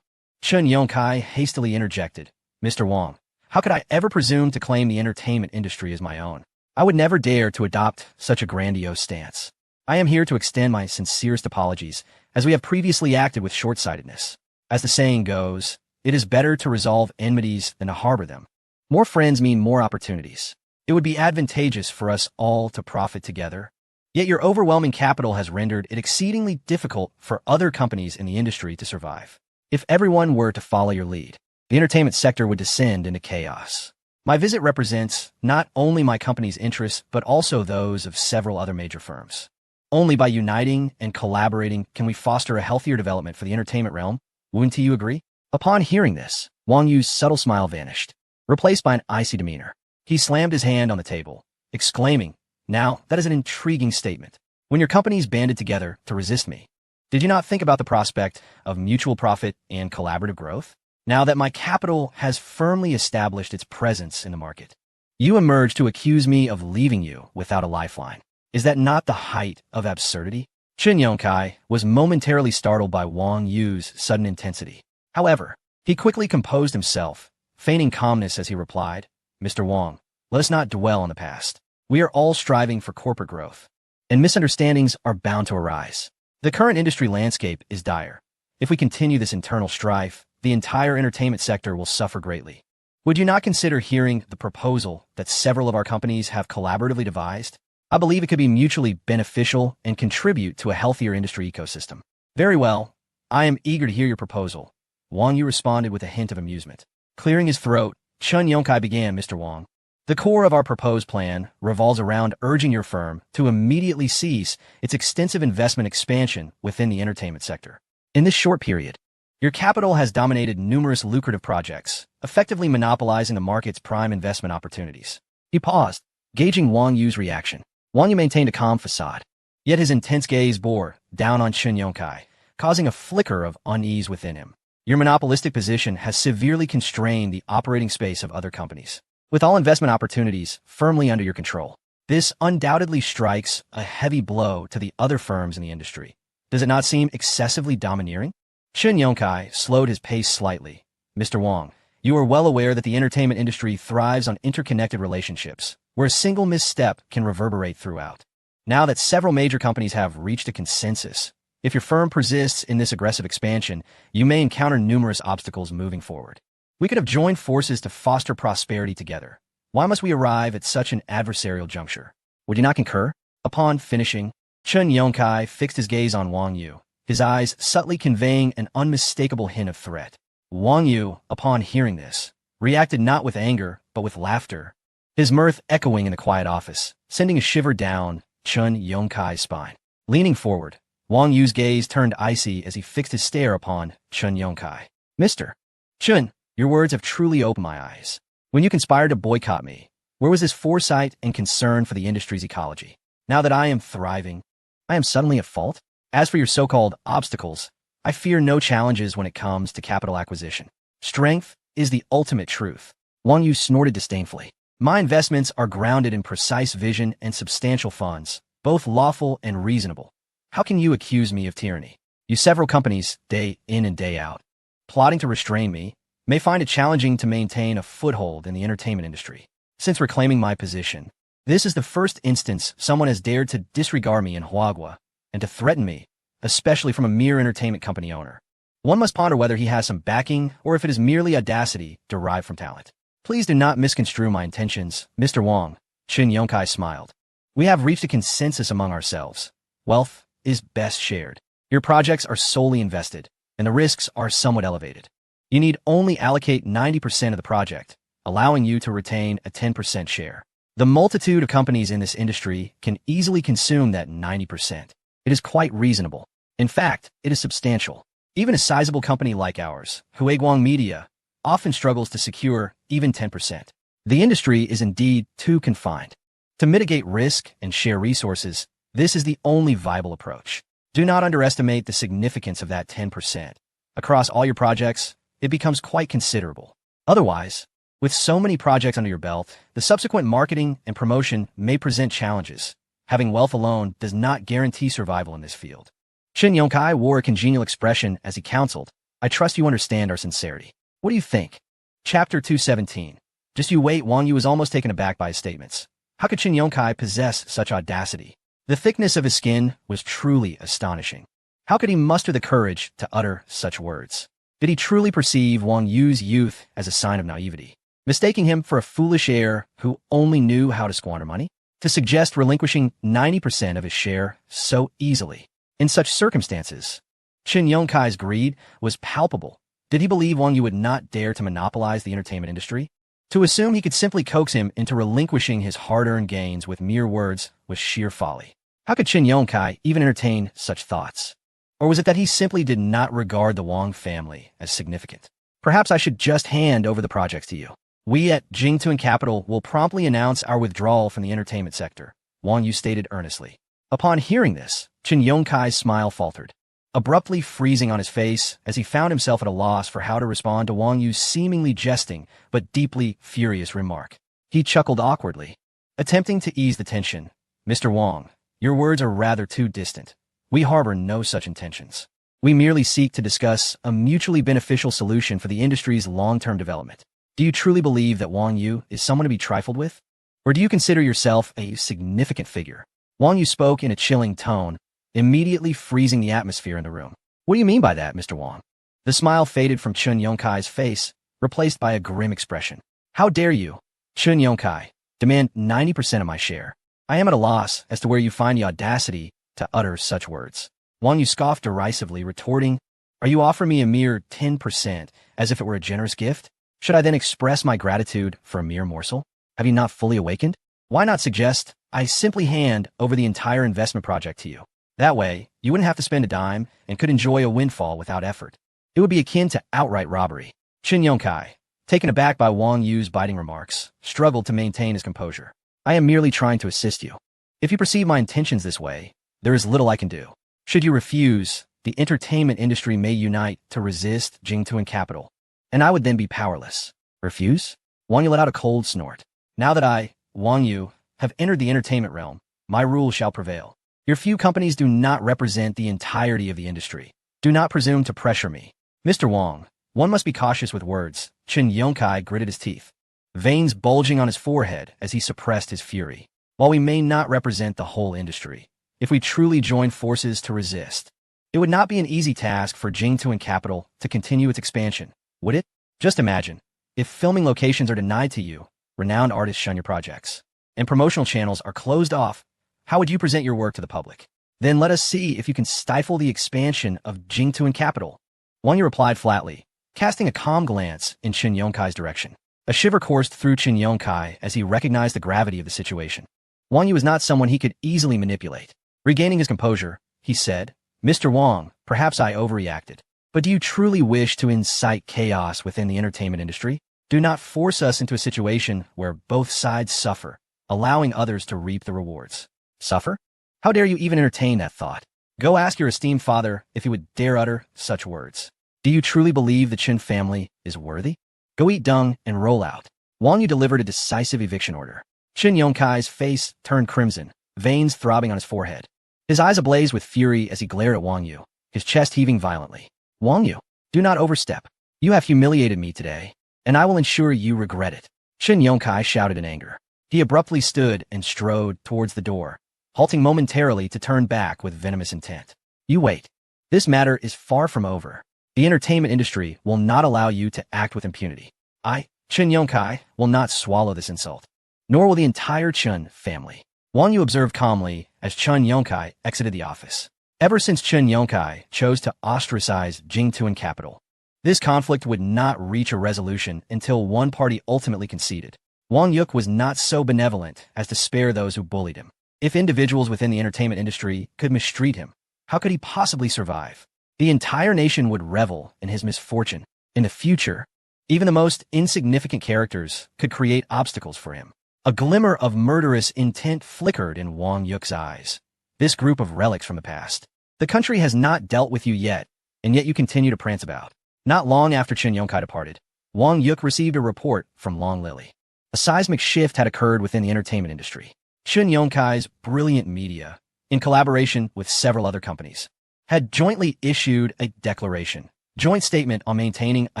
Chen Yongkai hastily interjected, Mr. Wang, how could I ever presume to claim the entertainment industry as my own? I would never dare to adopt such a grandiose stance. I am here to extend my sincerest apologies, as we have previously acted with short-sightedness. As the saying goes, it is better to resolve enmities than to harbor them. More friends mean more opportunities. It would be advantageous for us all to profit together. Yet your overwhelming capital has rendered it exceedingly difficult for other companies in the industry to survive. If everyone were to follow your lead, the entertainment sector would descend into chaos. My visit represents not only my company's interests, but also those of several other major firms. Only by uniting and collaborating can we foster a healthier development for the entertainment realm. Wouldn't you agree? Upon hearing this, Wang Yu's subtle smile vanished, replaced by an icy demeanor. He slammed his hand on the table, exclaiming, "Now, that is an intriguing statement. When your companies banded together to resist me, did you not think about the prospect of mutual profit and collaborative growth? Now that my capital has firmly established its presence in the market, you emerge to accuse me of leaving you without a lifeline. Is that not the height of absurdity?" Chen Yongkai was momentarily startled by Wang Yu's sudden intensity. However, he quickly composed himself, feigning calmness as he replied, "Mr. Wang, let us not dwell on the past. We are all striving for corporate growth, and misunderstandings are bound to arise. The current industry landscape is dire. If we continue this internal strife, the entire entertainment sector will suffer greatly. Would you not consider hearing the proposal that several of our companies have collaboratively devised? I believe it could be mutually beneficial and contribute to a healthier industry ecosystem." "Very well. I am eager to hear your proposal." Wang Yu responded with a hint of amusement. Clearing his throat, Chen Yongkai began, "Mr. Wang, the core of our proposed plan revolves around urging your firm to immediately cease its extensive investment expansion within the entertainment sector. In this short period, your capital has dominated numerous lucrative projects, effectively monopolizing the market's prime investment opportunities." He paused, gauging Wang Yu's reaction. Wang Yu maintained a calm facade, yet his intense gaze bore down on Chen Yongkai, causing a flicker of unease within him. "Your monopolistic position has severely constrained the operating space of other companies, with all investment opportunities firmly under your control. This undoubtedly strikes a heavy blow to the other firms in the industry. Does it not seem excessively domineering?" Chen Yongkai slowed his pace slightly. "Mr. Wang, you are well aware that the entertainment industry thrives on interconnected relationships, where a single misstep can reverberate throughout. Now that several major companies have reached a consensus, if your firm persists in this aggressive expansion, you may encounter numerous obstacles moving forward. We could have joined forces to foster prosperity together. Why must we arrive at such an adversarial juncture? Would you not concur?" Upon finishing, Chen Yongkai fixed his gaze on Wang Yu, his eyes subtly conveying an unmistakable hint of threat. Wang Yu, upon hearing this, reacted not with anger, but with laughter, his mirth echoing in the quiet office, sending a shiver down Chen Yongkai's spine. Leaning forward, Wang Yu's gaze turned icy as he fixed his stare upon Chen Yongkai. "Mr. Chen, your words have truly opened my eyes. When you conspired to boycott me, where was this foresight and concern for the industry's ecology? Now that I am thriving, I am suddenly at fault? As for your so-called obstacles, I fear no challenges when it comes to capital acquisition. Strength is the ultimate truth." Wang Yu snorted disdainfully. "My investments are grounded in precise vision and substantial funds, both lawful and reasonable. How can you accuse me of tyranny? You several companies, day in and day out, plotting to restrain me, may find it challenging to maintain a foothold in the entertainment industry. Since reclaiming my position, this is the first instance someone has dared to disregard me in Huagua and to threaten me, especially from a mere entertainment company owner. One must ponder whether he has some backing or if it is merely audacity derived from talent. Please do not misconstrue my intentions, Mr. Wang." Chen Yongkai smiled. "We have reached a consensus among ourselves. Wealth is best shared. Your projects are solely invested, and the risks are somewhat elevated. You need only allocate 90% of the project, allowing you to retain a 10% share. The multitude of companies in this industry can easily consume that 90%. It is quite reasonable. In fact, it is substantial. Even a sizable company like ours, Huiguang Media, often struggles to secure even 10%. The industry is indeed too confined. To mitigate risk and share resources, this is the only viable approach. Do not underestimate the significance of that 10%. Across all your projects, it becomes quite considerable. Otherwise, with so many projects under your belt, the subsequent marketing and promotion may present challenges. Having wealth alone does not guarantee survival in this field." Chen Yongkai wore a congenial expression as he counseled, "I trust you understand our sincerity. What do you think?" Chapter 217. Just you wait. Wang Yu was almost taken aback by his statements. How could Chen Yongkai possess such audacity? The thickness of his skin was truly astonishing. How could he muster the courage to utter such words? Did he truly perceive Wang Yu's youth as a sign of naivety, mistaking him for a foolish heir who only knew how to squander money? To suggest relinquishing 90% of his share so easily. In such circumstances, Qin Yongkai's greed was palpable. Did he believe Wang Yu would not dare to monopolize the entertainment industry? To assume he could simply coax him into relinquishing his hard-earned gains with mere words was sheer folly. How could Qin Yongkai even entertain such thoughts? Or was it that he simply did not regard the Wang family as significant? Perhaps I should just hand over the projects to you. We at Jingtuan Capital will promptly announce our withdrawal from the entertainment sector, Wang Yu stated earnestly. Upon hearing this, Qin Yongkai's smile faltered, abruptly freezing on his face as he found himself at a loss for how to respond to Wang Yu's seemingly jesting but deeply furious remark. He chuckled awkwardly, attempting to ease the tension. Mr. Wang, your words are rather too distant. We harbor no such intentions. We merely seek to discuss a mutually beneficial solution for the industry's long-term development. Do you truly believe that Wang Yu is someone to be trifled with? Or do you consider yourself a significant figure? Wang Yu spoke in a chilling tone, immediately freezing the atmosphere in the room. What do you mean by that, Mr. Wang? The smile faded from Qin Yongkai's face, replaced by a grim expression. How dare you, Qin Yongkai, demand 90% of my share? I am at a loss as to where you find the audacity to utter such words. Wang Yu scoffed derisively, retorting, Are you offering me a mere 10% as if it were a generous gift? Should I then express my gratitude for a mere morsel? Have you not fully awakened? Why not suggest I simply hand over the entire investment project to you? That way, you wouldn't have to spend a dime and could enjoy a windfall without effort. It would be akin to outright robbery. Qin Yongkai, taken aback by Wang Yu's biting remarks, struggled to maintain his composure. I am merely trying to assist you. If you perceive my intentions this way, there is little I can do. Should you refuse, the entertainment industry may unite to resist Jingtuan Capital, and I would then be powerless. Refuse? Wang Yu let out a cold snort. Now that I, Wang Yu, have entered the entertainment realm, my rule shall prevail. Your few companies do not represent the entirety of the industry. Do not presume to pressure me. Mr. Wang, one must be cautious with words. Qin Yongkai gritted his teeth, veins bulging on his forehead as he suppressed his fury. While we may not represent the whole industry, if we truly join forces to resist, it would not be an easy task for Jingtuan Capital to continue its expansion, would it? Just imagine, if filming locations are denied to you, renowned artists shun your projects, and promotional channels are closed off, how would you present your work to the public? Then let us see if you can stifle the expansion of Jingtuan Capital. Wang Yu replied flatly, casting a calm glance in Qin Yongkai's direction. A shiver coursed through Qin Yongkai as he recognized the gravity of the situation. Wang Yu was not someone he could easily manipulate. Regaining his composure, he said, Mr. Wang, perhaps I overreacted. But do you truly wish to incite chaos within the entertainment industry? Do not force us into a situation where both sides suffer, allowing others to reap the rewards. Suffer? How dare you even entertain that thought? Go ask your esteemed father if he would dare utter such words. Do you truly believe the Qin family is worthy? Go eat dung and roll out. Wang Yu delivered a decisive eviction order. Qin Yongkai's face turned crimson, veins throbbing on his forehead. His eyes ablaze with fury as he glared at Wang Yu, his chest heaving violently. Wang Yu, do not overstep. You have humiliated me today, and I will ensure you regret it. Qin Yongkai shouted in anger. He abruptly stood and strode towards the door, halting momentarily to turn back with venomous intent. You wait. This matter is far from over. The entertainment industry will not allow you to act with impunity. I, Qin Yongkai, will not swallow this insult. Nor will the entire Qin family. Wang Yu observed calmly as Qin Yongkai exited the office. Ever since Qin Yongkai chose to ostracize Jingtuan Capital, this conflict would not reach a resolution until one party ultimately conceded. Wang Yu was not so benevolent as to spare those who bullied him. If individuals within the entertainment industry could mistreat him, how could he possibly survive? The entire nation would revel in his misfortune. In the future, even the most insignificant characters could create obstacles for him. A glimmer of murderous intent flickered in Wang Yu's eyes. This group of relics from the past. The country has not dealt with you yet, and yet you continue to prance about. Not long after Qin Yongkai departed, Wang Yu received a report from Long Lily. A seismic shift had occurred within the entertainment industry. Qin Yongkai's brilliant media, in collaboration with several other companies, had jointly issued a declaration, joint statement on maintaining a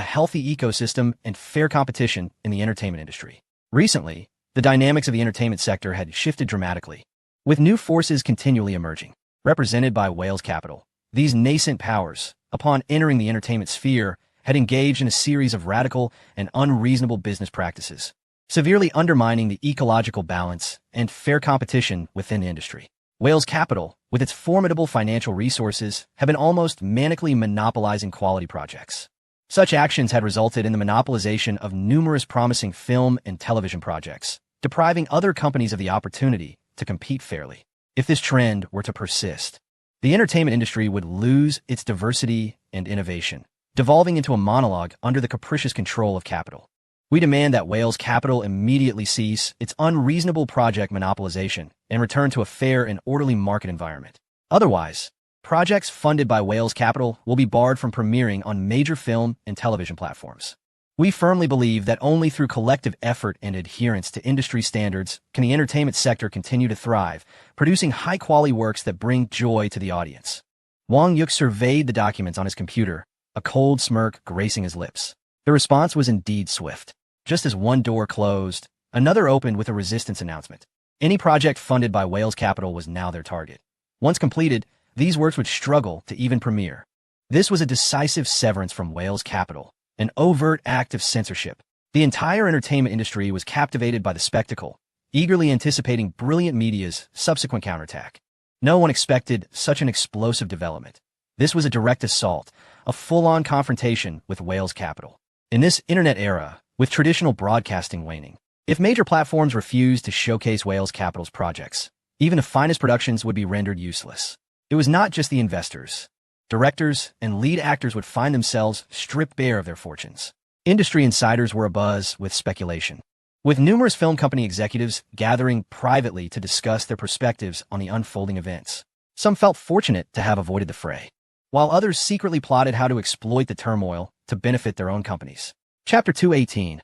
healthy ecosystem and fair competition in the entertainment industry. Recently, the dynamics of the entertainment sector had shifted dramatically. With new forces continually emerging, represented by Wales Capital, these nascent powers, upon entering the entertainment sphere, had engaged in a series of radical and unreasonable business practices, severely undermining the ecological balance and fair competition within the industry. Wales Capital, with its formidable financial resources, have been almost manically monopolizing quality projects. Such actions had resulted in the monopolization of numerous promising film and television projects, depriving other companies of the opportunity to compete fairly. If this trend were to persist, the entertainment industry would lose its diversity and innovation, devolving into a monologue under the capricious control of capital. We demand that Wales Capital immediately cease its unreasonable project monopolization and return to a fair and orderly market environment. Otherwise, projects funded by Wales Capital will be barred from premiering on major film and television platforms. We firmly believe that only through collective effort and adherence to industry standards can the entertainment sector continue to thrive, producing high-quality works that bring joy to the audience. Wang Yuk surveyed the documents on his computer, a cold smirk gracing his lips. The response was indeed swift. Just as one door closed, another opened with a resistance announcement. Any project funded by Wales Capital was now their target. Once completed, these works would struggle to even premiere. This was a decisive severance from Wales Capital, an overt act of censorship. The entire entertainment industry was captivated by the spectacle, eagerly anticipating brilliant media's subsequent counterattack. No one expected such an explosive development. This was a direct assault, a full-on confrontation with Wales Capital. In this internet era, with traditional broadcasting waning, if major platforms refused to showcase Wales Capital's projects, even the finest productions would be rendered useless. It was not just the investors. Directors and lead actors would find themselves stripped bare of their fortunes. Industry insiders were abuzz with speculation, with numerous film company executives gathering privately to discuss their perspectives on the unfolding events. Some felt fortunate to have avoided the fray, while others secretly plotted how to exploit the turmoil to benefit their own companies. Chapter 218.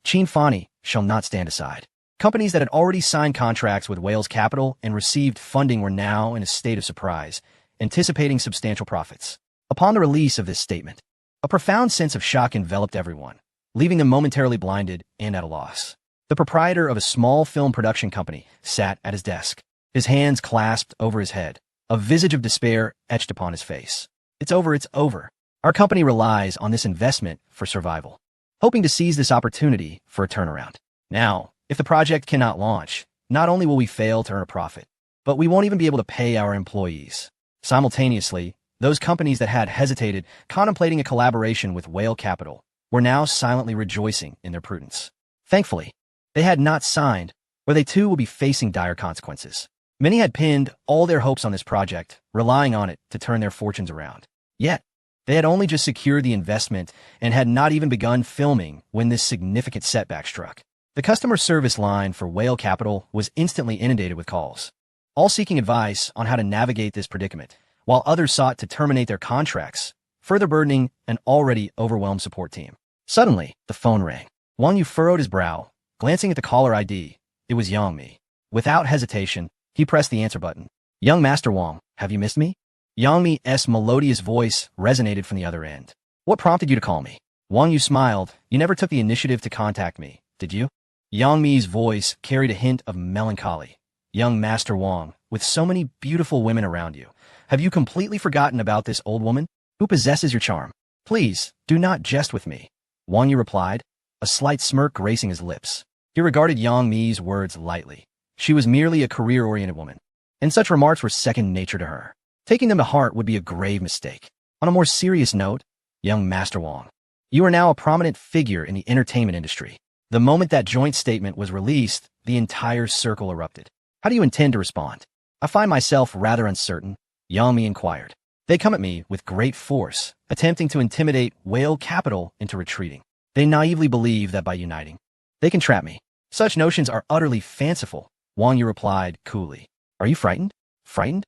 Chin Fani shall not stand aside. Companies that had already signed contracts with Wales Capital and received funding were now in a state of surprise, anticipating substantial profits. Upon the release of this statement, a profound sense of shock enveloped everyone, leaving them momentarily blinded and at a loss. The proprietor of a small film production company sat at his desk, his hands clasped over his head, a visage of despair etched upon his face. It's over. Our company relies on this investment for survival, hoping to seize this opportunity for a turnaround. Now, if the project cannot launch, not only will we fail to earn a profit, but we won't even be able to pay our employees. Simultaneously, those companies that had hesitated, contemplating a collaboration with Wales Capital, were now silently rejoicing in their prudence. Thankfully, they had not signed, or they too will be facing dire consequences. Many had pinned all their hopes on this project, relying on it to turn their fortunes around. Yet, they had only just secured the investment and had not even begun filming when this significant setback struck. The customer service line for Wales Capital was instantly inundated with calls, all seeking advice on how to navigate this predicament, while others sought to terminate their contracts, further burdening an already overwhelmed support team. Suddenly, the phone rang. Wang Yu furrowed his brow, glancing at the caller ID. It was Yang Mi. Without hesitation, he pressed the answer button. "Young Master Wang, have you missed me?" Yang Mi's melodious voice resonated from the other end. "What prompted you to call me?" Wang Yu smiled. "You never took the initiative to contact me, did you?" Yang Mi's voice carried a hint of melancholy. "Young Master Wang, with so many beautiful women around you, have you completely forgotten about this old woman who possesses your charm? Please, do not jest with me." Wang Yu replied, a slight smirk gracing his lips. He regarded Yang Mi's words lightly. She was merely a career-oriented woman, and such remarks were second nature to her. Taking them to heart would be a grave mistake. On a more serious note, young Master Wang, you are now a prominent figure in the entertainment industry. The moment that joint statement was released, the entire circle erupted. How do you intend to respond? I find myself rather uncertain, Yang Mi inquired. They come at me with great force, attempting to intimidate Wales Capital into retreating. They naively believe that by uniting, they can trap me. Such notions are utterly fanciful, Wang Yu replied coolly. Are you frightened? Frightened?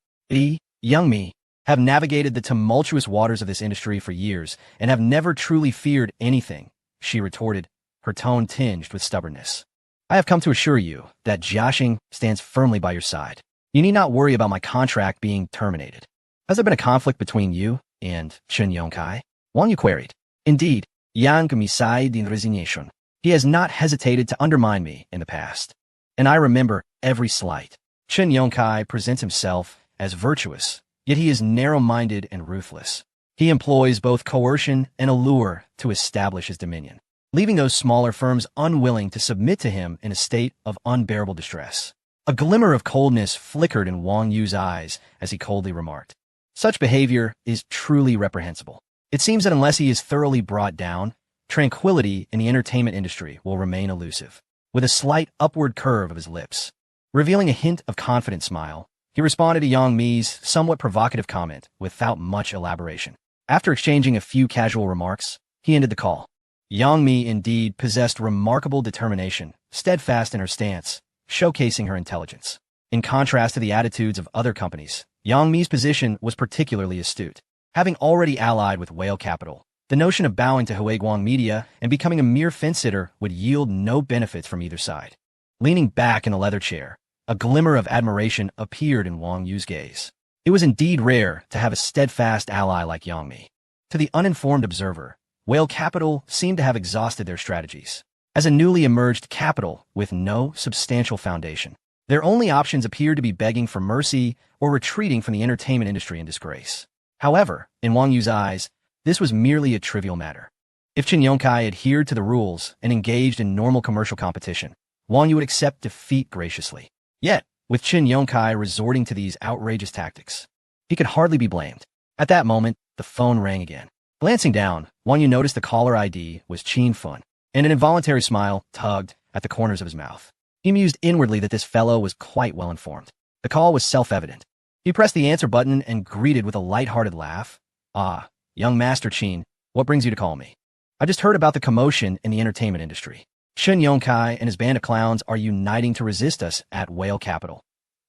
Young Mi, have navigated the tumultuous waters of this industry for years and have never truly feared anything, she retorted, her tone tinged with stubbornness. I have come to assure you that Jiaxing stands firmly by your side. You need not worry about my contract being terminated. Has there been a conflict between you and Chen Yongkai? Wang Yu queried. Indeed, Yang Mi sighed in resignation. He has not hesitated to undermine me in the past, and I remember every slight. Chen Yongkai presents himself as virtuous, yet he is narrow-minded and ruthless. He employs both coercion and allure to establish his dominion, leaving those smaller firms unwilling to submit to him in a state of unbearable distress. A glimmer of coldness flickered in Wang Yu's eyes as he coldly remarked, "Such behavior is truly reprehensible. It seems that unless he is thoroughly brought down, tranquility in the entertainment industry will remain elusive." With a slight upward curve of his lips, revealing a hint of confident smile, he responded to Yang Mi's somewhat provocative comment without much elaboration. After exchanging a few casual remarks, he ended the call. Yang Mi indeed possessed remarkable determination, steadfast in her stance, showcasing her intelligence. In contrast to the attitudes of other companies, Yang Mi's position was particularly astute. Having already allied with Whale Capital, the notion of bowing to Huiguang Media and becoming a mere fence-sitter would yield no benefits from either side. Leaning back in the leather chair, a glimmer of admiration appeared in Wang Yu's gaze. It was indeed rare to have a steadfast ally like Yang Mi. To the uninformed observer, Whale Capital seemed to have exhausted their strategies. As a newly emerged capital with no substantial foundation, their only options appeared to be begging for mercy or retreating from the entertainment industry in disgrace. However, in Wang Yu's eyes, this was merely a trivial matter. If Chen Yongkai adhered to the rules and engaged in normal commercial competition, Wang Yu would accept defeat graciously. Yet, with Chen Yongkai resorting to these outrageous tactics, he could hardly be blamed. At that moment, the phone rang again. Glancing down, Wang Yu noticed the caller ID was Qin Fun, and an involuntary smile tugged at the corners of his mouth. He mused inwardly that this fellow was quite well informed. The call was self-evident. He pressed the answer button and greeted with a light-hearted laugh. "Ah, young Master Qin, what brings you to call me? I just heard about the commotion in the entertainment industry. Chen Yongkai and his band of clowns are uniting to resist us at Whale Capital.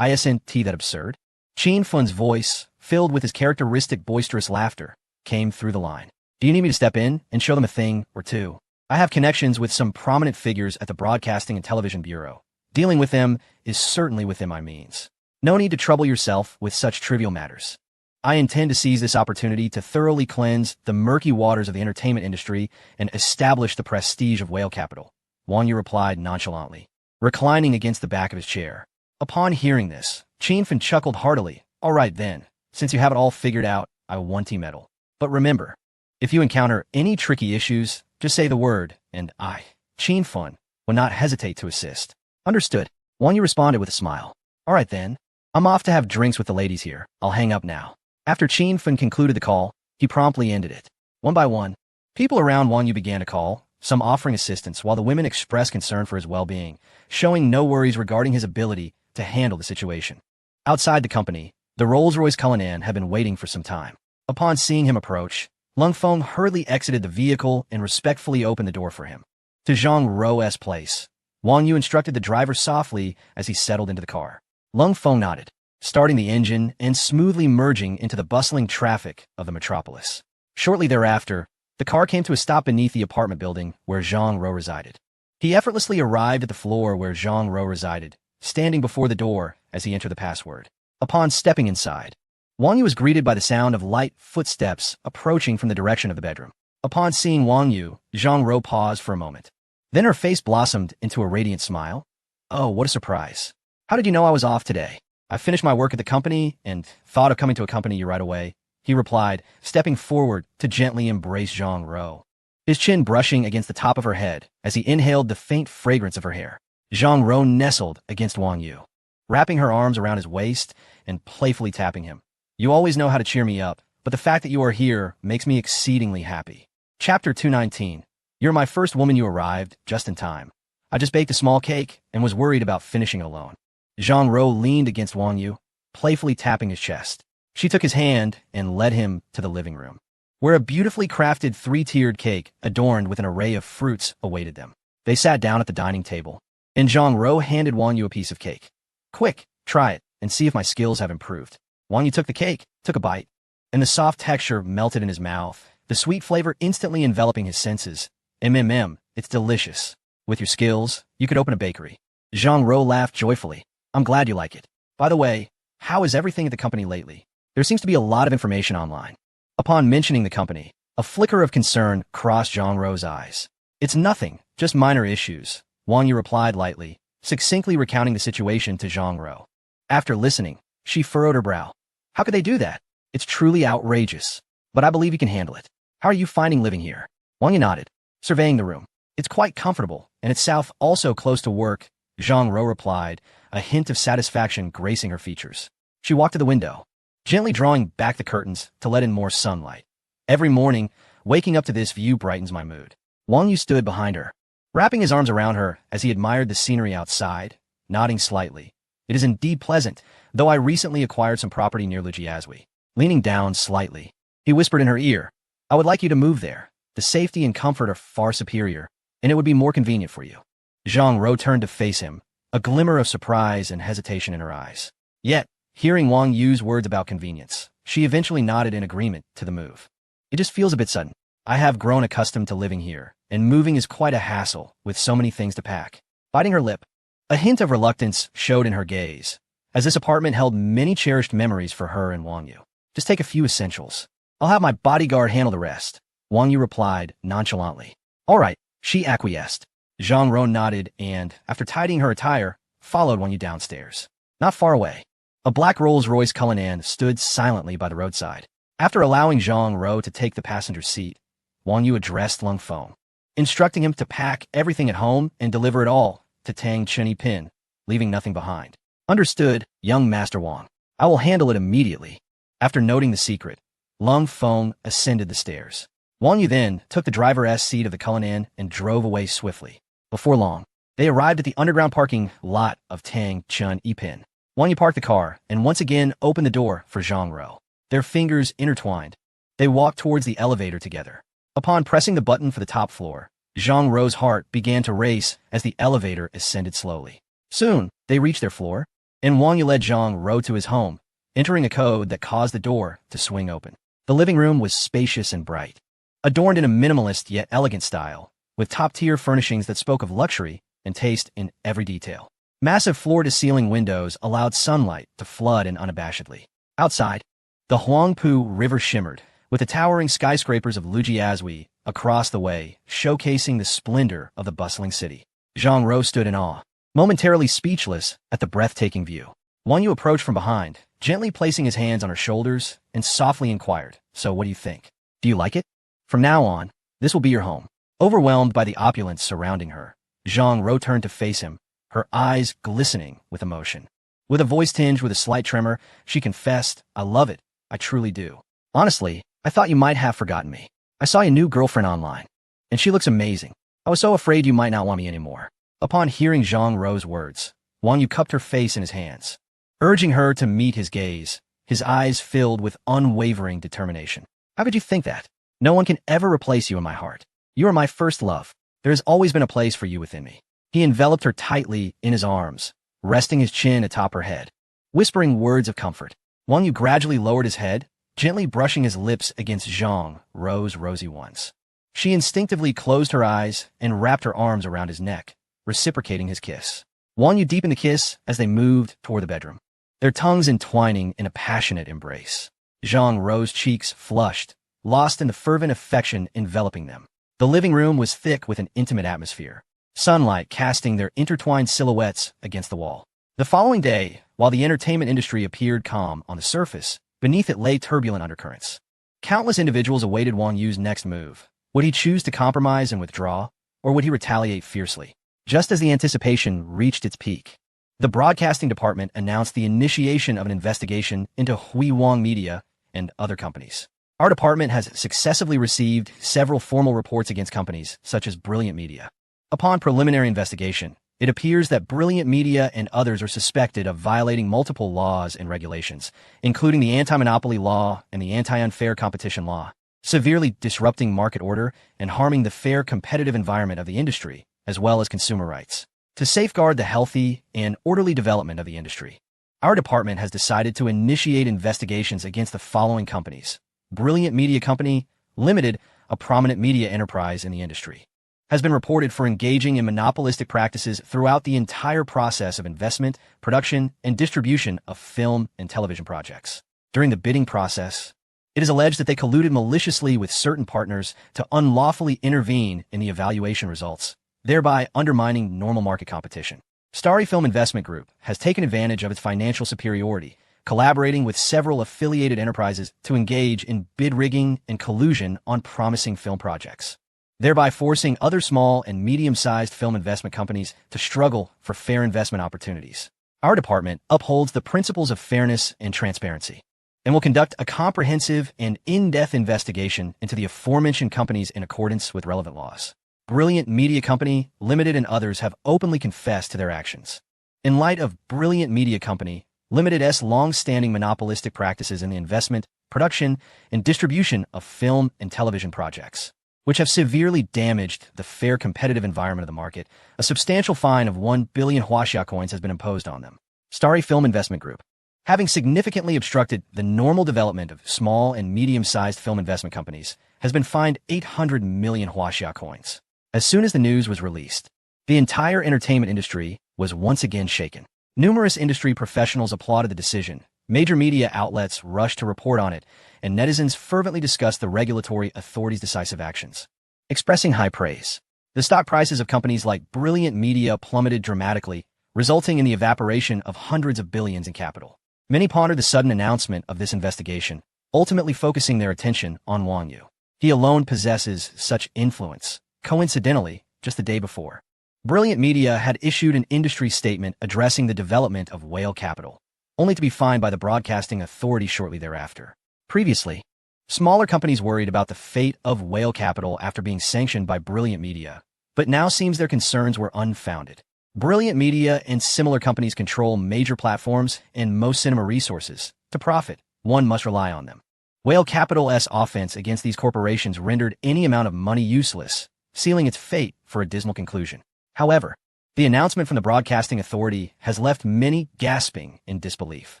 Isn't that absurd?" Qin Fun's voice, filled with his characteristic boisterous laughter, came through the line. "Do you need me to step in and show them a thing or two? I have connections with some prominent figures at the Broadcasting and Television Bureau. Dealing with them is certainly within my means. No need to trouble yourself with such trivial matters. I intend to seize this opportunity to thoroughly cleanse the murky waters of the entertainment industry and establish the prestige of Whale Capital," Wang Yu replied nonchalantly, reclining against the back of his chair. Upon hearing this, Qin Fun chuckled heartily. "All right then, since you have it all figured out, I want to meddle. But remember, if you encounter any tricky issues, just say the word, and I, Qin Fun, will not hesitate to assist." "Understood," Wang Yu responded with a smile. "All right then, I'm off to have drinks with the ladies here. I'll hang up now." After Qin Fun concluded the call, he promptly ended it. One by one, people around Wang Yu began to call, some offering assistance while the women expressed concern for his well-being, showing no worries regarding his ability to handle the situation. Outside the company, the Rolls-Royce Cullinan had been waiting for some time. Upon seeing him approach, Lung Feng hurriedly exited the vehicle and respectfully opened the door for him. To Zhang Rou's place, Wang Yu instructed the driver softly as he settled into the car. Lung Feng nodded, starting the engine and smoothly merging into the bustling traffic of the metropolis. Shortly thereafter, the car came to a stop beneath the apartment building where Zhang Rou resided. He effortlessly arrived at the floor where Zhang Rou resided, standing before the door as he entered the password. Upon stepping inside, Wang Yu was greeted by the sound of light footsteps approaching from the direction of the bedroom. Upon seeing Wang Yu, Zhang Rou paused for a moment. Then her face blossomed into a radiant smile. "Oh, what a surprise. How did you know I was off today?" "I finished my work at the company and thought of coming to accompany you right away," he replied, stepping forward to gently embrace Zhang Rou, his chin brushing against the top of her head as he inhaled the faint fragrance of her hair. Zhang Rou nestled against Wang Yu, wrapping her arms around his waist and playfully tapping him. "You always know how to cheer me up, but the fact that you are here makes me exceedingly happy." Chapter 219. You're my first woman. You arrived just in time. I just baked a small cake and was worried about finishing it alone. Zhang Rou leaned against Wang Yu, playfully tapping his chest. She took his hand and led him to the living room, where a beautifully crafted three-tiered cake adorned with an array of fruits awaited them. They sat down at the dining table, and Zhang Rou handed Wang Yu a piece of cake. "Quick, try it and see if my skills have improved." Wang Yu took the cake, took a bite, and the soft texture melted in his mouth, the sweet flavor instantly enveloping his senses. It's delicious. With your skills, you could open a bakery." Zhang Rou laughed joyfully. "I'm glad you like it. By the way, how is everything at the company lately? There seems to be a lot of information online." Upon mentioning the company, a flicker of concern crossed Zhang Rou's eyes. "It's nothing, just minor issues," Wang Yu replied lightly, succinctly recounting the situation to Zhang Rou. After listening, she furrowed her brow. How could they do that? It's truly outrageous. But I believe you can handle it. How are you finding living here? Wang Yu nodded, surveying the room. It's quite comfortable, and it's south also close to work, Zhang Ro replied, a hint of satisfaction gracing her features. She walked to the window, gently drawing back the curtains to let in more sunlight. Every morning, waking up to this view brightens my mood. Wang Yu stood behind her, wrapping his arms around her as he admired the scenery outside, nodding slightly. It is indeed pleasant, though I recently acquired some property near Lujiazui. Leaning down slightly, he whispered in her ear, I would like you to move there. The safety and comfort are far superior, and it would be more convenient for you. Zhang Ro turned to face him, a glimmer of surprise and hesitation in her eyes. Yet, hearing Wang Yu's words about convenience, she eventually nodded in agreement to the move. It just feels a bit sudden. I have grown accustomed to living here, and moving is quite a hassle with so many things to pack. Biting her lip, a hint of reluctance showed in her gaze, as this apartment held many cherished memories for her and Wang Yu. Just take a few essentials. I'll have my bodyguard handle the rest, Wang Yu replied nonchalantly. All right, she acquiesced. Zhang Ro nodded and, after tidying her attire, followed Wang Yu downstairs. Not far away, a black Rolls-Royce Cullinan stood silently by the roadside. After allowing Zhang Ro to take the passenger seat, Wang Yu addressed Lung Feng, instructing him to pack everything at home and deliver it all to Tang Cheni Pin, leaving nothing behind. Understood, young Master Wang. I will handle it immediately. After noting the secret, Lung Feng ascended the stairs. Wang Yu then took the driver's seat of the Cullinan and drove away swiftly. Before long, they arrived at the underground parking lot of Tang Cheni Pin. Wang Yu parked the car and once again opened the door for Zhang Ro. Their fingers intertwined. They walked towards the elevator together. Upon pressing the button for the top floor, Zhang Ro's heart began to race as the elevator ascended slowly. Soon, they reached their floor, and Wang Yu led Zhang Ro to his home, entering a code that caused the door to swing open. The living room was spacious and bright, adorned in a minimalist yet elegant style, with top-tier furnishings that spoke of luxury and taste in every detail. Massive floor-to-ceiling windows allowed sunlight to flood in unabashedly. Outside, the Huangpu River shimmered, with the towering skyscrapers of Lujiazui across the way, showcasing the splendor of the bustling city. Zhang Ro stood in awe, momentarily speechless at the breathtaking view. Wang Yu approached from behind, gently placing his hands on her shoulders, and softly inquired, So what do you think? Do you like it? From now on, this will be your home. Overwhelmed by the opulence surrounding her, Zhang Ro turned to face him, her eyes glistening with emotion. With a voice tinged with a slight tremor, she confessed, I love it. I truly do. Honestly, I thought you might have forgotten me. I saw your new girlfriend online, and she looks amazing. I was so afraid you might not want me anymore. Upon hearing Zhang Ro's words, Wang Yu cupped her face in his hands, urging her to meet his gaze, his eyes filled with unwavering determination. How could you think that? No one can ever replace you in my heart. You are my first love. There has always been a place for you within me. He enveloped her tightly in his arms, resting his chin atop her head, whispering words of comfort. Wang Yu gradually lowered his head, gently brushing his lips against Zhang Ro's rosy ones. She instinctively closed her eyes and wrapped her arms around his neck, reciprocating his kiss. Wang Yu deepened the kiss as they moved toward the bedroom, their tongues entwining in a passionate embrace. Zhang Ro's cheeks flushed, lost in the fervent affection enveloping them. The living room was thick with an intimate atmosphere, sunlight casting their intertwined silhouettes against the wall. The following day, while the entertainment industry appeared calm on the surface, beneath it lay turbulent undercurrents. Countless individuals awaited Wang Yu's next move. Would he choose to compromise and withdraw, or would he retaliate fiercely? Just as the anticipation reached its peak, the broadcasting department announced the initiation of an investigation into Hui Wang Media and other companies. Our department has successively received several formal reports against companies such as Brilliant Media. Upon preliminary investigation, it appears that Brilliant Media and others are suspected of violating multiple laws and regulations, including the anti-monopoly law and the anti-unfair competition law, severely disrupting market order and harming the fair competitive environment of the industry, as well as consumer rights. To safeguard the healthy and orderly development of the industry, our department has decided to initiate investigations against the following companies. Brilliant Media Company Limited, a prominent media enterprise in the industry, has been reported for engaging in monopolistic practices throughout the entire process of investment, production, and distribution of film and television projects. During the bidding process, it is alleged that they colluded maliciously with certain partners to unlawfully intervene in the evaluation results, thereby undermining normal market competition. Starry Film Investment Group has taken advantage of its financial superiority, collaborating with several affiliated enterprises to engage in bid rigging and collusion on promising film projects, thereby forcing other small and medium-sized film investment companies to struggle for fair investment opportunities. Our department upholds the principles of fairness and transparency and will conduct a comprehensive and in-depth investigation into the aforementioned companies in accordance with relevant laws. Brilliant Media Company Limited and others have openly confessed to their actions. In light of Brilliant Media Company Limited's long-standing monopolistic practices in the investment, production, and distribution of film and television projects, which have severely damaged the fair competitive environment of the market, a substantial fine of 1 billion Huaxia coins has been imposed on them. Starry Film Investment Group, having significantly obstructed the normal development of small and medium-sized film investment companies, has been fined 800 million Huaxia coins. As soon as the news was released, the entire entertainment industry was once again shaken. Numerous industry professionals applauded the decision, major media outlets rushed to report on it, and netizens fervently discussed the regulatory authorities' decisive actions. Expressing high praise, the stock prices of companies like Brilliant Media plummeted dramatically, resulting in the evaporation of hundreds of billions in capital. Many pondered the sudden announcement of this investigation, ultimately focusing their attention on Wang Yu. He alone possesses such influence. Coincidentally, just the day before, Brilliant Media had issued an industry statement addressing the development of Whale Capital, only to be fined by the Broadcasting Authority shortly thereafter. Previously, smaller companies worried about the fate of Whale Capital after being sanctioned by Brilliant Media, but now seems their concerns were unfounded. Brilliant Media and similar companies control major platforms and most cinema resources. To profit, one must rely on them. Whale Capital's offense against these corporations rendered any amount of money useless, sealing its fate for a dismal conclusion. However, the announcement from the Broadcasting Authority has left many gasping in disbelief.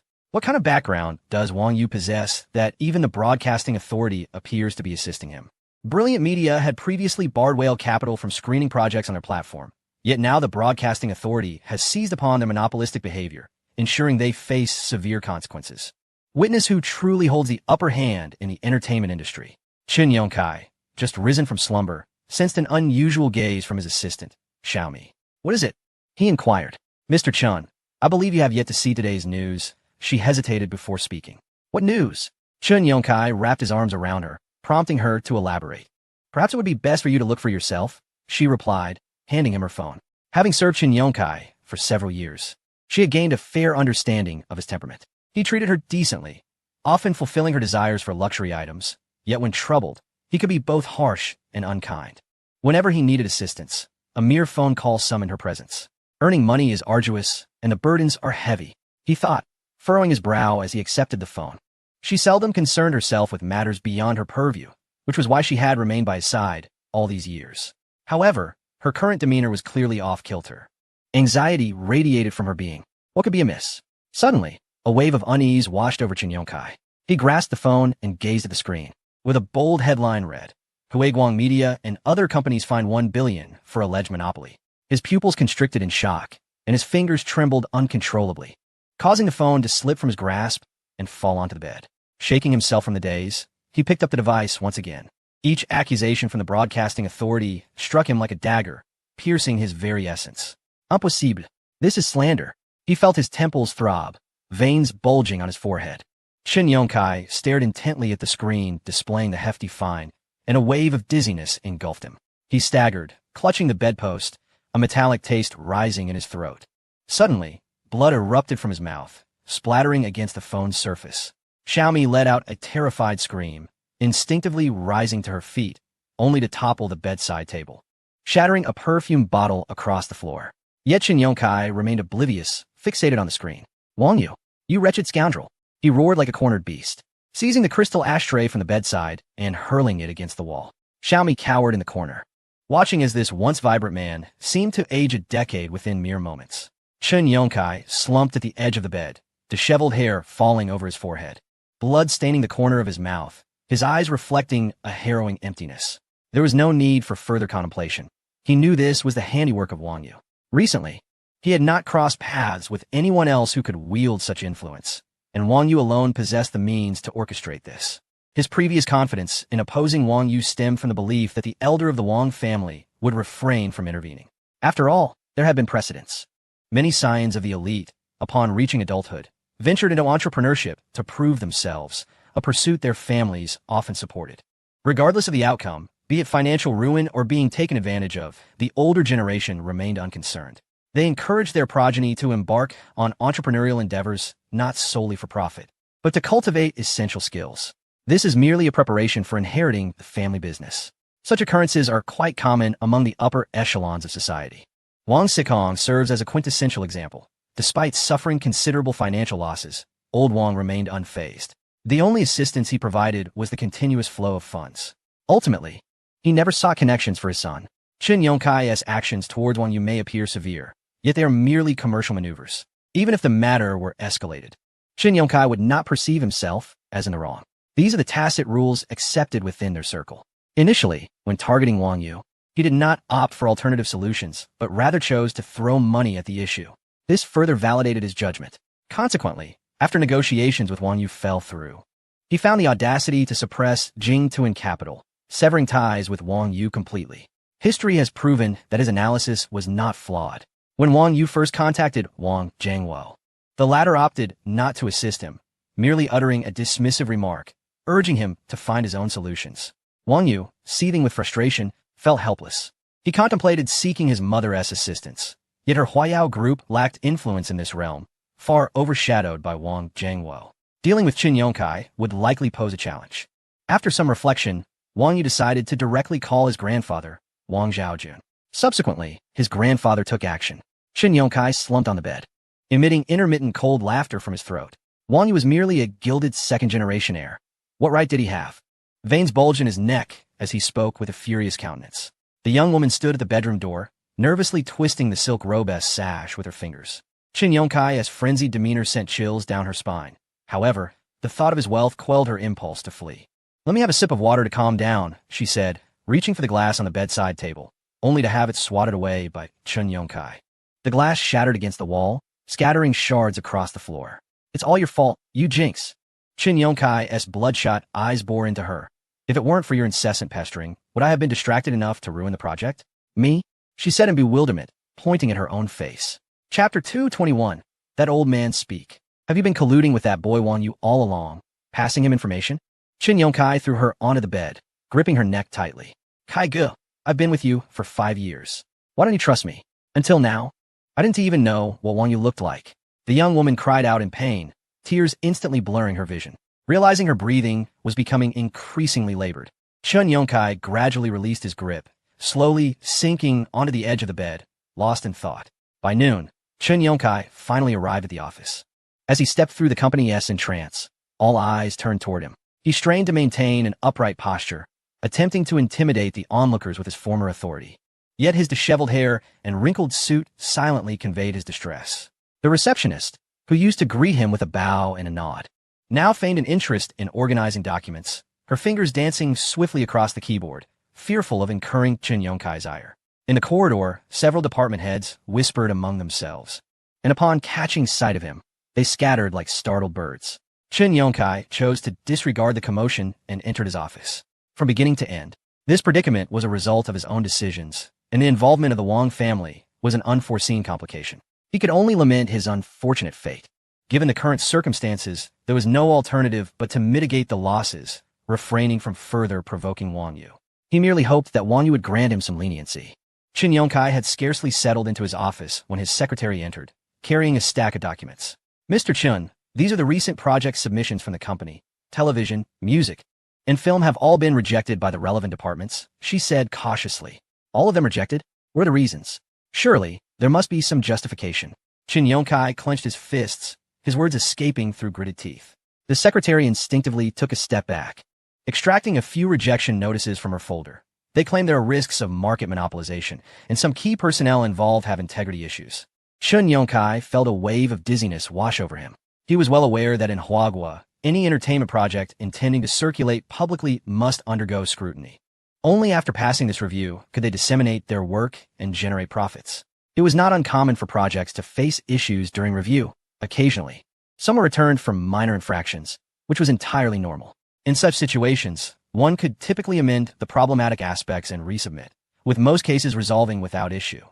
What kind of background does Wang Yu possess that even the Broadcasting Authority appears to be assisting him? Brilliant Media had previously barred Whale Capital from screening projects on their platform, yet now the Broadcasting Authority has seized upon their monopolistic behavior, ensuring they face severe consequences. Witness who truly holds the upper hand in the entertainment industry. Chen Yongkai, just risen from slumber, sensed an unusual gaze from his assistant, Xiaomi. What is it? He inquired. Mr. Chen, I believe you have yet to see today's news. She hesitated before speaking. What news? Chen Yongkai wrapped his arms around her, prompting her to elaborate. Perhaps it would be best for you to look for yourself, she replied, handing him her phone. Having served Chen Yongkai for several years, she had gained a fair understanding of his temperament. He treated her decently, often fulfilling her desires for luxury items, yet when troubled, he could be both harsh and unkind. Whenever he needed assistance, a mere phone call summoned her presence. Earning money is arduous, and the burdens are heavy, he thought, furrowing his brow as he accepted the phone. She seldom concerned herself with matters beyond her purview, which was why she had remained by his side all these years. However, her current demeanor was clearly off-kilter. Anxiety radiated from her being. What could be amiss? Suddenly, a wave of unease washed over Chen Yongkai. He grasped the phone and gazed at the screen. With a bold headline read, Huiguang Media and other companies fined 1 billion for alleged monopoly. His pupils constricted in shock, and his fingers trembled uncontrollably, causing the phone to slip from his grasp and fall onto the bed. Shaking himself from the daze, he picked up the device once again. Each accusation from the Broadcasting Authority struck him like a dagger, piercing his very essence. Impossible. This is slander. He felt his temples throb, veins bulging on his forehead. Chen Yongkai stared intently at the screen displaying the hefty fine, and a wave of dizziness engulfed him. He staggered, clutching the bedpost, a metallic taste rising in his throat. Suddenly, blood erupted from his mouth, splattering against the phone's surface. Xiaomi let out a terrified scream, instinctively rising to her feet, only to topple the bedside table, shattering a perfume bottle across the floor. Yet Chen Yongkai remained oblivious, fixated on the screen. Wang Yu, you wretched scoundrel! He roared like a cornered beast, seizing the crystal ashtray from the bedside and hurling it against the wall. Xiaomi cowered in the corner, watching as this once vibrant man seemed to age a decade within mere moments. Chen Yongkai slumped at the edge of the bed, disheveled hair falling over his forehead, blood staining the corner of his mouth, his eyes reflecting a harrowing emptiness. There was no need for further contemplation. He knew this was the handiwork of Wang Yu. Recently, he had not crossed paths with anyone else who could wield such influence, and Wang Yu alone possessed the means to orchestrate this. His previous confidence in opposing Wang Yu stemmed from the belief that the elder of the Wang family would refrain from intervening. After all, there had been precedents. Many scions of the elite, upon reaching adulthood, ventured into entrepreneurship to prove themselves, a pursuit their families often supported. Regardless of the outcome, be it financial ruin or being taken advantage of, the older generation remained unconcerned. They encouraged their progeny to embark on entrepreneurial endeavors not solely for profit, but to cultivate essential skills. This is merely a preparation for inheriting the family business. Such occurrences are quite common among the upper echelons of society. Wang Xikong serves as a quintessential example. Despite suffering considerable financial losses, old Wang remained unfazed. The only assistance he provided was the continuous flow of funds. Ultimately, he never sought connections for his son. Qin Yongkai's actions towards Wang Yu may appear severe, yet they are merely commercial maneuvers. Even if the matter were escalated, Qin Yongkai would not perceive himself as in the wrong. These are the tacit rules accepted within their circle. Initially, when targeting Wang Yu, he did not opt for alternative solutions, but rather chose to throw money at the issue. This further validated his judgment. Consequently, after negotiations with Wang Yu fell through, he found the audacity to suppress Jing Tuan Capital, severing ties with Wang Yu completely. History has proven that his analysis was not flawed. When Wang Yu first contacted Wang Zhangguo, the latter opted not to assist him, merely uttering a dismissive remark, urging him to find his own solutions. Wang Yu, seething with frustration, felt helpless. He contemplated seeking his mother's assistance, yet her Huayao group lacked influence in this realm, far overshadowed by Wang Zhangguo. Dealing with Qin Yongkai would likely pose a challenge. After some reflection, Wang Yu decided to directly call his grandfather, Wang Zhaojun. Subsequently, his grandfather took action. Qin Yongkai slumped on the bed, emitting intermittent cold laughter from his throat. Wang Yu was merely a gilded second-generation heir. What right did he have? Veins bulged in his neck as he spoke with a furious countenance. The young woman stood at the bedroom door, nervously twisting the silk robe-esque sash with her fingers. Qin Yongkai's frenzied demeanor sent chills down her spine. However, the thought of his wealth quelled her impulse to flee. "Let me have a sip of water to calm down," she said, reaching for the glass on the bedside table, only to have it swatted away by Qin Yongkai. The glass shattered against the wall, scattering shards across the floor. "It's all your fault, you jinx." Qin Yongkai's bloodshot eyes bore into her. "If it weren't for your incessant pestering, would I have been distracted enough to ruin the project?" "Me?" she said in bewilderment, pointing at her own face. Chapter 221. That old man speak. "Have you been colluding with that boy Wang Yu all along, passing him information?" Qin Yongkai threw her onto the bed, gripping her neck tightly. "Kai Ge, I've been with you for 5 years. Why don't you trust me? Until now, I didn't even know what Wang Yu looked like." The young woman cried out in pain, tears instantly blurring her vision. Realizing her breathing was becoming increasingly labored, Qin Yongkai gradually released his grip, slowly sinking onto the edge of the bed, lost in thought. By noon, Qin Yongkai finally arrived at the office. As he stepped through the company's entrance, all eyes turned toward him. He strained to maintain an upright posture, attempting to intimidate the onlookers with his former authority. Yet his disheveled hair and wrinkled suit silently conveyed his distress. The receptionist, who used to greet him with a bow and a nod, now feigned an interest in organizing documents, her fingers dancing swiftly across the keyboard, fearful of incurring Qin Yongkai's ire. In the corridor, several department heads whispered among themselves, and upon catching sight of him, they scattered like startled birds. Qin Yongkai chose to disregard the commotion and entered his office. From beginning to end, this predicament was a result of his own decisions, and the involvement of the Wang family was an unforeseen complication. He could only lament his unfortunate fate. Given the current circumstances, there was no alternative but to mitigate the losses, refraining from further provoking Wang Yu. He merely hoped that Wang Yu would grant him some leniency. Qin Yongkai had scarcely settled into his office when his secretary entered, carrying a stack of documents. "Mr. Chun, these are the recent project submissions from the company. Television, music, and film have all been rejected by the relevant departments," she said cautiously. "All of them rejected? What are the reasons? Surely, there must be some justification." Qin Yongkai clenched his fists, his words escaping through gritted teeth. The secretary instinctively took a step back, extracting a few rejection notices from her folder. They claim there are risks of market monopolization, and some key personnel involved have integrity issues. Qin Yongkai felt a wave of dizziness wash over him. He was well aware that in Huagua, any entertainment project intending to circulate publicly must undergo scrutiny. Only after passing this review could they disseminate their work and generate profits. It was not uncommon for projects to face issues during review. Occasionally, some were returned for minor infractions, which was entirely normal. In such situations, one could typically amend the problematic aspects and resubmit, with most cases resolving without issue.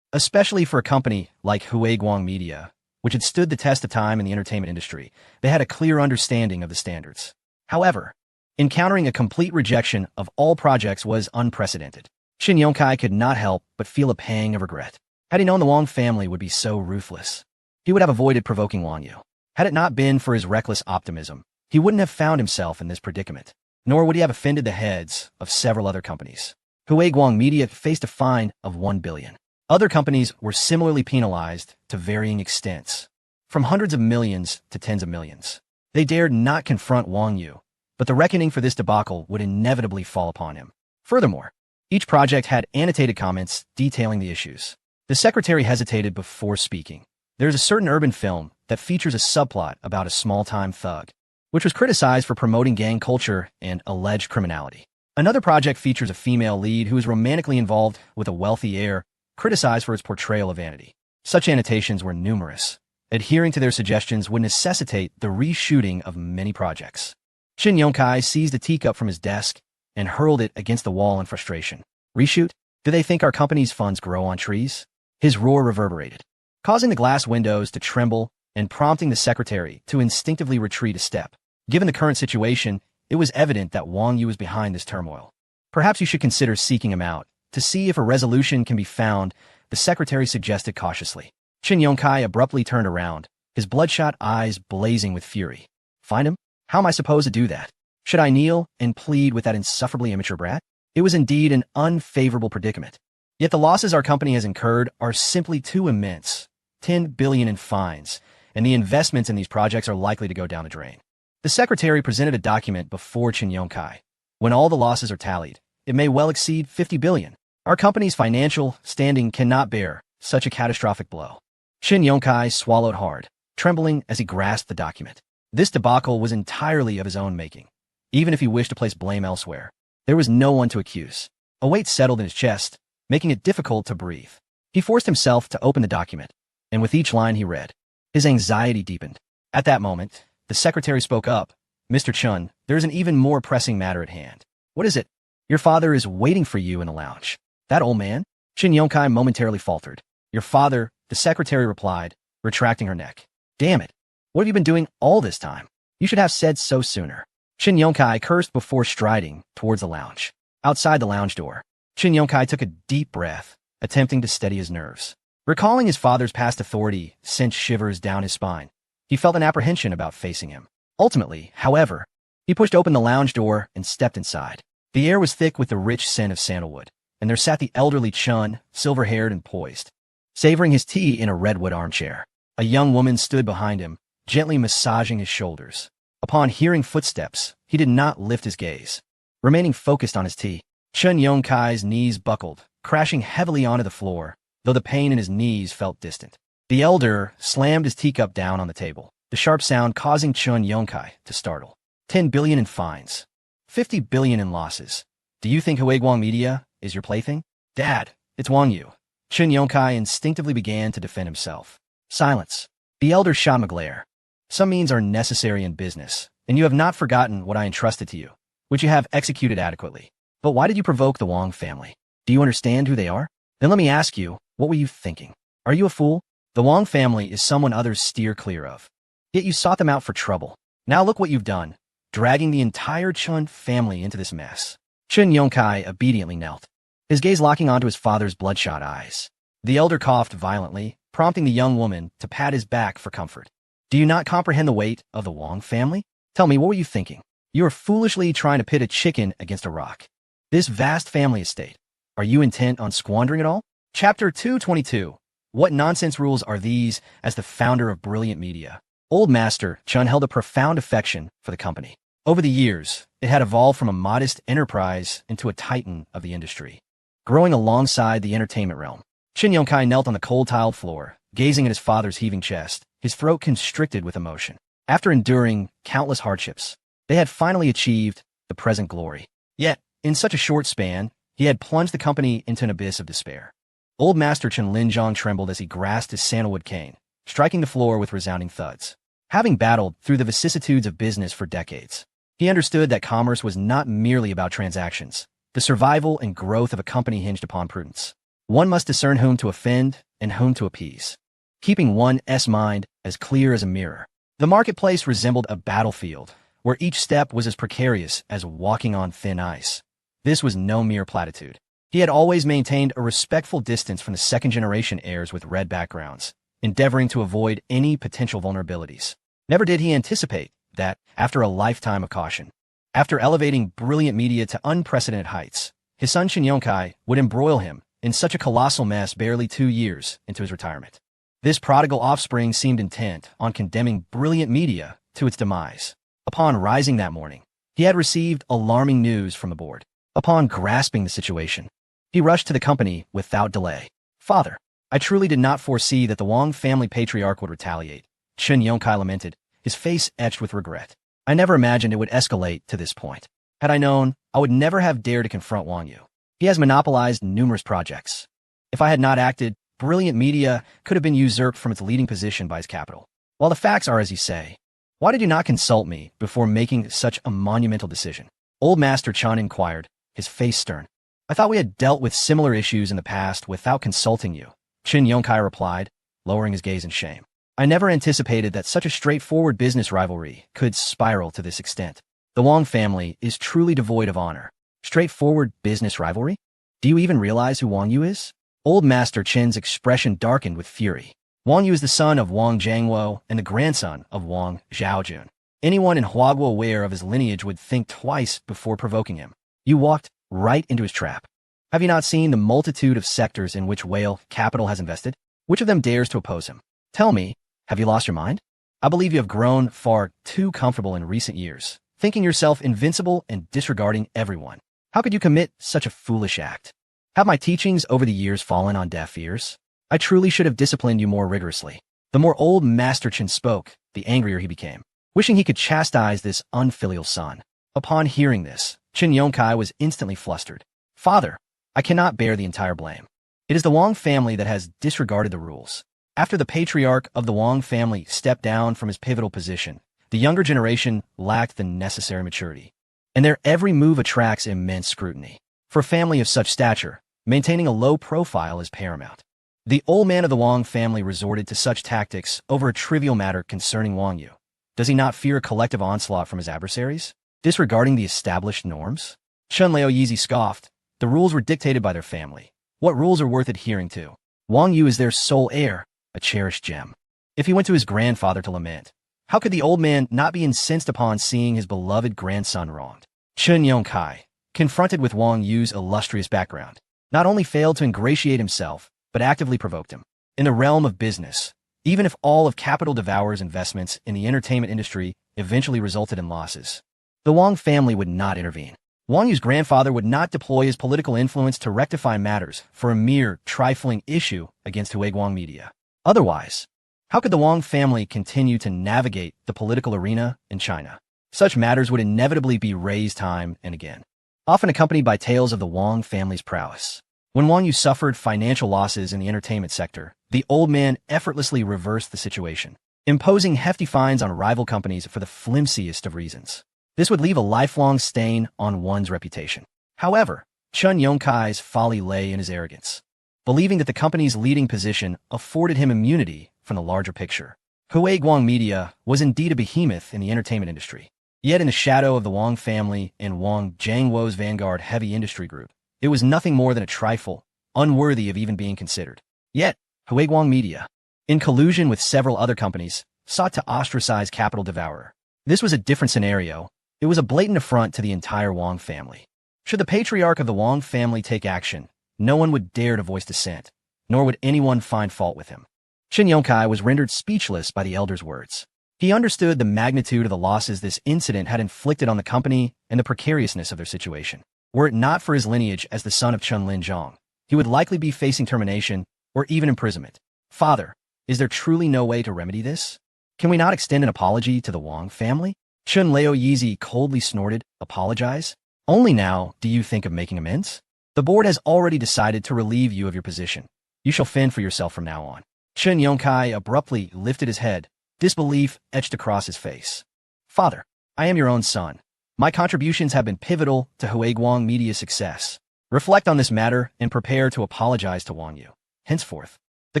especially for a company like Huiguang Media, which had stood the test of time in the entertainment industry. They had a clear understanding of the standards. However, encountering a complete rejection of all projects was unprecedented. Shin Yongkai could not help but feel a pang of regret. Had he known the Wang family would be so ruthless, he would have avoided provoking Wang Yu. Had it not been for his reckless optimism, he wouldn't have found himself in this predicament, nor would he have offended the heads of several other companies. Huiguang Media faced a fine of 1 billion. Other companies were similarly penalized to varying extents, from hundreds of millions to tens of millions. They dared not confront Wang Yu, but the reckoning for this debacle would inevitably fall upon him. Furthermore, each project had annotated comments detailing the issues. The secretary hesitated before speaking. There's a certain urban film that features a subplot about a small-time thug, which was criticized for promoting gang culture and alleged criminality. Another project features a female lead who is romantically involved with a wealthy heir, criticized for its portrayal of vanity. Such annotations were numerous. Adhering to their suggestions would necessitate the reshooting of many projects. Shin Yongkai seized a teacup from his desk and hurled it against the wall in frustration. Reshoot? Do they think our company's funds grow on trees? His roar reverberated, causing the glass windows to tremble and prompting the secretary to instinctively retreat a step. Given the current situation, it was evident that Wang Yu was behind this turmoil. Perhaps you should consider seeking him out. To see if a resolution can be found, the secretary suggested cautiously. Shin Yongkai abruptly turned around, his bloodshot eyes blazing with fury. Find him? How am I supposed to do that? Should I kneel and plead with that insufferably immature brat? It was indeed an unfavorable predicament. Yet the losses our company has incurred are simply too immense. 10 billion in fines, and the investments in these projects are likely to go down the drain. The secretary presented a document before Shin Yongkai. When all the losses are tallied, it may well exceed 50 billion. Our company's financial standing cannot bear such a catastrophic blow. Shin Yongkai swallowed hard, trembling as he grasped the document. This debacle was entirely of his own making. Even if he wished to place blame elsewhere, there was no one to accuse. A weight settled in his chest, making it difficult to breathe. He forced himself to open the document, and with each line he read, his anxiety deepened. At that moment, the secretary spoke up. Mr. Chun, there is an even more pressing matter at hand. What is it? Your father is waiting for you in the lounge. That old man? Shin Yongkai momentarily faltered. Your father, the secretary replied, retracting her neck. Damn it. What have you been doing all this time? You should have said so sooner. Shin Yongkai cursed before striding towards the lounge. Outside the lounge door, Shin Yongkai took a deep breath, attempting to steady his nerves. Recalling his father's past authority sent shivers down his spine. He felt an apprehension about facing him. Ultimately, however, he pushed open the lounge door and stepped inside. The air was thick with the rich scent of sandalwood, and there sat the elderly Chun, silver-haired and poised, savoring his tea in a redwood armchair. A young woman stood behind him, gently massaging his shoulders. Upon hearing footsteps, he did not lift his gaze. Remaining focused on his tea, Shin Yongkai's knees buckled, crashing heavily onto the floor, though the pain in his knees felt distant. The elder slammed his teacup down on the table, the sharp sound causing Shin Yongkai to startle. 10 billion in fines. 50 billion in losses. Do you think Huiguang Media is your plaything? Dad, it's Wang Yu. Shin Yongkai instinctively began to defend himself. Silence. The elder shot him a glare. Some means are necessary in business, and you have not forgotten what I entrusted to you, which you have executed adequately. But why did you provoke the Wang family? Do you understand who they are? Then let me ask you, what were you thinking? Are you a fool? The Wang family is someone others steer clear of. Yet you sought them out for trouble. Now look what you've done, dragging the entire Chun family into this mess. Shin Yongkai obediently knelt, his gaze locking onto his father's bloodshot eyes. The elder coughed violently, prompting the young woman to pat his back for comfort. Do you not comprehend the weight of the Wang family? Tell me, what were you thinking? You are foolishly trying to pit a chicken against a rock. This vast family estate. Are you intent on squandering it all? Chapter 222. What nonsense rules are these? As the founder of Brilliant Media, Old Master Chun held a profound affection for the company. Over the years, it had evolved from a modest enterprise into a titan of the industry, growing alongside the entertainment realm. Shin Yongkai knelt on the cold-tiled floor, gazing at his father's heaving chest, his throat constricted with emotion. After enduring countless hardships, they had finally achieved the present glory. Yet, in such a short span, he had plunged the company into an abyss of despair. Old Master Chen Linzhong trembled as he grasped his sandalwood cane, striking the floor with resounding thuds. Having battled through the vicissitudes of business for decades, he understood that commerce was not merely about transactions. The survival and growth of a company hinged upon prudence. One must discern whom to offend and whom to appease, keeping one's mind as clear as a mirror. The marketplace resembled a battlefield, where each step was as precarious as walking on thin ice. This was no mere platitude. He had always maintained a respectful distance from the second-generation heirs with red backgrounds, endeavoring to avoid any potential vulnerabilities. Never did he anticipate that, after a lifetime of caution, after elevating brilliant media to unprecedented heights, his son Chen Yongkai would embroil him in such a colossal mess barely 2 years into his retirement. This prodigal offspring seemed intent on condemning brilliant media to its demise. Upon rising that morning, he had received alarming news from the board. Upon grasping the situation, he rushed to the company without delay. "Father, I truly did not foresee that the Wang family patriarch would retaliate," Chen Yongkai lamented, his face etched with regret. "I never imagined it would escalate to this point. Had I known, I would never have dared to confront Wang Yu. He has monopolized numerous projects. If I had not acted, brilliant media could have been usurped from its leading position by his capital. While the facts are as you say, why did you not consult me before making such a monumental decision?" Old Master Chen inquired, his face stern. "I thought we had dealt with similar issues in the past without consulting you," Chen Yongkai replied, lowering his gaze in shame. "I never anticipated that such a straightforward business rivalry could spiral to this extent. The Wang family is truly devoid of honor. Straightforward business rivalry? Do you even realize who Wang Yu is?" Old Master Chen's expression darkened with fury. Wang Yu is the son of Wang Jiangwo and the grandson of Wang Zhaojun. Anyone in Huaguo aware of his lineage would think twice before provoking him. You walked right into his trap. Have you not seen the multitude of sectors in which Whale Capital has invested? Which of them dares to oppose him? Tell me, have you lost your mind? I believe you have grown far too comfortable in recent years, thinking yourself invincible and disregarding everyone. How could you commit such a foolish act? Have my teachings over the years fallen on deaf ears? I truly should have disciplined you more rigorously. The more old Master Chen spoke, the angrier he became, wishing he could chastise this unfilial son. Upon hearing this, Chen Yongkai was instantly flustered. "Father, I cannot bear the entire blame. It is the Wang family that has disregarded the rules. After the patriarch of the Wang family stepped down from his pivotal position, the younger generation lacked the necessary maturity, and their every move attracts immense scrutiny. For a family of such stature, maintaining a low profile is paramount. The old man of the Wang family resorted to such tactics over a trivial matter concerning Wang Yu. Does he not fear a collective onslaught from his adversaries, disregarding the established norms?" Chen Laoyizi scoffed. "The rules were dictated by their family. What rules are worth adhering to? Wang Yu is their sole heir, a cherished gem. If he went to his grandfather to lament, how could the old man not be incensed upon seeing his beloved grandson wronged?" Chen Yongkai, confronted with Wang Yu's illustrious background, not only failed to ingratiate himself, but actively provoked him. In the realm of business, even if all of Capital Devour's investments in the entertainment industry eventually resulted in losses, the Wang family would not intervene. Wang Yu's grandfather would not deploy his political influence to rectify matters for a mere trifling issue against Huiguang Media. Otherwise, how could the Wang family continue to navigate the political arena in China? Such matters would inevitably be raised time and again, often accompanied by tales of the Wang family's prowess. When Wang Yu suffered financial losses in the entertainment sector, the old man effortlessly reversed the situation, imposing hefty fines on rival companies for the flimsiest of reasons. This would leave a lifelong stain on one's reputation. However, Chen Yongkai's folly lay in his arrogance, believing that the company's leading position afforded him immunity from the larger picture. Huiguang Media was indeed a behemoth in the entertainment industry. Yet in the shadow of the Wang family and Wang Jiangwo's vanguard heavy industry group, it was nothing more than a trifle, unworthy of even being considered. Yet, Huiguang Media, in collusion with several other companies, sought to ostracize Capital Devourer. This was a different scenario. It was a blatant affront to the entire Wang family. Should the patriarch of the Wang family take action, no one would dare to voice dissent, nor would anyone find fault with him. Chen Yongkai was rendered speechless by the elder's words. He understood the magnitude of the losses this incident had inflicted on the company and the precariousness of their situation. Were it not for his lineage as the son of Chen Linzhong, he would likely be facing termination or even imprisonment. "Father, is there truly no way to remedy this? Can we not extend an apology to the Wang family?" Chen Laoyizi coldly snorted. "Apologize? Only now do you think of making amends? The board has already decided to relieve you of your position. You shall fend for yourself from now on." Chen Yongkai abruptly lifted his head, disbelief etched across his face. "Father, I am your own son. My contributions have been pivotal to Huiguang Media's success. Reflect on this matter and prepare to apologize to Wang Yu. Henceforth, the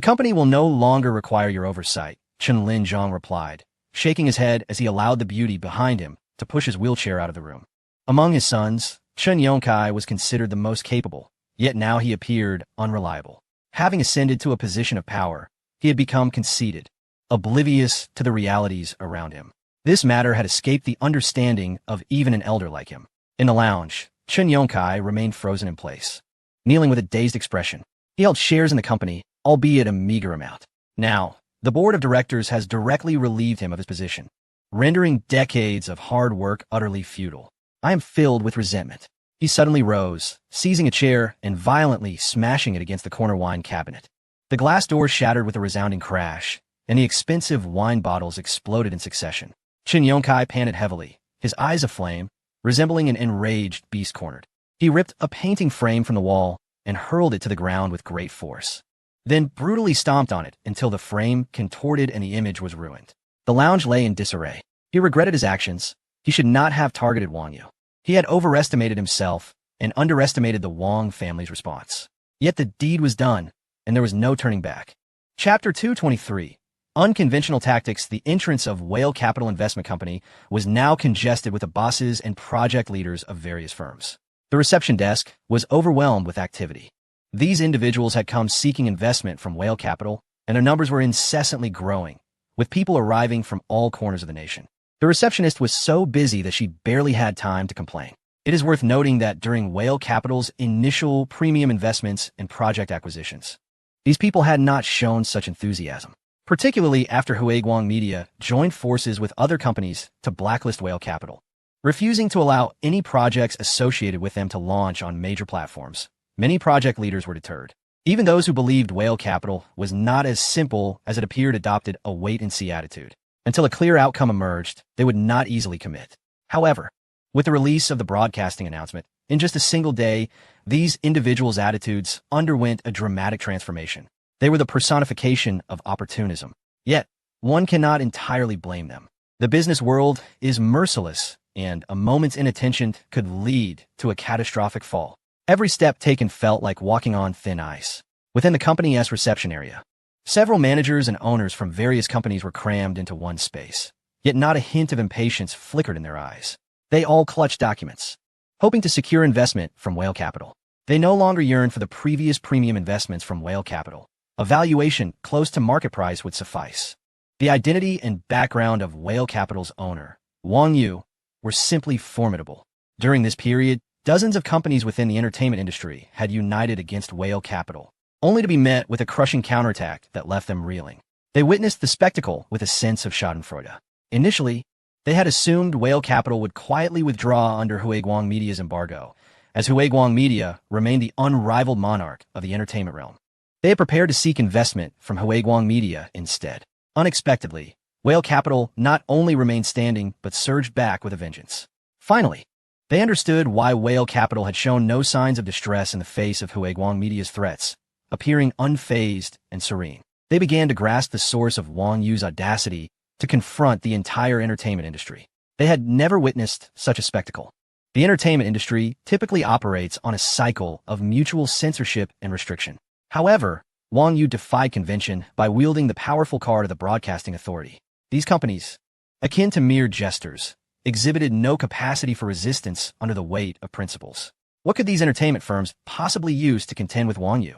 company will no longer require your oversight, Chen Lin Zhang replied, shaking his head as he allowed the beauty behind him to push his wheelchair out of the room. Among his sons, Chen Yongkai was considered the most capable, yet now he appeared unreliable. Having ascended to a position of power, he had become conceited, oblivious to the realities around him. This matter had escaped the understanding of even an elder like him. In the lounge, Chen Yongkai remained frozen in place, kneeling with a dazed expression. He held shares in the company, albeit a meager amount. Now, the board of directors has directly relieved him of his position, rendering decades of hard work utterly futile. I am filled with resentment. He suddenly rose, seizing a chair and violently smashing it against the corner wine cabinet. The glass door shattered with a resounding crash, and the expensive wine bottles exploded in succession. Chen Yongkai panted heavily, his eyes aflame, resembling an enraged beast cornered. He ripped a painting frame from the wall and hurled it to the ground with great force, then brutally stomped on it until the frame contorted and the image was ruined. The lounge lay in disarray. He regretted his actions. He should not have targeted Wang Yu. He had overestimated himself and underestimated the Wang family's response. Yet the deed was done, and there was no turning back. Chapter 223. Unconventional Tactics. The entrance of Whale Capital Investment Company was now congested with the bosses and project leaders of various firms. The reception desk was overwhelmed with activity. These individuals had come seeking investment from Whale Capital, and their numbers were incessantly growing, with people arriving from all corners of the nation. The receptionist was so busy that she barely had time to complain. It is worth noting that during Whale Capital's initial premium investments and project acquisitions, these people had not shown such enthusiasm, particularly after Huiguang Media joined forces with other companies to blacklist Whale Capital, refusing to allow any projects associated with them to launch on major platforms. Many project leaders were deterred. Even those who believed Whale Capital was not as simple as it appeared adopted a wait-and-see attitude. Until a clear outcome emerged, they would not easily commit. However, with the release of the broadcasting announcement, in just a single day, these individuals' attitudes underwent a dramatic transformation. They were the personification of opportunism. Yet, one cannot entirely blame them. The business world is merciless, and a moment's inattention could lead to a catastrophic fall. Every step taken felt like walking on thin ice. Within the company's reception area, several managers and owners from various companies were crammed into one space, yet not a hint of impatience flickered in their eyes. They all clutched documents, hoping to secure investment from Whale Capital. They no longer yearned for the previous premium investments from Whale Capital. A valuation close to market price would suffice. The identity and background of Whale Capital's owner, Wang Yu, were simply formidable. During this period, dozens of companies within the entertainment industry had united against Whale Capital, only to be met with a crushing counterattack that left them reeling. They witnessed the spectacle with a sense of schadenfreude. Initially, they had assumed Whale Capital would quietly withdraw under Huiguang Media's embargo, as Huiguang Media remained the unrivaled monarch of the entertainment realm. They had prepared to seek investment from Huiguang Media instead. Unexpectedly, Whale Capital not only remained standing, but surged back with a vengeance. Finally, they understood why Whale Capital had shown no signs of distress in the face of Huiguang Media's threats, appearing unfazed and serene. They began to grasp the source of Wang Yu's audacity to confront the entire entertainment industry. They had never witnessed such a spectacle. The entertainment industry typically operates on a cycle of mutual censorship and restriction. However, Wang Yu defied convention by wielding the powerful card of the broadcasting authority. These companies, akin to mere jesters, exhibited no capacity for resistance under the weight of principles. What could these entertainment firms possibly use to contend with Wang Yu?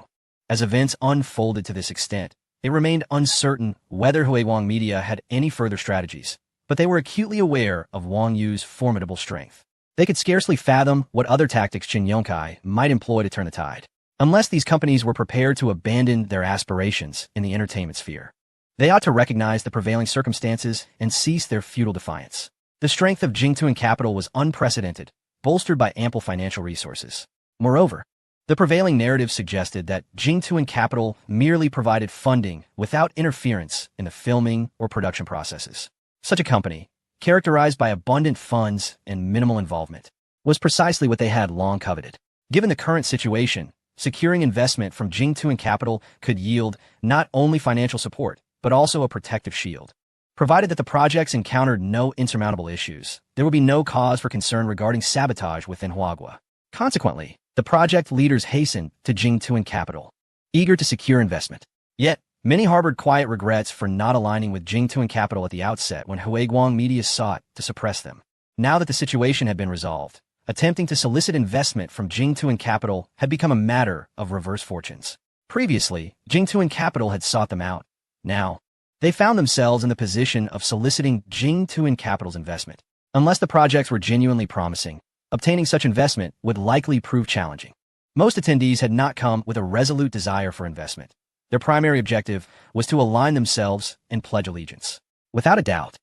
As events unfolded to this extent, it remained uncertain whether Huiguang Media had any further strategies, but they were acutely aware of Wang Yu's formidable strength. They could scarcely fathom what other tactics Chen Yongkai might employ to turn the tide. Unless these companies were prepared to abandon their aspirations in the entertainment sphere, they ought to recognize the prevailing circumstances and cease their futile defiance. The strength of Jingtuan Capital was unprecedented, bolstered by ample financial resources. Moreover, the prevailing narrative suggested that Jingtuan Capital merely provided funding without interference in the filming or production processes. Such a company, characterized by abundant funds and minimal involvement, was precisely what they had long coveted. Given the current situation, securing investment from Jingtuan Capital could yield not only financial support, but also a protective shield. Provided that the projects encountered no insurmountable issues, there would be no cause for concern regarding sabotage within Huagua. Consequently, The project leaders hastened to Jingtuan Capital, eager to secure investment. Yet, many harbored quiet regrets for not aligning with Jingtuan Capital at the outset when Huiguang Media sought to suppress them. Now that the situation had been resolved, attempting to solicit investment from Jingtuan Capital had become a matter of reverse fortunes. Previously, Jingtuan Capital had sought them out. Now, they found themselves in the position of soliciting Jingtuan Capital's investment. Unless the projects were genuinely promising, obtaining such investment would likely prove challenging. Most attendees had not come with a resolute desire for investment. Their primary objective was to align themselves and pledge allegiance. Without a doubt,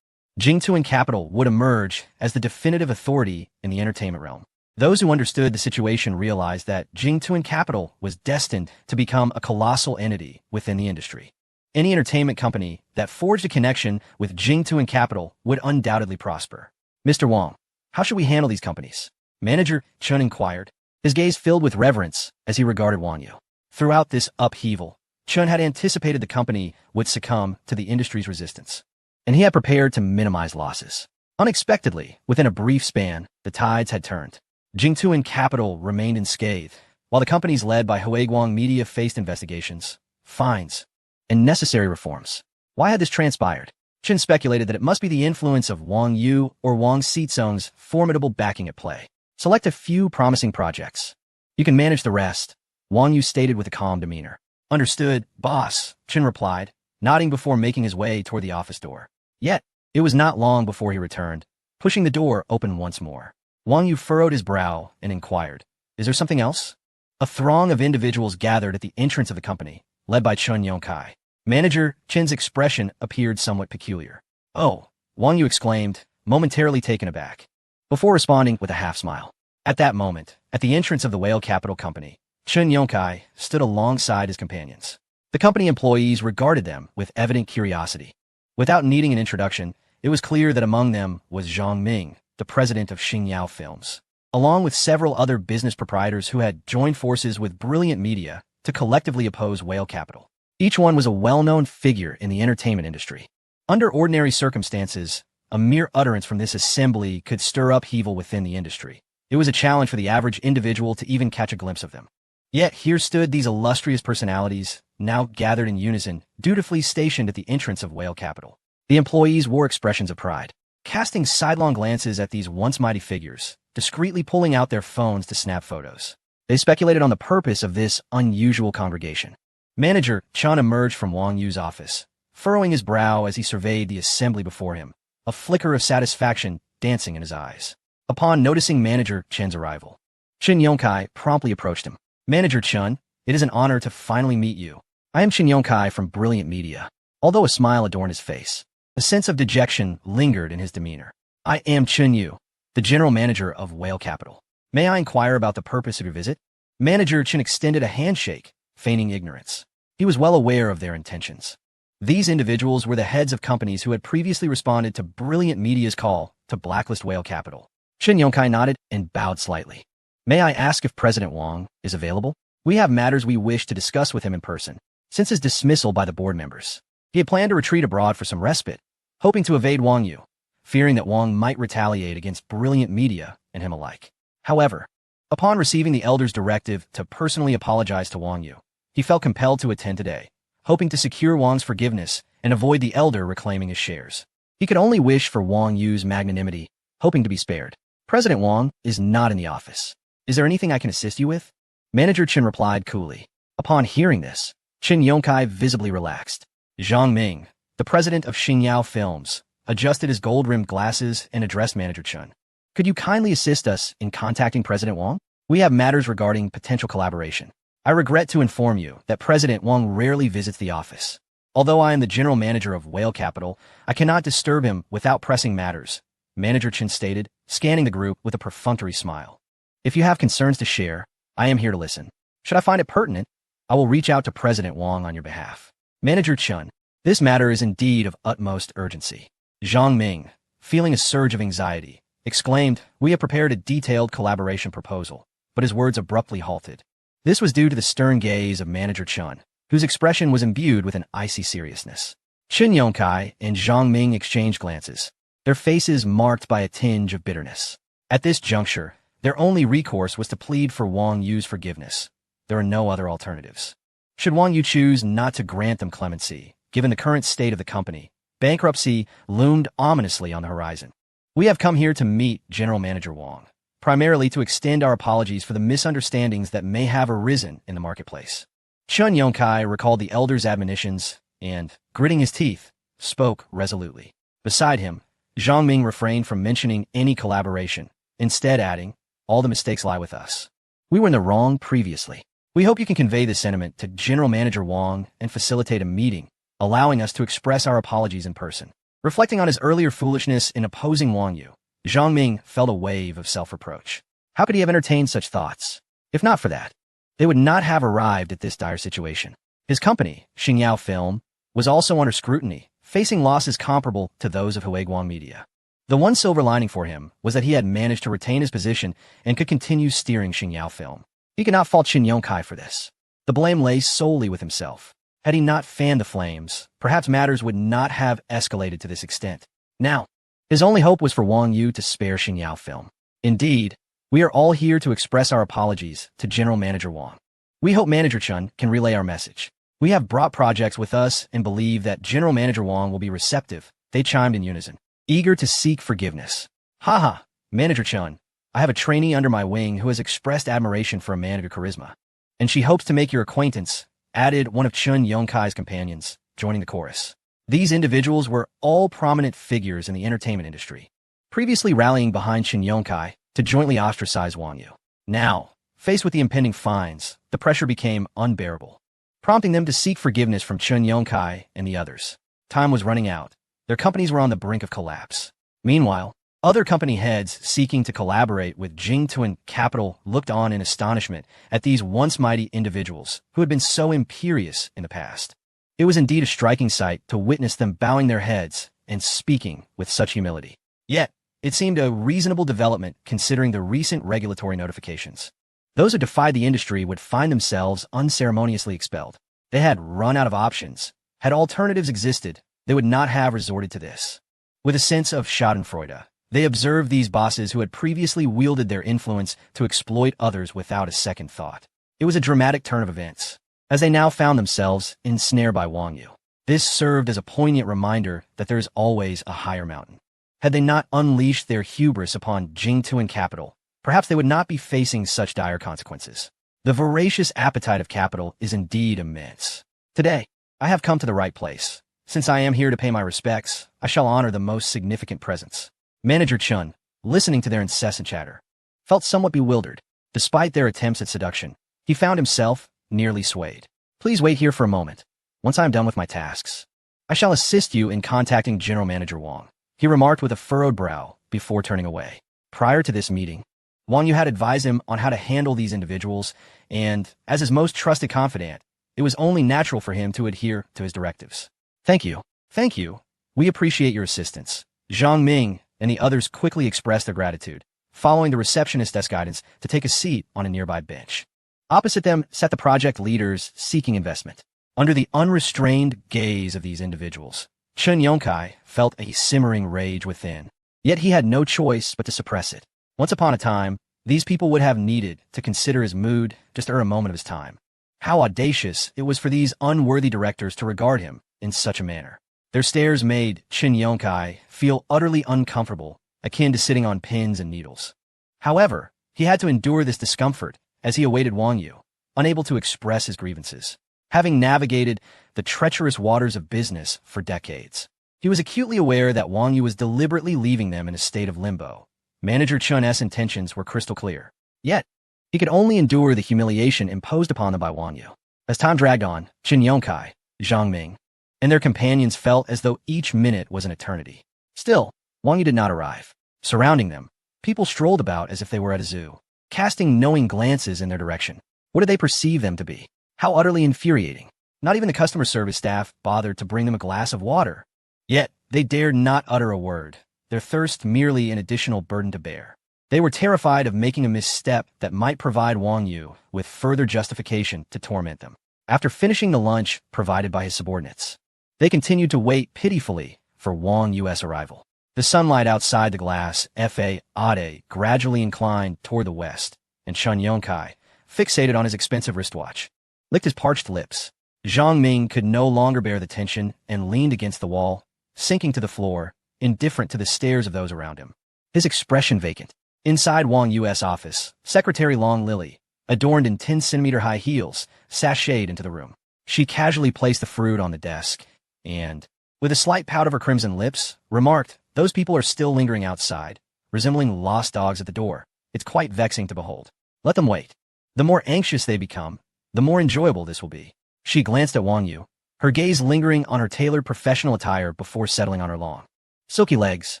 Jingtuan Capital would emerge as the definitive authority in the entertainment realm. Those who understood the situation realized that Jingtuan Capital was destined to become a colossal entity within the industry. Any entertainment company that forged a connection with Jingtuan Capital would undoubtedly prosper. Mr. Wang, how should we handle these companies? Manager Chen inquired, his gaze filled with reverence as he regarded Wang Yu. Throughout this upheaval, Chen had anticipated the company would succumb to the industry's resistance, and he had prepared to minimize losses. Unexpectedly, within a brief span, the tides had turned. Jingtuan Capital remained unscathed, while the companies led by Huiguang Media faced investigations, fines, and necessary reforms. Why had this transpired? Chen speculated that it must be the influence of Wang Yu or Wang Xizong's formidable backing at play. Select a few promising projects. You can manage the rest, Wang Yu stated with a calm demeanor. Understood, boss, Chen replied, nodding before making his way toward the office door. Yet, it was not long before he returned, pushing the door open once more. Wang Yu furrowed his brow and inquired, "Is there something else?" A throng of individuals gathered at the entrance of the company, led by Chen Yongkai. Manager Chen's expression appeared somewhat peculiar. "Oh," Wang Yu exclaimed, momentarily taken aback, before responding with a half-smile. At that moment, at the entrance of the Whale Capital Company, Chen Yongkai stood alongside his companions. The company employees regarded them with evident curiosity. Without needing an introduction, it was clear that among them was Zhang Ming, the president of Xingyao Films, along with several other business proprietors who had joined forces with Brilliant Media to collectively oppose Whale Capital. Each one was a well-known figure in the entertainment industry. Under ordinary circumstances, a mere utterance from this assembly could stir upheaval within the industry. It was a challenge for the average individual to even catch a glimpse of them. Yet here stood these illustrious personalities, now gathered in unison, dutifully stationed at the entrance of Whale Capital. The employees wore expressions of pride, casting sidelong glances at these once mighty figures, discreetly pulling out their phones to snap photos. They speculated on the purpose of this unusual congregation. Manager Chen emerged from Wang Yu's office, furrowing his brow as he surveyed the assembly before him, a flicker of satisfaction dancing in his eyes. Upon noticing Manager Chen's arrival, Chen Yongkai promptly approached him. "Manager Chen, it is an honor to finally meet you. I am Chen Yongkai from Brilliant Media." Although a smile adorned his face, a sense of dejection lingered in his demeanor. "I am Chen Yu, the general manager of Whale Capital. May I inquire about the purpose of your visit?" Manager Chen extended a handshake, feigning ignorance. He was well aware of their intentions. These individuals were the heads of companies who had previously responded to Brilliant Media's call to blacklist Whale Capital. Chen Yongkai nodded and bowed slightly. "May I ask if President Wang is available? We have matters we wish to discuss with him in person." Since his dismissal by the board members, he had planned to retreat abroad for some respite, hoping to evade Wang Yu, fearing that Wang might retaliate against Brilliant Media and him alike. However, upon receiving the elder's directive to personally apologize to Wang Yu, he felt compelled to attend today, hoping to secure Wang's forgiveness and avoid the elder reclaiming his shares. He could only wish for Wang Yu's magnanimity, hoping to be spared. "President Wang is not in the office. Is there anything I can assist you with?" Manager Chen replied coolly. Upon hearing this, Chen Yongkai visibly relaxed. Zhang Ming, the president of Xingyao Films, adjusted his gold-rimmed glasses and addressed Manager Chen. "Could you kindly assist us in contacting President Wang? We have matters regarding potential collaboration. I regret to inform you that President Wang rarely visits the office. Although I am the general manager of Whale Capital, I cannot disturb him without pressing matters," Manager Chen stated, scanning the group with a perfunctory smile. "If you have concerns to share, I am here to listen. Should I find it pertinent, I will reach out to President Wang on your behalf." Manager Chen, "This matter is indeed of utmost urgency." Zhang Ming, feeling a surge of anxiety, exclaimed, "We have prepared a detailed collaboration proposal," but his words abruptly halted. This was due to the stern gaze of Manager Chen, whose expression was imbued with an icy seriousness. Chen Yongkai and Zhang Ming exchanged glances, their faces marked by a tinge of bitterness. At this juncture, Their only recourse was to plead for Wang Yu's forgiveness. There are no other alternatives. Should Wang Yu choose not to grant them clemency, given the current state of the company, bankruptcy loomed ominously on the horizon. We have come here to meet General Manager Wang, primarily to extend our apologies for the misunderstandings that may have arisen in the marketplace. Chun Yongkai recalled the elder's admonitions and, gritting his teeth, spoke resolutely. Beside him, Zhang Ming refrained from mentioning any collaboration, instead adding, "All the mistakes lie with us. We were in the wrong previously. We hope you can convey this sentiment to General Manager Wang and facilitate a meeting, allowing us to express our apologies in person." Reflecting on his earlier foolishness in opposing Wang Yu, Zhang Ming felt a wave of self-reproach. How could he have entertained such thoughts? If not for that, they would not have arrived at this dire situation. His company, Xingyao Film, was also under scrutiny, facing losses comparable to those of Huiguang Media. The one silver lining for him was that he had managed to retain his position and could continue steering Xingyao Film. He could not fault Qin Yongkai for this. The blame lay solely with himself. Had he not fanned the flames, perhaps matters would not have escalated to this extent. Now, his only hope was for Wang Yu to spare Xingyao Film. Indeed, we are all here to express our apologies to General Manager Wang. We hope Manager Chun can relay our message. We have brought projects with us and believe that General Manager Wang will be receptive, they chimed in unison, eager to seek forgiveness. Haha, Manager Chun, I have a trainee under my wing who has expressed admiration for a man of your charisma, and she hopes to make your acquaintance, added one of Chun Yongkai's companions, joining the chorus. These individuals were all prominent figures in the entertainment industry, previously rallying behind Qin Yongkai to jointly ostracize Wang Yu. Now, faced with the impending fines, the pressure became unbearable, prompting them to seek forgiveness from Chun Yongkai and the others. Time was running out. Their companies were on the brink of collapse. Meanwhile, other company heads seeking to collaborate with Jingtuan Capital looked on in astonishment at these once mighty individuals who had been so imperious in the past. It was indeed a striking sight to witness them bowing their heads and speaking with such humility. Yet, it seemed a reasonable development considering the recent regulatory notifications. Those who defied the industry would find themselves unceremoniously expelled. They had run out of options. Had alternatives existed, they would not have resorted to this. With a sense of schadenfreude, they observed these bosses who had previously wielded their influence to exploit others without a second thought. It was a dramatic turn of events, as they now found themselves ensnared by Wang Yu. This served as a poignant reminder that there is always a higher mountain. Had they not unleashed their hubris upon Jingtuan Capital, perhaps they would not be facing such dire consequences. The voracious appetite of capital is indeed immense. Today, I have come to the right place. Since I am here to pay my respects, I shall honor the most significant presence. Manager Chun, listening to their incessant chatter, felt somewhat bewildered. Despite their attempts at seduction, he found himself nearly swayed. Please wait here for a moment. Once I am done with my tasks, I shall assist you in contacting General Manager Wang, he remarked with a furrowed brow before turning away. Prior to this meeting, Wang Yu had advised him on how to handle these individuals, and, as his most trusted confidant, it was only natural for him to adhere to his directives. Thank you. Thank you. We appreciate your assistance. Zhang Ming and the others quickly expressed their gratitude, following the receptionist's guidance to take a seat on a nearby bench. Opposite them sat the project leaders seeking investment. Under the unrestrained gaze of these individuals, Chun Yongkai felt a simmering rage within. Yet he had no choice but to suppress it. Once upon a time, these people would have needed to consider his mood just to earn a moment of his time. How audacious it was for these unworthy directors to regard him in such a manner. Their stares made Qin Yongkai feel utterly uncomfortable, akin to sitting on pins and needles. However, he had to endure this discomfort as he awaited Wang Yu, unable to express his grievances. Having navigated the treacherous waters of business for decades, he was acutely aware that Wang Yu was deliberately leaving them in a state of limbo. Manager Chun's intentions were crystal clear. Yet, he could only endure the humiliation imposed upon them by Wang Yu. As time dragged on, Qin Yongkai, Zhang Ming, and their companions felt as though each minute was an eternity. Still, Wang Yu did not arrive. Surrounding them, people strolled about as if they were at a zoo, casting knowing glances in their direction. What did they perceive them to be? How utterly infuriating. Not even the customer service staff bothered to bring them a glass of water. Yet, they dared not utter a word, their thirst merely an additional burden to bear. They were terrified of making a misstep that might provide Wang Yu with further justification to torment them. After finishing the lunch provided by his subordinates, they continued to wait pitifully for Wang Yu's arrival. The sunlight outside the glass, Fa Ade, gradually inclined toward the west, and Chun Yongkai, fixated on his expensive wristwatch, licked his parched lips. Zhang Ming could no longer bear the tension and leaned against the wall, sinking to the floor, indifferent to the stares of those around him. His expression vacant. Inside Wang Yu's office, Secretary Long Lily, adorned in 10-centimeter high heels, sashayed into the room. She casually placed the fruit on the desk and, with a slight pout of her crimson lips, remarked, "Those people are still lingering outside, resembling lost dogs at the door. It's quite vexing to behold. Let them wait. The more anxious they become, the more enjoyable this will be." She glanced at Wang Yu, her gaze lingering on her tailored professional attire before settling on her long, silky legs.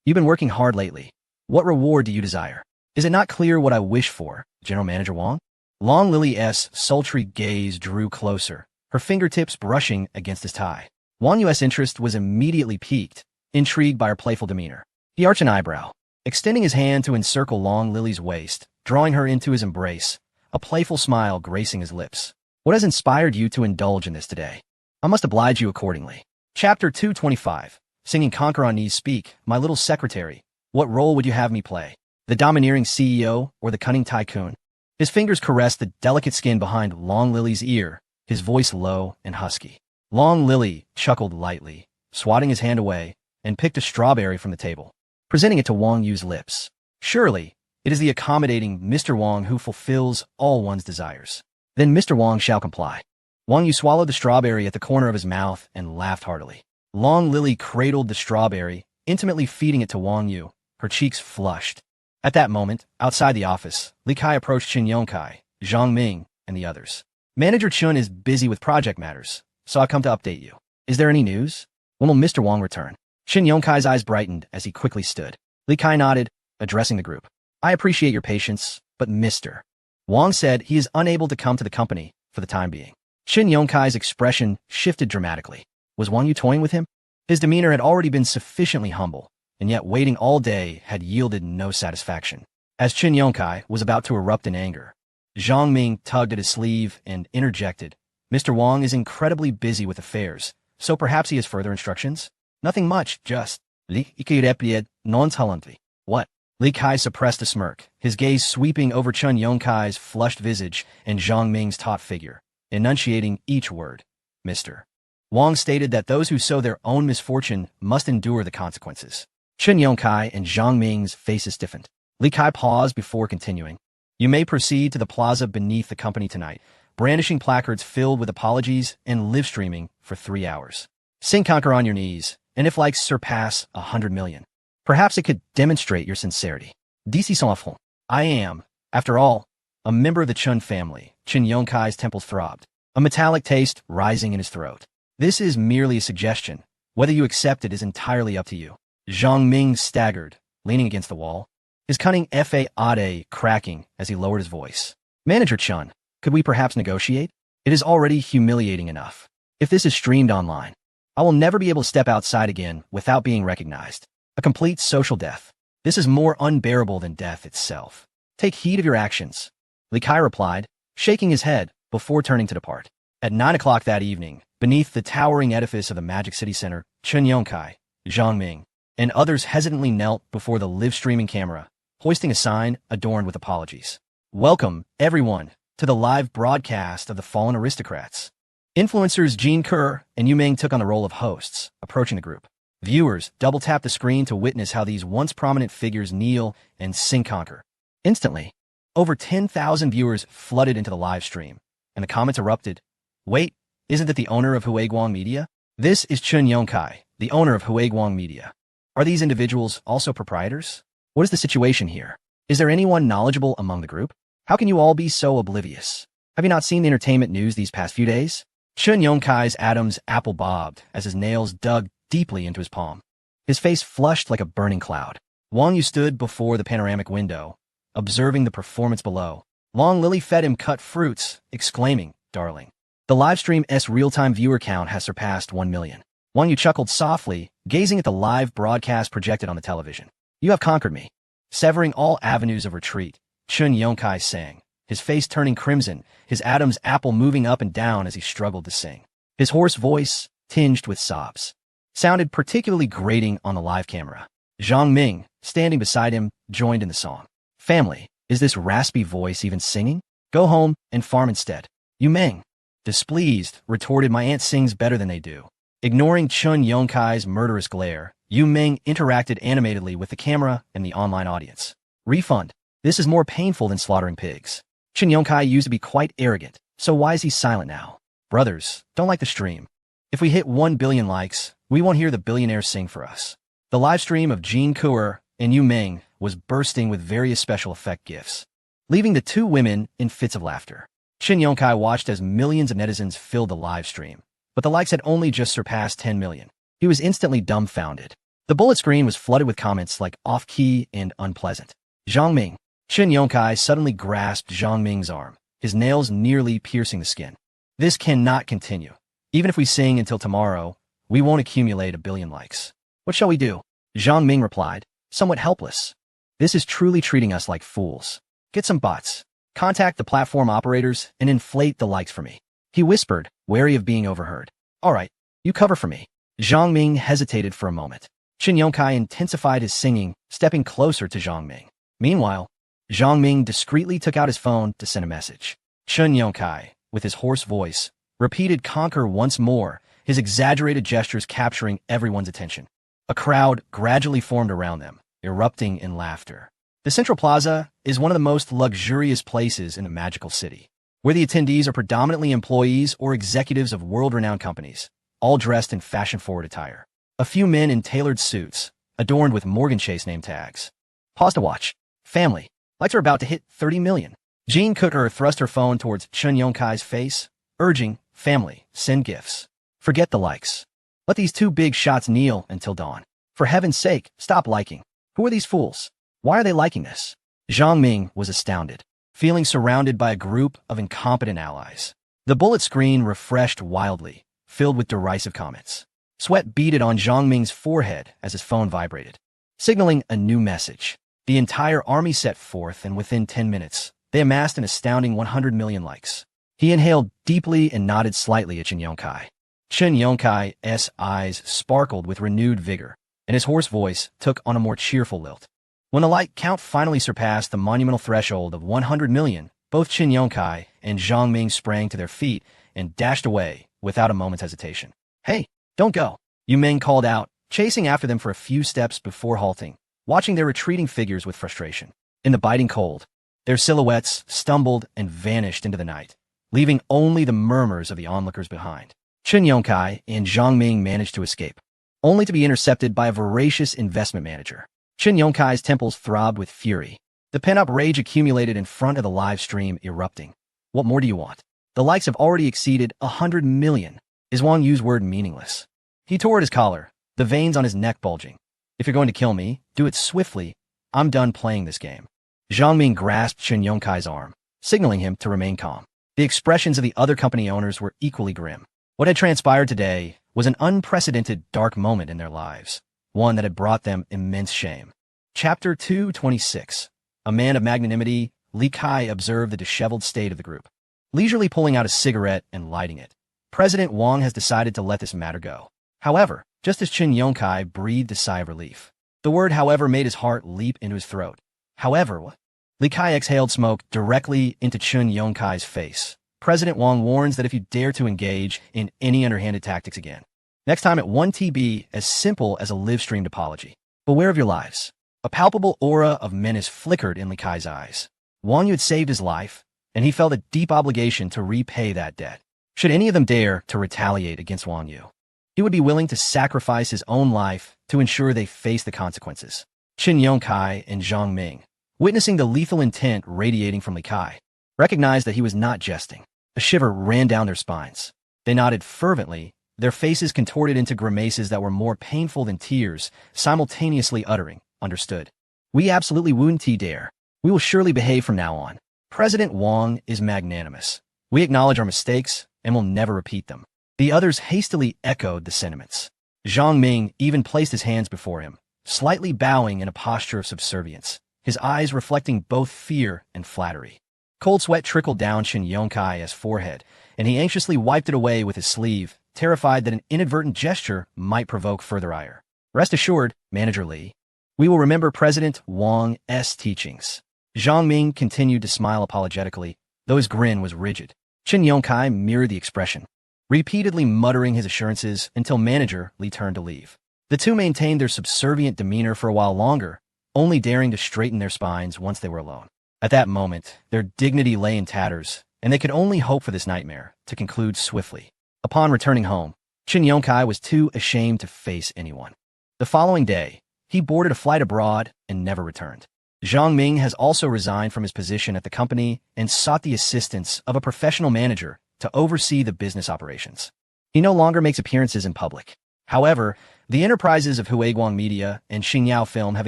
"You've been working hard lately. What reward do you desire? Is it not clear what I wish for, General Manager Wang?" Long Lily's sultry gaze drew closer, her fingertips brushing against his tie. Wang Yu's interest was immediately piqued, intrigued by her playful demeanor. He arched an eyebrow, extending his hand to encircle Long Lily's waist, drawing her into his embrace, a playful smile gracing his lips. "What has inspired you to indulge in this today? I must oblige you accordingly." Chapter 225. Singing Conquer on Knees. "Speak, my little secretary. What role would you have me play? The domineering CEO or the cunning tycoon?" His fingers caressed the delicate skin behind Long Lily's ear, his voice low and husky. Long Lily chuckled lightly, swatting his hand away, and picked a strawberry from the table, presenting it to Wang Yu's lips. "Surely, it is the accommodating Mr. Wang who fulfills all one's desires. Then Mr. Wang shall comply." Wang Yu swallowed the strawberry at the corner of his mouth and laughed heartily. Long Lily cradled the strawberry, intimately feeding it to Wang Yu, her cheeks flushed. At that moment, outside the office, Li Kai approached Chun Yongkai, Zhang Ming, and the others. "Manager Chun is busy with project matters, so I've come to update you. Is there any news? When will Mr. Wang return?" Chun Yongkai's eyes brightened as he quickly stood. Li Kai nodded, addressing the group. "I appreciate your patience, but Mr. Wang said he is unable to come to the company for the time being." Chun Yongkai's expression shifted dramatically. Was Wang Yu toying with him? His demeanor had already been sufficiently humble, and yet waiting all day had yielded no satisfaction. As Chun Yongkai was about to erupt in anger, Zhang Ming tugged at his sleeve and interjected, "Mr. Wang is incredibly busy with affairs, so perhaps he has further instructions?" "Nothing much, just Li Kai non-talently." "What?" Li Kai suppressed a smirk, his gaze sweeping over Chun Yongkai's flushed visage and Zhang Ming's taut figure, enunciating each word. "Mr. Wang stated that those who sow their own misfortune must endure the consequences." Chun Yongkai and Zhang Ming's faces stiffened. Li Kai paused before continuing. "You may proceed to the plaza beneath the company tonight, brandishing placards filled with apologies and live streaming for 3 hours. Sing Conquer on your knees, and if likes surpass 100 million. Perhaps it could demonstrate your sincerity. D'ici sans affront. I am, after all, a member of the Chun family." Chun Yongkai's temples throbbed, a metallic taste rising in his throat. "This is merely a suggestion. Whether you accept it is entirely up to you." Zhang Ming staggered, leaning against the wall, his cunning Fa Ade cracking as he lowered his voice. "Manager Chun, could we perhaps negotiate? It is already humiliating enough. If this is streamed online, I will never be able to step outside again without being recognized. A complete social death. This is more unbearable than death itself. Take heed of your actions." Li Kai replied, shaking his head before turning to depart. At 9 o'clock that evening, beneath the towering edifice of the Magic City Center, Chun Yongkai, Zhang Ming, and others hesitantly knelt before the live-streaming camera, hoisting a sign adorned with apologies. "Welcome, everyone, to the live broadcast of the Fallen Aristocrats." Influencers Jean Kerr and Yu Ming took on the role of hosts, approaching the group. Viewers double-tapped the screen to witness how these once prominent figures kneel and sing Conquer. Instantly, over 10,000 viewers flooded into the live stream, and the comments erupted. "Wait, isn't it the owner of Huiguang Media? This is Chun Yongkai, the owner of Huiguang Media. Are these individuals also proprietors? What is the situation here? Is there anyone knowledgeable among the group? How can you all be so oblivious? Have you not seen the entertainment news these past few days?" Chun Yongkai's Adam's apple bobbed as his nails dug deeply into his palm. His face flushed like a burning cloud. Wang Yu stood before the panoramic window, observing the performance below. Long Lily fed him cut fruits, exclaiming, "Darling." The livestream's real-time viewer count has surpassed 1 million. Wang Yu chuckled softly, gazing at the live broadcast projected on the television. "You have conquered me." Severing all avenues of retreat, Chun Yongkai sang, his face turning crimson, his Adam's apple moving up and down as he struggled to sing. His hoarse voice, tinged with sobs, sounded particularly grating on the live camera. Zhang Ming, standing beside him, joined in the song. Family, is this raspy voice even singing? Go home and farm instead. Yu Ming, displeased, retorted, my aunt sings better than they do. Ignoring Chun Yongkai's murderous glare, Yu Ming interacted animatedly with the camera and the online audience. Refund. This is more painful than slaughtering pigs. Chun Yongkai used to be quite arrogant, so why is he silent now? Brothers, don't like the stream. If we hit 1 billion likes, we won't hear the billionaires sing for us. The live stream of Jean Kuer and Yu Ming was bursting with various special effect gifs, leaving the two women in fits of laughter. Chun Yongkai watched as millions of netizens filled the live stream, but the likes had only just surpassed 10 million. He was instantly dumbfounded. The bullet screen was flooded with comments like off-key and unpleasant. Zhang Ming. Chun Yongkai suddenly grasped Zhang Ming's arm, his nails nearly piercing the skin. This cannot continue. Even if we sing until tomorrow, we won't accumulate 1 billion likes. What shall we do? Zhang Ming replied, somewhat helpless. This is truly treating us like fools. Get some bots. Contact the platform operators and inflate the likes for me. He whispered, wary of being overheard. All right, you cover for me. Zhang Ming hesitated for a moment. Chun Yongkai intensified his singing, stepping closer to Zhang Ming. Meanwhile, Zhang Ming discreetly took out his phone to send a message. Chun Yongkai, with his hoarse voice, repeated conquer once more, his exaggerated gestures capturing everyone's attention. A crowd gradually formed around them, erupting in laughter. The Central Plaza is one of the most luxurious places in the magical city, where the attendees are predominantly employees or executives of world-renowned companies, all dressed in fashion-forward attire. A few men in tailored suits, adorned with Morgan Chase name tags. Pause to watch. Family. Likes are about to hit 30 million. Jean Kuer thrust her phone towards Chun Yongkai's face, urging, family, send gifts. Forget the likes. Let these two big shots kneel until dawn. For heaven's sake, stop liking. Who are these fools? Why are they liking this? Zhang Ming was astounded, feeling surrounded by a group of incompetent allies. The bullet screen refreshed wildly, filled with derisive comments. Sweat beaded on Zhang Ming's forehead as his phone vibrated, signaling a new message. The entire army set forth, and within 10 minutes, they amassed an astounding 100 million likes. He inhaled deeply and nodded slightly at Chun Yongkai. Chun Yongkai's eyes sparkled with renewed vigor, and his hoarse voice took on a more cheerful lilt. When the like count finally surpassed the monumental threshold of 100 million, both Chun Yongkai and Zhang Ming sprang to their feet and dashed away without a moment's hesitation. Hey, don't go, Yu Ming called out, chasing after them for a few steps before halting, watching their retreating figures with frustration. In the biting cold, their silhouettes stumbled and vanished into the night, leaving only the murmurs of the onlookers behind. Chun Yongkai and Zhang Ming managed to escape, only to be intercepted by a voracious investment manager. Chun Yongkai's temples throbbed with fury. The pent-up rage accumulated in front of the live stream, erupting. What more do you want? The likes have already exceeded 100 million. Is Wang Yu's word meaningless? He tore at his collar, the veins on his neck bulging. If you're going to kill me, do it swiftly. I'm done playing this game. Zhang Ming grasped Chun Yongkai's arm, signaling him to remain calm. The expressions of the other company owners were equally grim. What had transpired today was an unprecedented dark moment in their lives, one that had brought them immense shame. Chapter 226. A man of magnanimity, Li Kai observed the disheveled state of the group, leisurely pulling out a cigarette and lighting it. President Wang has decided to let this matter go. However, just as Chun Yongkai breathed a sigh of relief, the word however made his heart leap into his throat. However, what? Li Kai exhaled smoke directly into Chun Yongkai's face. President Wang warns that if you dare to engage in any underhanded tactics again, next time at 1TB as simple as a live-streamed apology. Beware of your lives. A palpable aura of menace flickered in Li Kai's eyes. Wang Yu had saved his life, and he felt a deep obligation to repay that debt. Should any of them dare to retaliate against Wang Yu, he would be willing to sacrifice his own life to ensure they face the consequences. Chun Yongkai and Zhang Ming, witnessing the lethal intent radiating from Li Kai, recognized that he was not jesting. A shiver ran down their spines. They nodded fervently, their faces contorted into grimaces that were more painful than tears, simultaneously uttering, understood. We absolutely wouldn't dare. We will surely behave from now on. President Wang is magnanimous. We acknowledge our mistakes and will never repeat them. The others hastily echoed the sentiments. Zhang Ming even placed his hands before him, slightly bowing in a posture of subservience, his eyes reflecting both fear and flattery. Cold sweat trickled down Chun Yongkai's forehead, and he anxiously wiped it away with his sleeve, terrified that an inadvertent gesture might provoke further ire. Rest assured, Manager Li, We will remember President Wang's teachings. Zhang Ming continued to smile apologetically, though his grin was rigid. Qin Yongkai mirrored the expression, repeatedly muttering his assurances until manager Li turned to leave. The two maintained their subservient demeanor for a while longer, only daring to straighten their spines once they were alone. At that moment, their dignity lay in tatters, and they could only hope for this nightmare to conclude swiftly. Upon returning home, Qin Yongkai was too ashamed to face anyone. The following day, he boarded a flight abroad and never returned. Zhang Ming has also resigned from his position at the company and sought the assistance of a professional manager to oversee the business operations. He no longer makes appearances in public. However, the enterprises of Huiguang Media and Xingyao Film have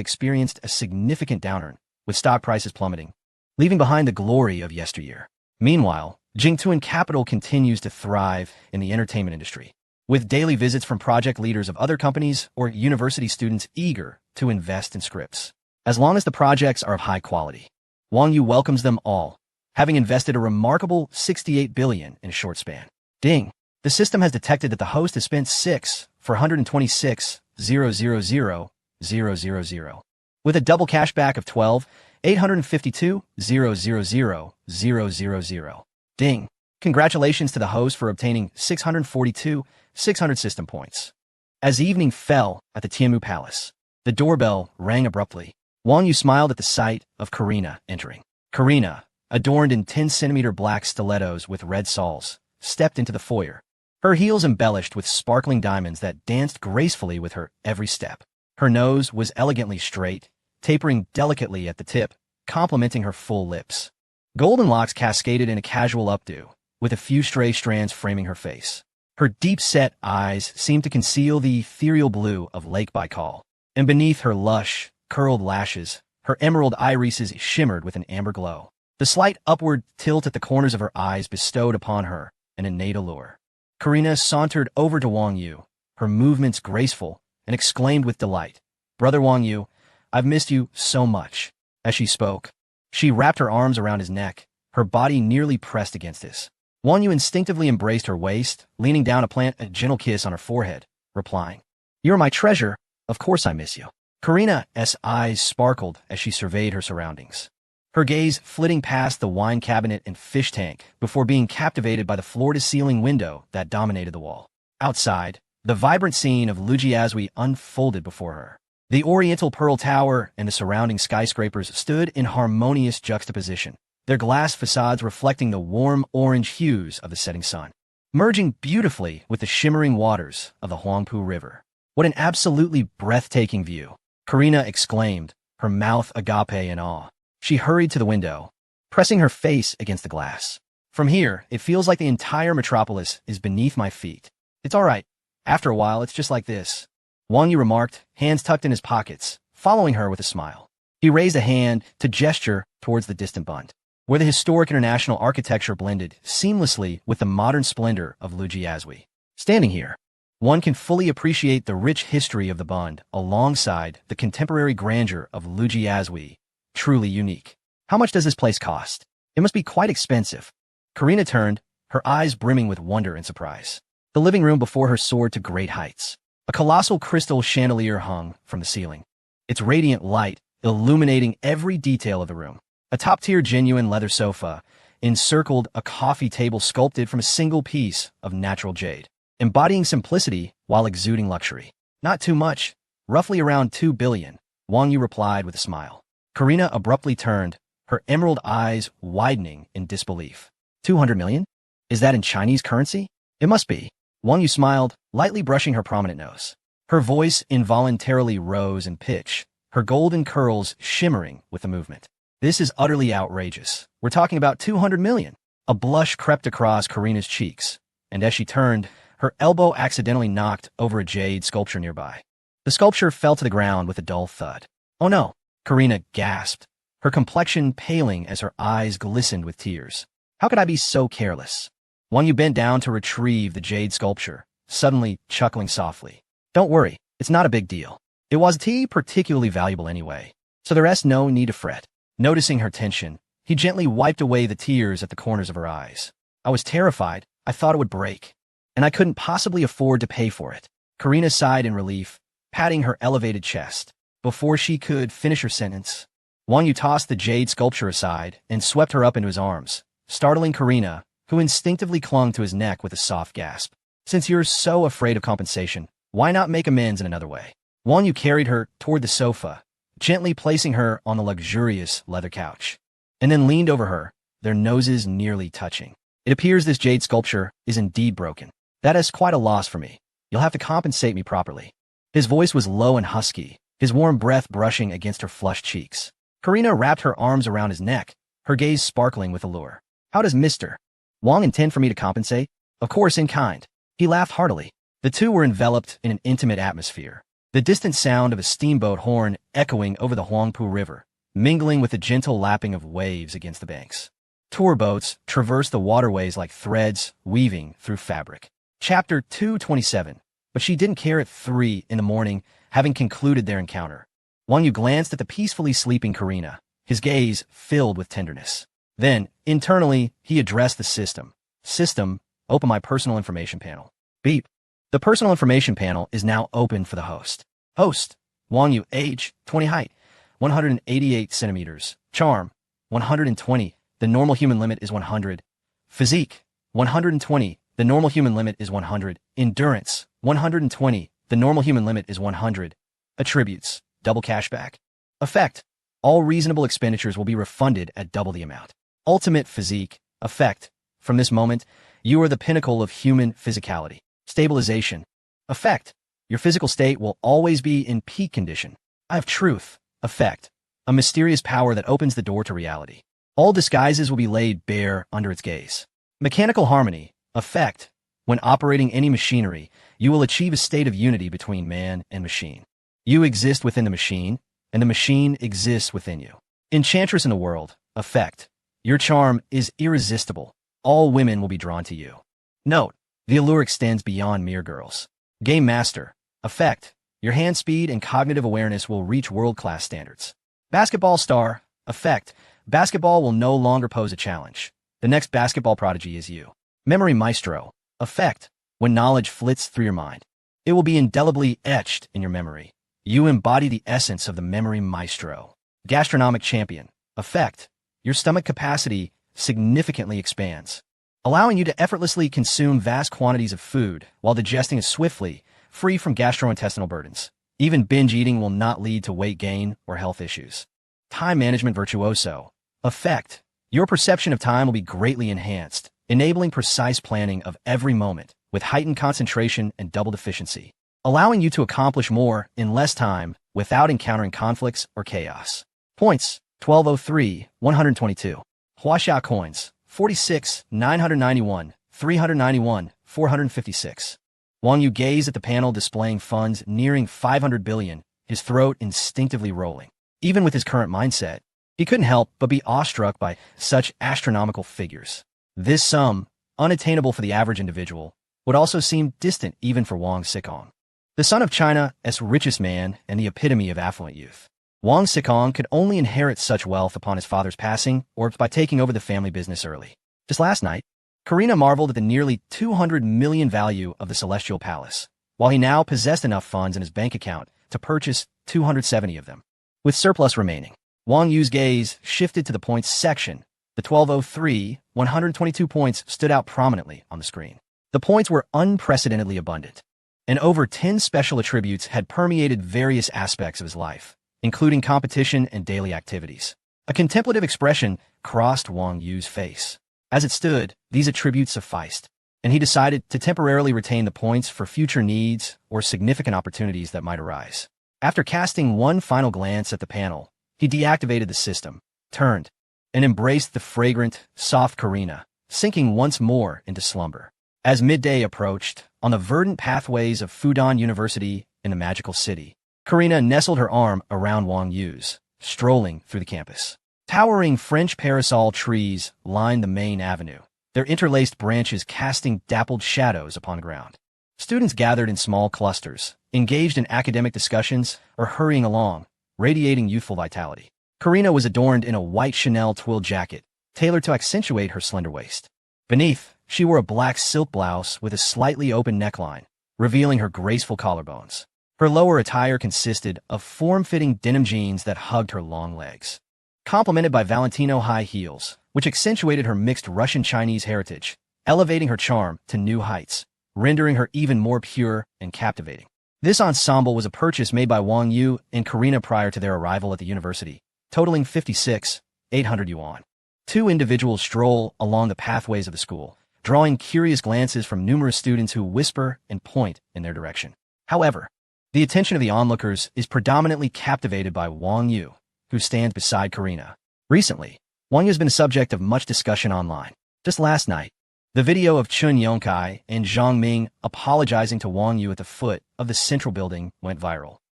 experienced a significant downturn, with stock prices plummeting, leaving behind the glory of yesteryear. Meanwhile, Jingtuan Capital continues to thrive in the entertainment industry, with daily visits from project leaders of other companies or university students eager to invest in scripts, as long as the projects are of high quality. Wang Yu welcomes them all, having invested a remarkable 68 billion in a short span. Ding! The system has detected that the host has spent 6,426,000,000, with a double cashback of 12,852,000,000. Ding! Congratulations to the host for obtaining 642,600 system points. As evening fell at the Tianmu Palace, the doorbell rang abruptly. Wang Yu smiled at the sight of Karina entering. Karina, adorned in 10-centimeter black stilettos with red soles, stepped into the foyer, her heels embellished with sparkling diamonds that danced gracefully with her every step. Her nose was elegantly straight, tapering delicately at the tip, complementing her full lips. Golden locks cascaded in a casual updo, with a few stray strands framing her face. Her deep-set eyes seemed to conceal the ethereal blue of Lake Baikal, and beneath her lush, curled lashes, her emerald irises shimmered with an amber glow. The slight upward tilt at the corners of her eyes bestowed upon her an innate allure. Karina sauntered over to Wang Yu, her movements graceful, and exclaimed with delight, "Brother Wang Yu, I've missed you so much." As she spoke, she wrapped her arms around his neck, her body nearly pressed against his. Wang Yu instinctively embraced her waist, leaning down to plant a gentle kiss on her forehead, replying, "You're my treasure. Of course I miss you." Karina's eyes sparkled as she surveyed her surroundings, her gaze flitting past the wine cabinet and fish tank before being captivated by the floor-to-ceiling window that dominated the wall. Outside, the vibrant scene of Lujiazui unfolded before her. The Oriental Pearl Tower and the surrounding skyscrapers stood in harmonious juxtaposition, their glass facades reflecting the warm orange hues of the setting sun, merging beautifully with the shimmering waters of the Huangpu River. "What an absolutely breathtaking view!" Karina exclaimed, her mouth agape in awe. She hurried to the window, pressing her face against the glass. "From here, it feels like the entire metropolis is beneath my feet. It's all right. After a while, it's just like this," Wang Yu remarked, hands tucked in his pockets, following her with a smile. He raised a hand to gesture towards the distant Bund, where the historic international architecture blended seamlessly with the modern splendor of Lujiazui. Standing here, one can fully appreciate the rich history of the Bund alongside the contemporary grandeur of Lujiazui. Truly unique. "How much does this place cost? It must be quite expensive." Karina turned, her eyes brimming with wonder and surprise. The living room before her soared to great heights. A colossal crystal chandelier hung from the ceiling, its radiant light illuminating every detail of the room. A top-tier genuine leather sofa encircled a coffee table sculpted from a single piece of natural jade, embodying simplicity while exuding luxury. "Not too much, roughly around 2 billion, Wang Yu replied with a smile. Karina abruptly turned, her emerald eyes widening in disbelief. 200 million? Is that in Chinese currency? It must be. Wang Yu smiled, lightly brushing her prominent nose. Her voice involuntarily rose in pitch, her golden curls shimmering with the movement. "This is utterly outrageous. We're talking about 200 million. A blush crept across Karina's cheeks, and as she turned, her elbow accidentally knocked over a jade sculpture nearby. The sculpture fell to the ground with a dull thud. "Oh no!" Karina gasped, her complexion paling as her eyes glistened with tears. "How could I be so careless?" Wang Yu bent down to retrieve the jade sculpture, suddenly chuckling softly. "Don't worry, it's not a big deal. It wasn't particularly valuable anyway, so there's no need to fret." Noticing her tension, he gently wiped away the tears at the corners of her eyes. "I was terrified. I thought it would break, and I couldn't possibly afford to pay for it." Karina sighed in relief, patting her elevated chest. before she could finish her sentence, Wang Yu tossed the jade sculpture aside and swept her up into his arms, startling Karina, who instinctively clung to his neck with a soft gasp. Since you're so afraid of compensation, why not make amends in another way? Wang Yu carried her toward the sofa, gently placing her on the luxurious leather couch, and then leaned over her, their noses nearly touching. It appears this jade sculpture is indeed broken. That is quite a loss for me. You'll have to compensate me properly. His voice was low and husky, his warm breath brushing against her flushed cheeks. Karina wrapped her arms around his neck, her gaze sparkling with allure. How does Mr. Wang intend for me to compensate? Of course, in kind. He laughed heartily. The two were enveloped in an intimate atmosphere, the distant sound of a steamboat horn echoing over the Huangpu River, mingling with the gentle lapping of waves against the banks. Tour boats traversed the waterways like threads weaving through fabric. Chapter 227. But she didn't care at 3 in the morning, having concluded their encounter. Wang Yu glanced at the peacefully sleeping Karina, his gaze filled with tenderness. Then, internally, he addressed the system. System, open my personal information panel. Beep. The personal information panel is now open for the host. Host, Wang Yu, age, 20, height, 188 centimeters, charm, 120. The normal human limit is 100. Physique, 120. The normal human limit is 100. Endurance, 120. The normal human limit is 100. Attributes, double cashback. Effect, all reasonable expenditures will be refunded at double the amount. Ultimate physique, effect, from this moment, you are the pinnacle of human physicality. Stabilization, effect, your physical state will always be in peak condition. I have truth, effect, a mysterious power that opens the door to reality. All disguises will be laid bare under its gaze. Mechanical harmony, effect, when operating any machinery, you will achieve a state of unity between man and machine. You exist within the machine, and the machine exists within you. Enchantress in the world, effect, your charm is irresistible. All women will be drawn to you. Note, the allure extends beyond mere girls. Game Master, effect, your hand speed and cognitive awareness will reach world-class standards. Basketball Star, effect, basketball will no longer pose a challenge. The next basketball prodigy is you. Memory Maestro, effect, when knowledge flits through your mind, it will be indelibly etched in your memory. You embody the essence of the Memory Maestro. Gastronomic Champion, effect, your stomach capacity significantly expands, allowing you to effortlessly consume vast quantities of food while digesting it swiftly, free from gastrointestinal burdens. Even binge eating will not lead to weight gain or health issues. Time Management Virtuoso, effect, your perception of time will be greatly enhanced, enabling precise planning of every moment with heightened concentration and doubled efficiency, allowing you to accomplish more in less time without encountering conflicts or chaos. Points, 1203, 122. Huaxia coins, 46, 991, 391, 456. Wang Yu gazed at the panel displaying funds nearing 500 billion, his throat instinctively rolling. Even with his current mindset, he couldn't help but be awestruck by such astronomical figures. This sum, unattainable for the average individual, would also seem distant even for Wang Xikong, the son of China's richest man and the epitome of affluent youth. Wang Xikong could only inherit such wealth upon his father's passing or by taking over the family business early. Just last night, Karina marveled at the nearly 200 million value of the Celestial Palace, while he now possessed enough funds in his bank account to purchase 270 of them. With surplus remaining, Wang Yu's gaze shifted to the points section. The 1203, 122 points stood out prominently on the screen. The points were unprecedentedly abundant, and over 10 special attributes had permeated various aspects of his life, including competition and daily activities. A contemplative expression crossed Wang Yu's face. As it stood, these attributes sufficed, and he decided to temporarily retain the points for future needs or significant opportunities that might arise. After casting one final glance at the panel, he deactivated the system, turned, and embraced the fragrant, soft Karina, sinking once more into slumber. As midday approached, on the verdant pathways of Fudan University in the magical city, Karina nestled her arm around Wang Yu's, strolling through the campus. Towering French parasol trees lined the main avenue, their interlaced branches casting dappled shadows upon the ground. Students gathered in small clusters, engaged in academic discussions or hurrying along, radiating youthful vitality. Karina was adorned in a white Chanel twill jacket, tailored to accentuate her slender waist. Beneath, she wore a black silk blouse with a slightly open neckline, revealing her graceful collarbones. Her lower attire consisted of form-fitting denim jeans that hugged her long legs, complemented by Valentino high heels, which accentuated her mixed Russian-Chinese heritage, elevating her charm to new heights, rendering her even more pure and captivating. This ensemble was a purchase made by Wang Yu and Karina prior to their arrival at the university, totaling 56,800 yuan. Two individuals stroll along the pathways of the school, drawing curious glances from numerous students who whisper and point in their direction. However, the attention of the onlookers is predominantly captivated by Wang Yu, who stands beside Karina. Recently, Wang Yu has been a subject of much discussion online. Just last night, the video of Chun Yongkai and Zhang Ming apologizing to Wang Yu at the foot of the central building went viral.